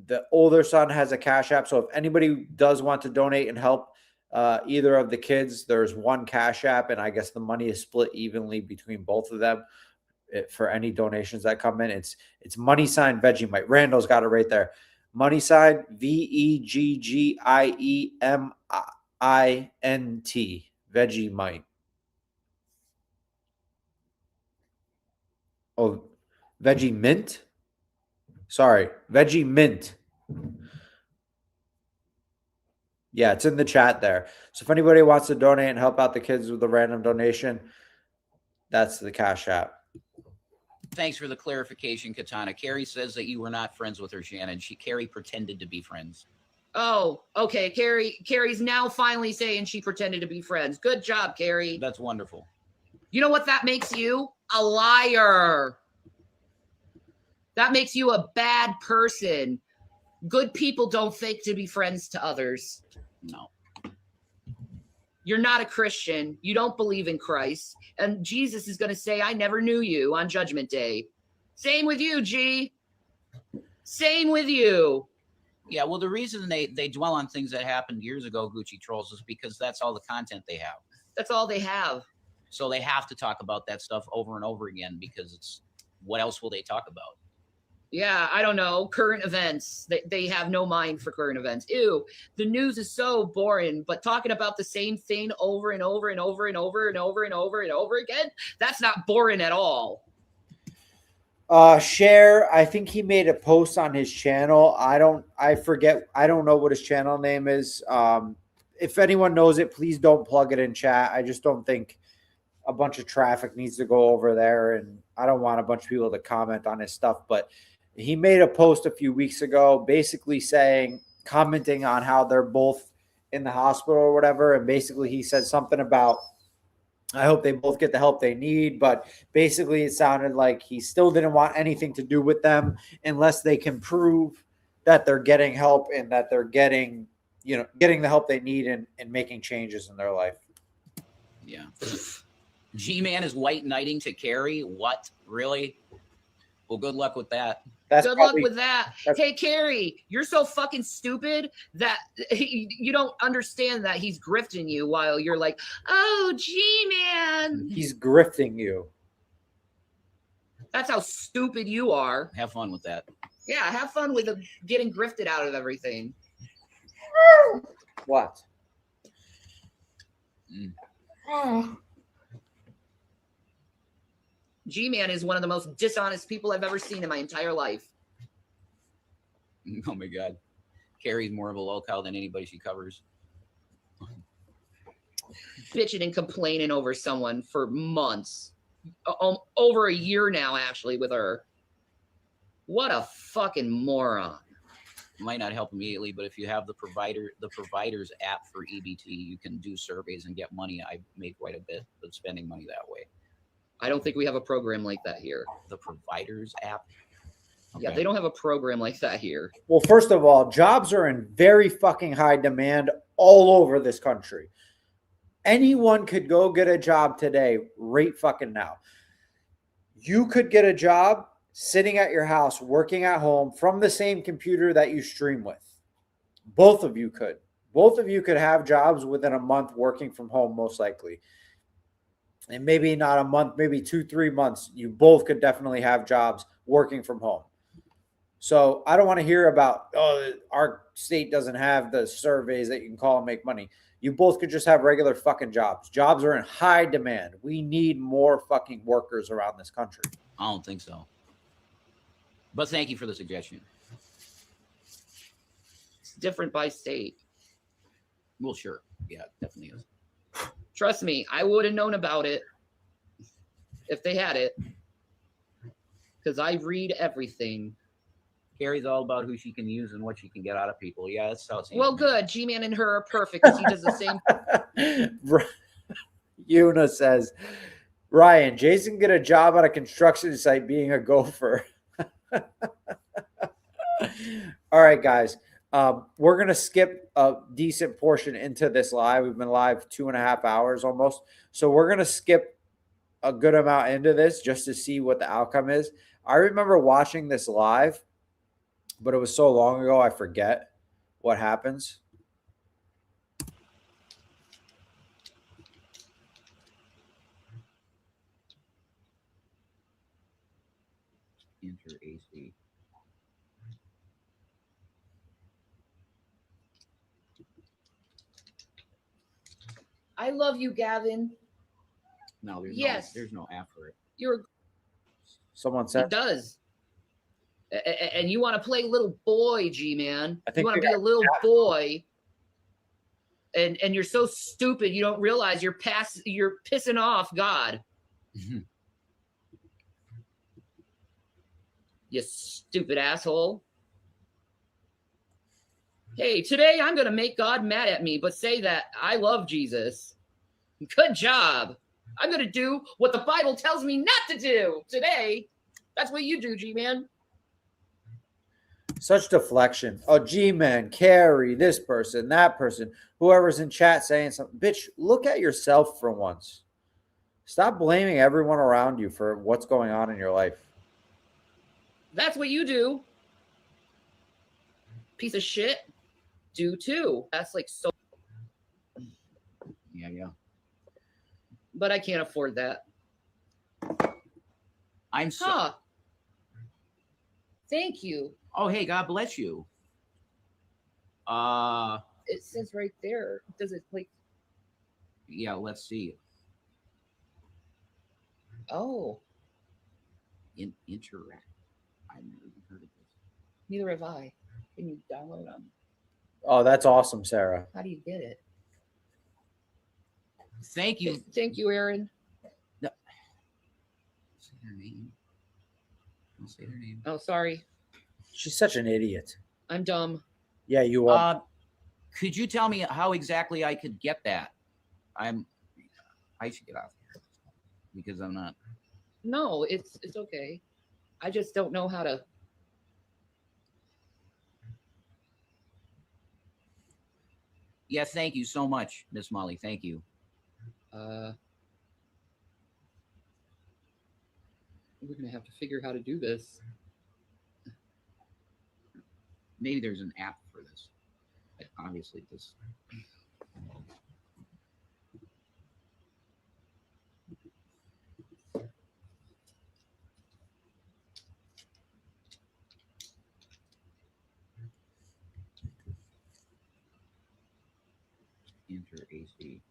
[SPEAKER 1] The older son has a Cash App. So if anybody does want to donate and help either of the kids, there's one Cash App, and I guess the money is split evenly between both of them. For any donations that come in, it's money sign Vegemite. Randall's got it right there. Money sign VEGGIEMINT Vegemite. Oh, Veggie Sorry, Veggie. Yeah, it's in the chat there. So if anybody wants to donate and help out the kids with a random donation, that's the Cash App.
[SPEAKER 3] thanks for the clarification, Katana. Carrie says that you were not friends with her, Shannon. Carrie pretended to be friends.
[SPEAKER 4] Oh, okay. Carrie's now finally saying she pretended to be friends. Good job, Carrie.
[SPEAKER 3] That's wonderful.
[SPEAKER 4] You know what that makes you? A liar. That makes you a bad person. Good people don't fake to be friends to others.
[SPEAKER 3] No.
[SPEAKER 4] You're not a Christian. You don't believe in Christ. And Jesus is going to say, I never knew you on Judgment Day. Same with you, G. Same with you.
[SPEAKER 3] Yeah, well, the reason they dwell on things that happened years ago, Gucci Trolls, is because that's all the content they have.
[SPEAKER 4] That's all they have.
[SPEAKER 3] So they have to talk about that stuff over and over again because it's what else will they talk about?
[SPEAKER 4] Yeah, I don't know. Current events. They have no mind for current events. Ew, the news is so boring, but talking about the same thing over and over and over and over and over and over and over again, that's not boring at all.
[SPEAKER 1] Share, I think he made a post on his channel. I forget, I don't know what his channel name is. If anyone knows it, please don't plug it in chat. I just don't think a bunch of traffic needs to go over there, and I don't want a bunch of people to comment on his stuff. But he made a post a few weeks ago basically commenting on how they're both in the hospital or whatever. And basically he said something about, I hope they both get the help they need. But basically it sounded like he still didn't want anything to do with them unless they can prove that they're getting help and that they're getting the help they need and making changes in their life.
[SPEAKER 3] Yeah. G-Man is white knighting to Carrie. What? Really? Well, good luck with that.
[SPEAKER 4] Good luck with that. Hey, Carrie, you're so fucking stupid that you don't understand that he's grifting you while you're like, oh, G-Man.
[SPEAKER 1] He's grifting you.
[SPEAKER 4] That's how stupid you are.
[SPEAKER 3] Have fun with that.
[SPEAKER 4] Yeah, have fun with getting grifted out of everything.
[SPEAKER 1] What?
[SPEAKER 4] G-Man is one of the most dishonest people I've ever seen in my entire life.
[SPEAKER 3] Oh my God. Carrie's more of a lolcow than anybody she covers.
[SPEAKER 4] Bitching and complaining over someone for months. Over a year now, actually, with her. What a fucking moron.
[SPEAKER 3] Might not help immediately, but if you have the provider's app for EBT, you can do surveys and get money. I made quite a bit of spending money that way.
[SPEAKER 4] I don't think we have a program like that here.
[SPEAKER 3] The provider's app? Okay.
[SPEAKER 4] Yeah, they don't have a program like that here.
[SPEAKER 1] Well, first of all, jobs are in very fucking high demand all over this country. Anyone could go get a job today, right fucking now. You could get a job sitting at your house, working at home from the same computer that you stream with. Both of you could. Both of you could have jobs within a month working from home, most likely. And maybe not a month, maybe 2-3 months. You both could definitely have jobs working from home. So I don't want to hear about, oh, our state doesn't have the surveys that you can call and make money. You both could just have regular fucking jobs. Jobs are in high demand. We need more fucking workers around this country.
[SPEAKER 3] I don't think so. But thank you for the suggestion.
[SPEAKER 4] It's different by state.
[SPEAKER 3] Well, sure. Yeah, it definitely is.
[SPEAKER 4] Trust me, I would have known about it if they had it. Because I read everything.
[SPEAKER 3] Carrie's all about who she can use and what she can get out of people. Yeah, that's how it seems.
[SPEAKER 4] Well, good. G-Man and her are perfect because he does the same.
[SPEAKER 1] Yuna says, Ryan, Jason get a job at a construction site being a gopher. All right, guys. We're going to skip a decent portion into this live. We've been live 2.5 hours almost. So we're going to skip a good amount into this just to see what the outcome is. I remember watching this live, but it was so long ago, I forget what happens.
[SPEAKER 3] Enter AC.
[SPEAKER 4] I love you, Gavin.
[SPEAKER 3] No,
[SPEAKER 4] Yes.
[SPEAKER 3] there's no app for it.
[SPEAKER 1] Someone said
[SPEAKER 4] It does. And you want to play little boy, G-Man. You want to be a little boy. And you're so stupid you don't realize you're pissing off God. You stupid asshole. Hey, today I'm going to make God mad at me, but say that I love Jesus. Good job. I'm going to do what the Bible tells me not to do today. That's what you do, G-Man.
[SPEAKER 1] Such deflection. Oh, G-Man, Carrie, this person, that person, whoever's in chat saying something. Bitch, look at yourself for once. Stop blaming everyone around you for what's going on in your life.
[SPEAKER 4] That's what you do. Piece of shit. Do too. That's like so.
[SPEAKER 3] Yeah.
[SPEAKER 4] But I can't afford that.
[SPEAKER 3] I'm so.
[SPEAKER 4] Thank you.
[SPEAKER 3] Oh, hey, God bless you.
[SPEAKER 4] It says right there. Does it like?
[SPEAKER 3] Yeah, let's see.
[SPEAKER 4] Oh,
[SPEAKER 3] Interact. I've never even heard of this.
[SPEAKER 4] neither have I. Can you download them?
[SPEAKER 1] Oh, that's awesome, Sarah.
[SPEAKER 4] How do you get it?
[SPEAKER 3] Thank you.
[SPEAKER 4] Thank you, Aaron.
[SPEAKER 3] Say her name. Don't say her name.
[SPEAKER 4] Oh, sorry.
[SPEAKER 1] She's such an idiot.
[SPEAKER 4] I'm dumb.
[SPEAKER 1] Yeah, you are.
[SPEAKER 3] Could you tell me how exactly I could get that? I should get off here because I'm not.
[SPEAKER 4] No, it's okay. I just don't know how to.
[SPEAKER 3] Yeah, thank you so much, Miss Molly. Thank you.
[SPEAKER 4] We're gonna have to figure how to do this.
[SPEAKER 3] Maybe there's an app for this. Obviously, this. Enter AC.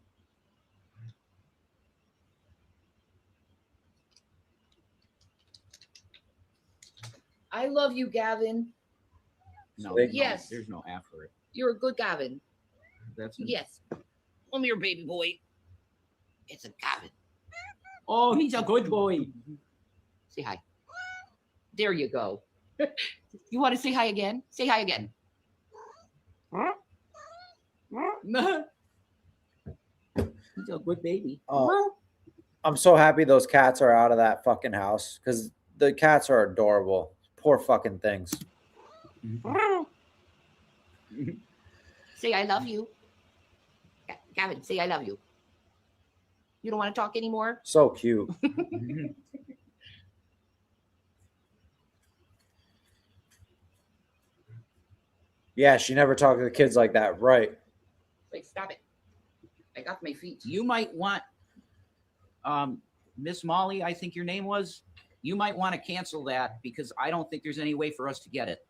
[SPEAKER 4] I love you, Gavin.
[SPEAKER 3] No,
[SPEAKER 4] Yes.
[SPEAKER 3] there's no app for it.
[SPEAKER 4] You're a good Gavin.
[SPEAKER 3] That's
[SPEAKER 4] Yes. I'm your baby boy. It's a Gavin.
[SPEAKER 3] Oh, he's a good boy.
[SPEAKER 4] Say hi. There you go. You want to say hi again? Say hi again.
[SPEAKER 3] He's a good baby.
[SPEAKER 1] Oh, I'm so happy those cats are out of that fucking house because the cats are adorable. Poor fucking things.
[SPEAKER 4] Say I love you. Gavin, say I love you. You don't want to talk anymore?
[SPEAKER 1] So cute. Yeah, she never talked to the kids like that. Right.
[SPEAKER 4] Like, stop it. I got my feet.
[SPEAKER 3] You might want, Miss Molly, I think your name was. You might want to cancel that because I don't think there's any way for us to get it.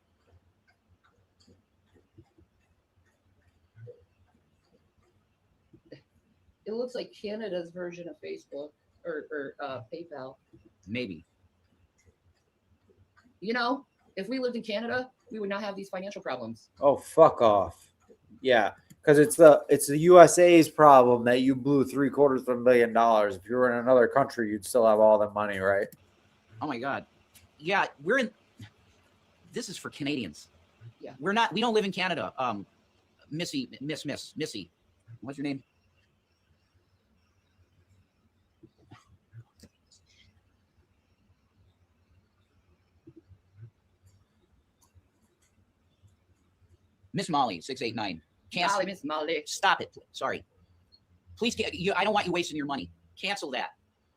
[SPEAKER 4] It looks like Canada's version of Facebook or PayPal.
[SPEAKER 3] Maybe.
[SPEAKER 4] You know, if we lived in Canada, we would not have these financial problems.
[SPEAKER 1] Oh, fuck off. Yeah, because it's the USA's problem that you blew $750 million. If you were in another country, you'd still have all the money, right?
[SPEAKER 3] Oh my God. Yeah, this is for Canadians.
[SPEAKER 4] Yeah.
[SPEAKER 3] We don't live in Canada. Missy. What's your name? Miss Molly, 689.
[SPEAKER 4] Molly, Miss Molly.
[SPEAKER 3] Stop it. Sorry. Please, I don't want you wasting your money. Cancel that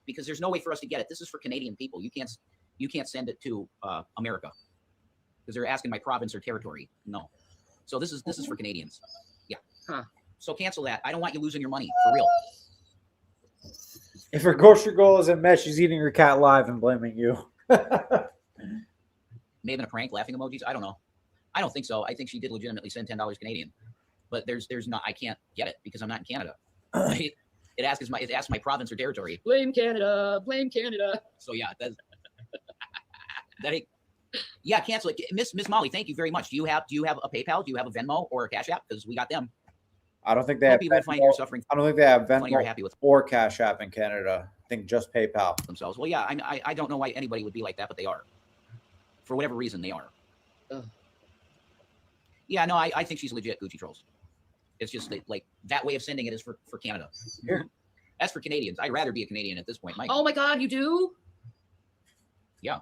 [SPEAKER 3] because there's no way for us to get it. This is for Canadian people. You can't send it to America because they're asking my province or territory. No. So this is for Canadians. Yeah.
[SPEAKER 4] Huh.
[SPEAKER 3] So cancel that. I don't want you losing your money for real.
[SPEAKER 1] If her grocery goal isn't met, she's eating her cat live and blaming you.
[SPEAKER 3] Maybe a prank, laughing emojis. I don't know. I don't think so. I think she did legitimately send $10 Canadian, but there's not. I can't get it because I'm not in Canada. It asks my province or territory.
[SPEAKER 4] Blame Canada. Blame Canada.
[SPEAKER 3] So yeah, yeah, cancel it. Miss Molly, thank you very much. Do you have a PayPal? Do you have a Venmo or a Cash App? Because we got them.
[SPEAKER 1] I don't think they
[SPEAKER 3] Help
[SPEAKER 1] have
[SPEAKER 3] people
[SPEAKER 1] Venmo.
[SPEAKER 3] find you're suffering.
[SPEAKER 1] I don't think they have
[SPEAKER 3] Funny, you're
[SPEAKER 1] Venmo
[SPEAKER 3] happy with
[SPEAKER 1] or Cash App in Canada. I think just PayPal.
[SPEAKER 3] themselves. Well, yeah, I don't know why anybody would be like that, but they are. For whatever reason, they are.
[SPEAKER 4] Ugh.
[SPEAKER 3] Yeah, no, I think she's legit Gucci trolls. It's just like that way of sending it is for Canada.
[SPEAKER 1] Here.
[SPEAKER 3] That's for Canadians. I'd rather be a Canadian at this point. Mike.
[SPEAKER 4] Oh my God, you do?
[SPEAKER 3] Yeah.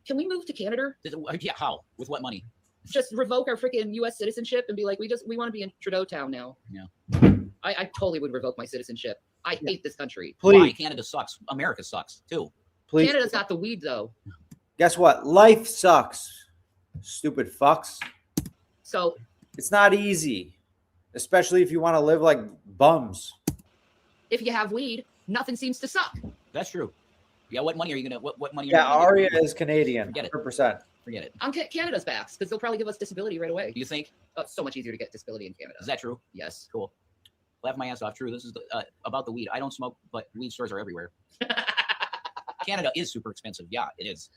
[SPEAKER 4] Can we move to Canada?
[SPEAKER 3] Yeah, how? With what money?
[SPEAKER 4] Just revoke our freaking U.S. citizenship and be like, we want to be in Trudeau Town now.
[SPEAKER 3] Yeah.
[SPEAKER 4] I totally would revoke my citizenship. I hate this country.
[SPEAKER 3] Why?
[SPEAKER 1] Please,
[SPEAKER 3] Canada sucks. America sucks too.
[SPEAKER 1] please.
[SPEAKER 4] Canada's got the weed though.
[SPEAKER 1] Guess what? Life sucks. Stupid fucks.
[SPEAKER 4] So
[SPEAKER 1] It's not easy, especially if you want to live like bums.
[SPEAKER 4] if you have weed, nothing seems to suck.
[SPEAKER 3] That's true. Yeah. What money are you gonna? What money?
[SPEAKER 1] Yeah,
[SPEAKER 3] are you gonna
[SPEAKER 1] Aria
[SPEAKER 3] get?
[SPEAKER 1] is Canadian.
[SPEAKER 3] Forget it.
[SPEAKER 1] 100%.
[SPEAKER 3] Forget it.
[SPEAKER 4] On Canada's backs, because they'll probably give us disability right away.
[SPEAKER 3] Do you think?
[SPEAKER 4] Oh, it's so much easier to get disability in Canada.
[SPEAKER 3] Is that true?
[SPEAKER 4] Yes.
[SPEAKER 3] Cool. Laugh my ass off. True. This is about the weed. I don't smoke, but weed stores are everywhere. Canada is super expensive. Yeah, it is.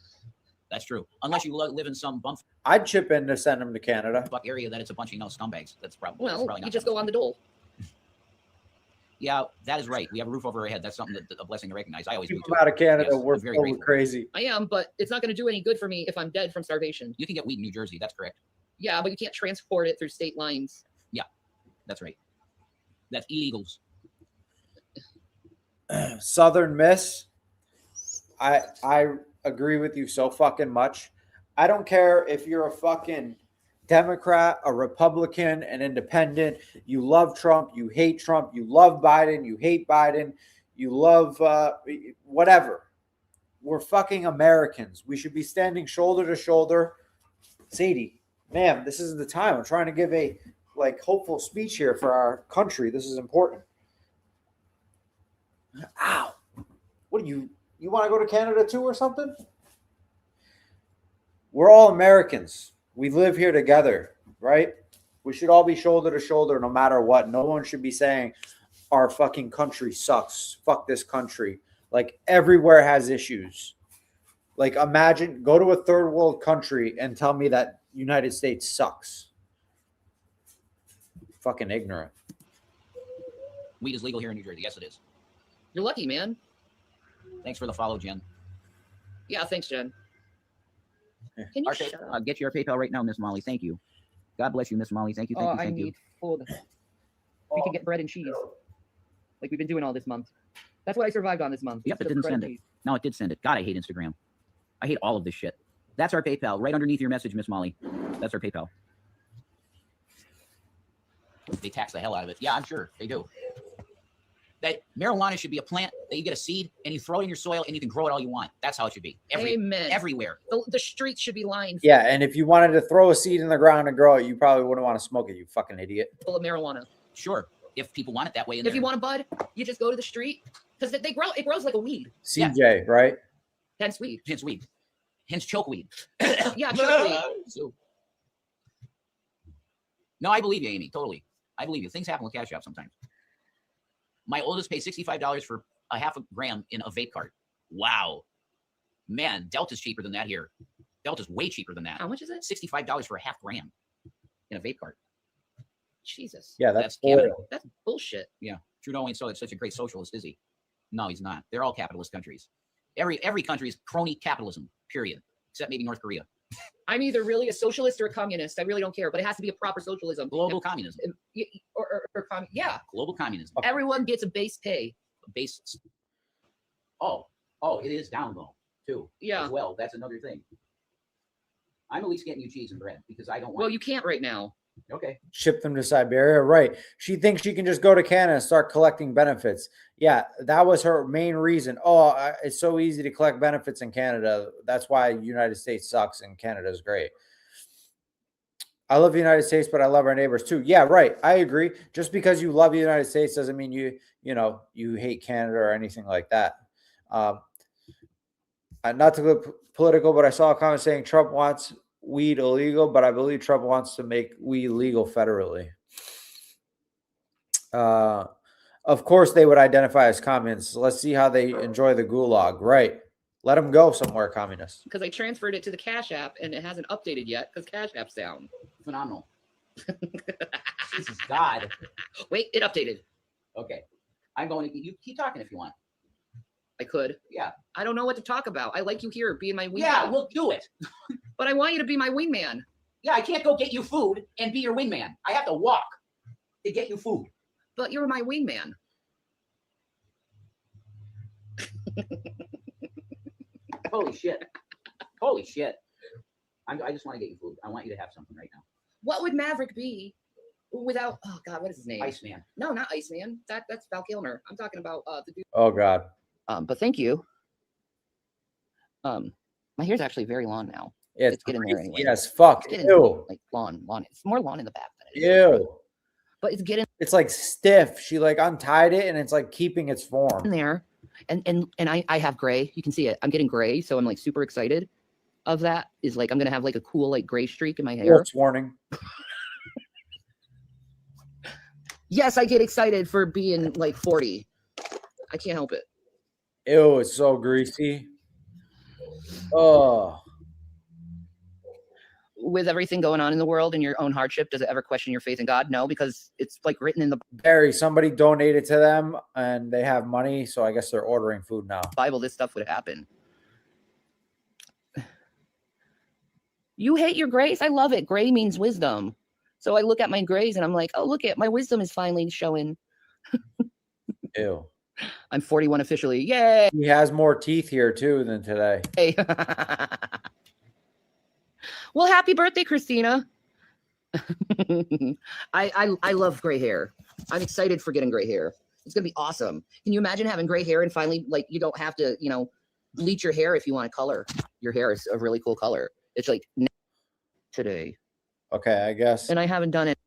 [SPEAKER 3] That's true. Unless you live in some bump
[SPEAKER 1] I'd chip in to send them to Canada.
[SPEAKER 3] fuck area that it's a bunch of scumbags. That's probably
[SPEAKER 4] Well,
[SPEAKER 3] not
[SPEAKER 4] you just
[SPEAKER 3] that
[SPEAKER 4] go on the dole.
[SPEAKER 3] Yeah, that is right. We have a roof over our head. That's something that a blessing to recognize. I always do
[SPEAKER 1] People
[SPEAKER 3] too.
[SPEAKER 1] out of Canada,
[SPEAKER 3] Yes,
[SPEAKER 1] we're
[SPEAKER 3] I'm very
[SPEAKER 1] full
[SPEAKER 3] grateful.
[SPEAKER 1] crazy.
[SPEAKER 4] I am, but it's not going to do any good for me if I'm dead from starvation.
[SPEAKER 3] You can get weed in New Jersey. That's correct.
[SPEAKER 4] Yeah, but you can't transport it through state lines.
[SPEAKER 3] That's right. That's illegals.
[SPEAKER 1] Southern Miss, I agree with you so fucking much. I don't care if you're a fucking Democrat, a Republican, an independent. You love Trump, you hate Trump, you love Biden, you hate Biden, you love whatever. We're fucking Americans. We should be standing shoulder to shoulder. Sadie, ma'am, this isn't the time. I'm trying to give a hopeful speech here for our country. This is important. Ow. What do you want to go to Canada too or something? We're all Americans. We live here together, right? We should all be shoulder to shoulder no matter what. No one should be saying our fucking country sucks. Fuck this country. Like everywhere has issues. Like imagine go to a third world country and tell me that United States sucks. Fucking ignorant.
[SPEAKER 3] Weed is legal here in New Jersey. Yes, it is.
[SPEAKER 4] You're lucky, man.
[SPEAKER 3] Thanks for the follow, Jen.
[SPEAKER 4] Yeah, thanks, Jen.
[SPEAKER 1] Yeah.
[SPEAKER 4] Can you
[SPEAKER 3] Our
[SPEAKER 4] shut up?
[SPEAKER 3] get your PayPal right now, Miss Molly. Thank you. God bless you, Miss Molly. Thank you. Thank
[SPEAKER 4] Oh,
[SPEAKER 3] you.
[SPEAKER 4] I
[SPEAKER 3] Thank you.
[SPEAKER 4] need food. We can get bread and cheese, like we've been doing all this month. That's what I survived on this month.
[SPEAKER 3] Yep, it
[SPEAKER 4] instead of
[SPEAKER 3] didn't
[SPEAKER 4] bread and
[SPEAKER 3] send it.
[SPEAKER 4] cheese.
[SPEAKER 3] No, it did send it. God, I hate Instagram. I hate all of this shit. That's our PayPal. Right underneath your message, Miss Molly. That's our PayPal. They tax the hell out of it. Yeah, I'm sure they do. That marijuana should be a plant that you get a seed and you throw it in your soil and you can grow it all you want. That's how it should be.
[SPEAKER 4] Amen.
[SPEAKER 3] Everywhere.
[SPEAKER 4] The streets should be lined
[SPEAKER 1] Yeah, and if you wanted to throw a seed in the ground and grow it, you probably wouldn't want to smoke it, you fucking idiot.
[SPEAKER 4] full of marijuana.
[SPEAKER 3] Sure. If people want it that way.
[SPEAKER 4] If you want a bud, you just go to the street because they grow. It grows like a weed.
[SPEAKER 1] CJ, right?
[SPEAKER 4] Hence weed.
[SPEAKER 3] Hence weed. Hence chokeweed.
[SPEAKER 4] Yeah, chokeweed.
[SPEAKER 3] So, no, I believe you, Amy. Totally. I believe you. Things happen with Cash App sometimes. My oldest paid $65 for a half a gram in a vape cart. Wow. Man, Delta's cheaper than that here. Delta's way cheaper than that.
[SPEAKER 4] How much is it?
[SPEAKER 3] $65 for a half gram in a vape cart.
[SPEAKER 4] Jesus.
[SPEAKER 1] Yeah, that's
[SPEAKER 3] Canada.
[SPEAKER 1] oil.
[SPEAKER 4] That's bullshit.
[SPEAKER 3] Trudeau ain't such a great socialist, is he? No, he's not. They're all capitalist countries. Every country is crony capitalism, period. Except maybe North Korea.
[SPEAKER 4] I'm either really a socialist or a communist. I really don't care, but it has to be a proper socialism.
[SPEAKER 3] Global communism.
[SPEAKER 4] Yeah.
[SPEAKER 3] Global communism.
[SPEAKER 4] Everyone gets a base pay.
[SPEAKER 3] Base. Oh, it is down though, too.
[SPEAKER 4] Yeah.
[SPEAKER 3] As well, that's another thing. I'm at least getting you cheese and bread because I don't want.
[SPEAKER 4] Well, you can't right now.
[SPEAKER 3] Okay.
[SPEAKER 1] Ship them to Siberia, right? She thinks she can just go to Canada and start collecting benefits. Yeah, that was her main reason. It's so easy to collect benefits in Canada. That's why United States sucks and Canada is great. I love the United States, but I love our neighbors too. Yeah, right. I agree. Just because you love the United States doesn't mean you hate Canada or anything like that. Not to go political, but I saw a comment saying Trump wants weed illegal, but I believe Trump wants to make weed legal federally. Of course, they would identify as communists. Let's see how they enjoy the gulag. Right. Let them go somewhere, communists.
[SPEAKER 4] Because I transferred it to the Cash App and it hasn't updated yet because Cash App's down.
[SPEAKER 3] Phenomenal. Jesus God.
[SPEAKER 4] Wait, it updated.
[SPEAKER 3] Okay. I'm going to you keep talking if you want.
[SPEAKER 4] I could.
[SPEAKER 3] Yeah.
[SPEAKER 4] I don't know what to talk about. I like you here being my wingman.
[SPEAKER 3] Yeah, we'll do it.
[SPEAKER 4] But I want you to be my wingman.
[SPEAKER 3] Yeah, I can't go get you food and be your wingman. I have to walk to get you food.
[SPEAKER 4] But you're my wingman.
[SPEAKER 3] Holy shit. Holy shit. I just want to get you food. I want you to have something right now.
[SPEAKER 4] What would Maverick be without? Oh God, what is his name?
[SPEAKER 3] Iceman.
[SPEAKER 4] No, not Iceman. That's Val Kilmer. I'm talking about the dude.
[SPEAKER 1] Oh God.
[SPEAKER 4] But thank you. My hair's actually very long now.
[SPEAKER 1] It's
[SPEAKER 4] It's getting there anyway.
[SPEAKER 1] Yes, fuck.
[SPEAKER 4] It's getting
[SPEAKER 1] Ew.
[SPEAKER 4] like lawn. It's more lawn in the back than it is.
[SPEAKER 1] Ew.
[SPEAKER 4] But it's getting
[SPEAKER 1] It's like stiff. She like untied it and it's like keeping its form.
[SPEAKER 4] in there. And I have gray. You can see it. I'm getting gray, so I'm like super excited. of that is like I'm gonna have like a cool like gray streak in my hair.
[SPEAKER 1] Wolf's warning.
[SPEAKER 4] Yes, I get excited for being like 40. I can't help it.
[SPEAKER 1] Ew, it's so greasy. Oh,
[SPEAKER 4] With everything going on in the world and your own hardship, does it ever question your faith in God? No, because it's like written in the
[SPEAKER 1] Barry, somebody donated to them and they have money, so I guess they're ordering food now.
[SPEAKER 4] Bible. This stuff would happen. You hate your grays? I love it. Gray means wisdom. So I look at my grays and I'm like, oh, look at my wisdom is finally showing.
[SPEAKER 1] Ew.
[SPEAKER 4] I'm 41 officially. Yay.
[SPEAKER 1] He has more teeth here too than today.
[SPEAKER 4] Well, happy birthday, Christina. I love gray hair. I'm excited for getting gray hair. It's gonna be awesome. Can you imagine having gray hair and finally, like, you don't have to, bleach your hair if you want to color your hair? Is a really cool color. It's like today.
[SPEAKER 1] Okay, I guess.
[SPEAKER 4] And I haven't done it.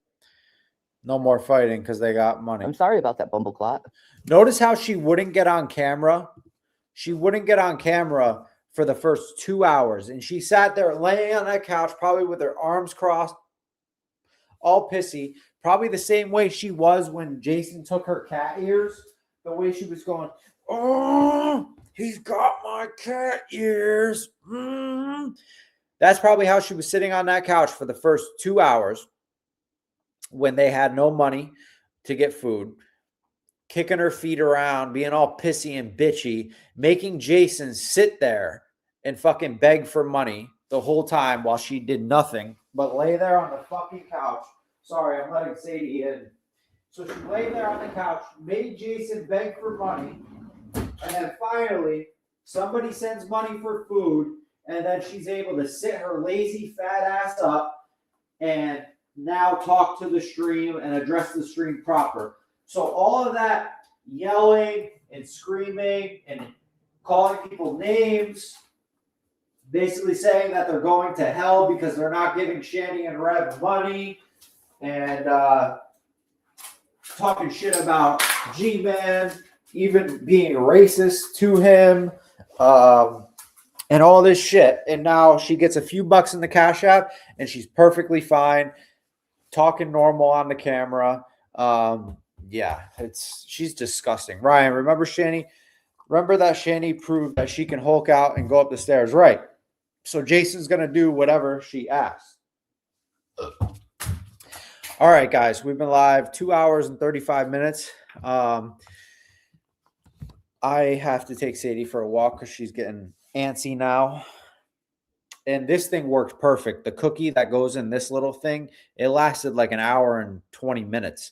[SPEAKER 1] No more fighting because they got money.
[SPEAKER 4] I'm sorry about that, Bumbleclot.
[SPEAKER 1] Notice how she wouldn't get on camera. She wouldn't get on camera for the first 2 hours. And she sat there laying on that couch, probably with her arms crossed, all pissy. Probably the same way she was when Jason took her cat ears. The way she was going, oh, he's got my cat ears. That's probably how she was sitting on that couch for the first 2 hours when they had no money to get food, kicking her feet around, being all pissy and bitchy, making Jason sit there and fucking beg for money the whole time while she did nothing but lay there on the fucking couch. Sorry, I'm letting Sadie in. So she lay there on the couch, made Jason beg for money, and then finally somebody sends money for food, and then she's able to sit her lazy fat ass up and now talk to the stream and address the stream proper. So all of that yelling and screaming and calling people names, basically saying that they're going to hell because they're not giving Shanny and Rev money, and talking shit about G-Man, even being racist to him, and all this shit. And now she gets a few bucks in the Cash App, and she's perfectly fine, talking normal on the camera. Yeah, she's disgusting. Ryan, remember Shanny? Remember that Shanny proved that she can Hulk out and go up the stairs, right? So Jason's going to do whatever she asks. All right, guys, we've been live 2 hours and 35 minutes. I have to take Sadie for a walk because she's getting antsy now. And this thing worked perfect. The cookie that goes in this little thing, it lasted like an hour and 20 minutes.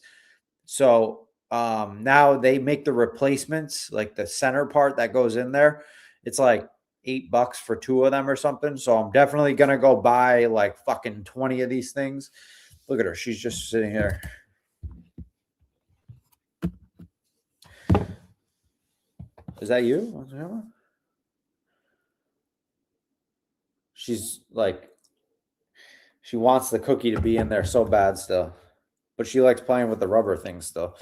[SPEAKER 1] So now they make the replacements, like the center part that goes in there. It's like $8 for 2 of them or something. So I'm definitely going to go buy like fucking 20 of these things. Look at her. She's just sitting here. Is that you? She's like, she wants the cookie to be in there so bad still. But she likes playing with the rubber thing still.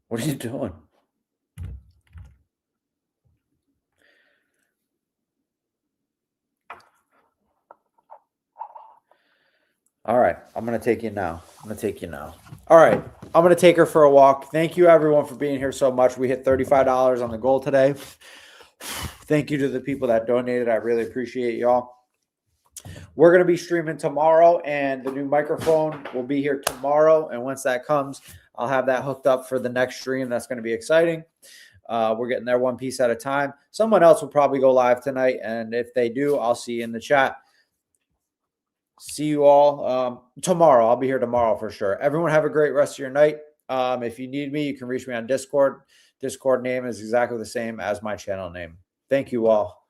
[SPEAKER 1] What are you doing? All right. I'm going to take you now. All right. I'm going to take her for a walk. Thank you, everyone, for being here so much. We hit $35 on the goal today. Thank you to the people that donated. I really appreciate y'all. We're going to be streaming tomorrow, and the new microphone will be here tomorrow. And once that comes, I'll have that hooked up for the next stream. That's going to be exciting. We're getting there one piece at a time. Someone else will probably go live tonight, and if they do, I'll see you in the chat. See you all tomorrow. I'll be here tomorrow for sure. Everyone have a great rest of your night. If you need me, you can reach me on Discord. Discord name is exactly the same as my channel name. Thank you all.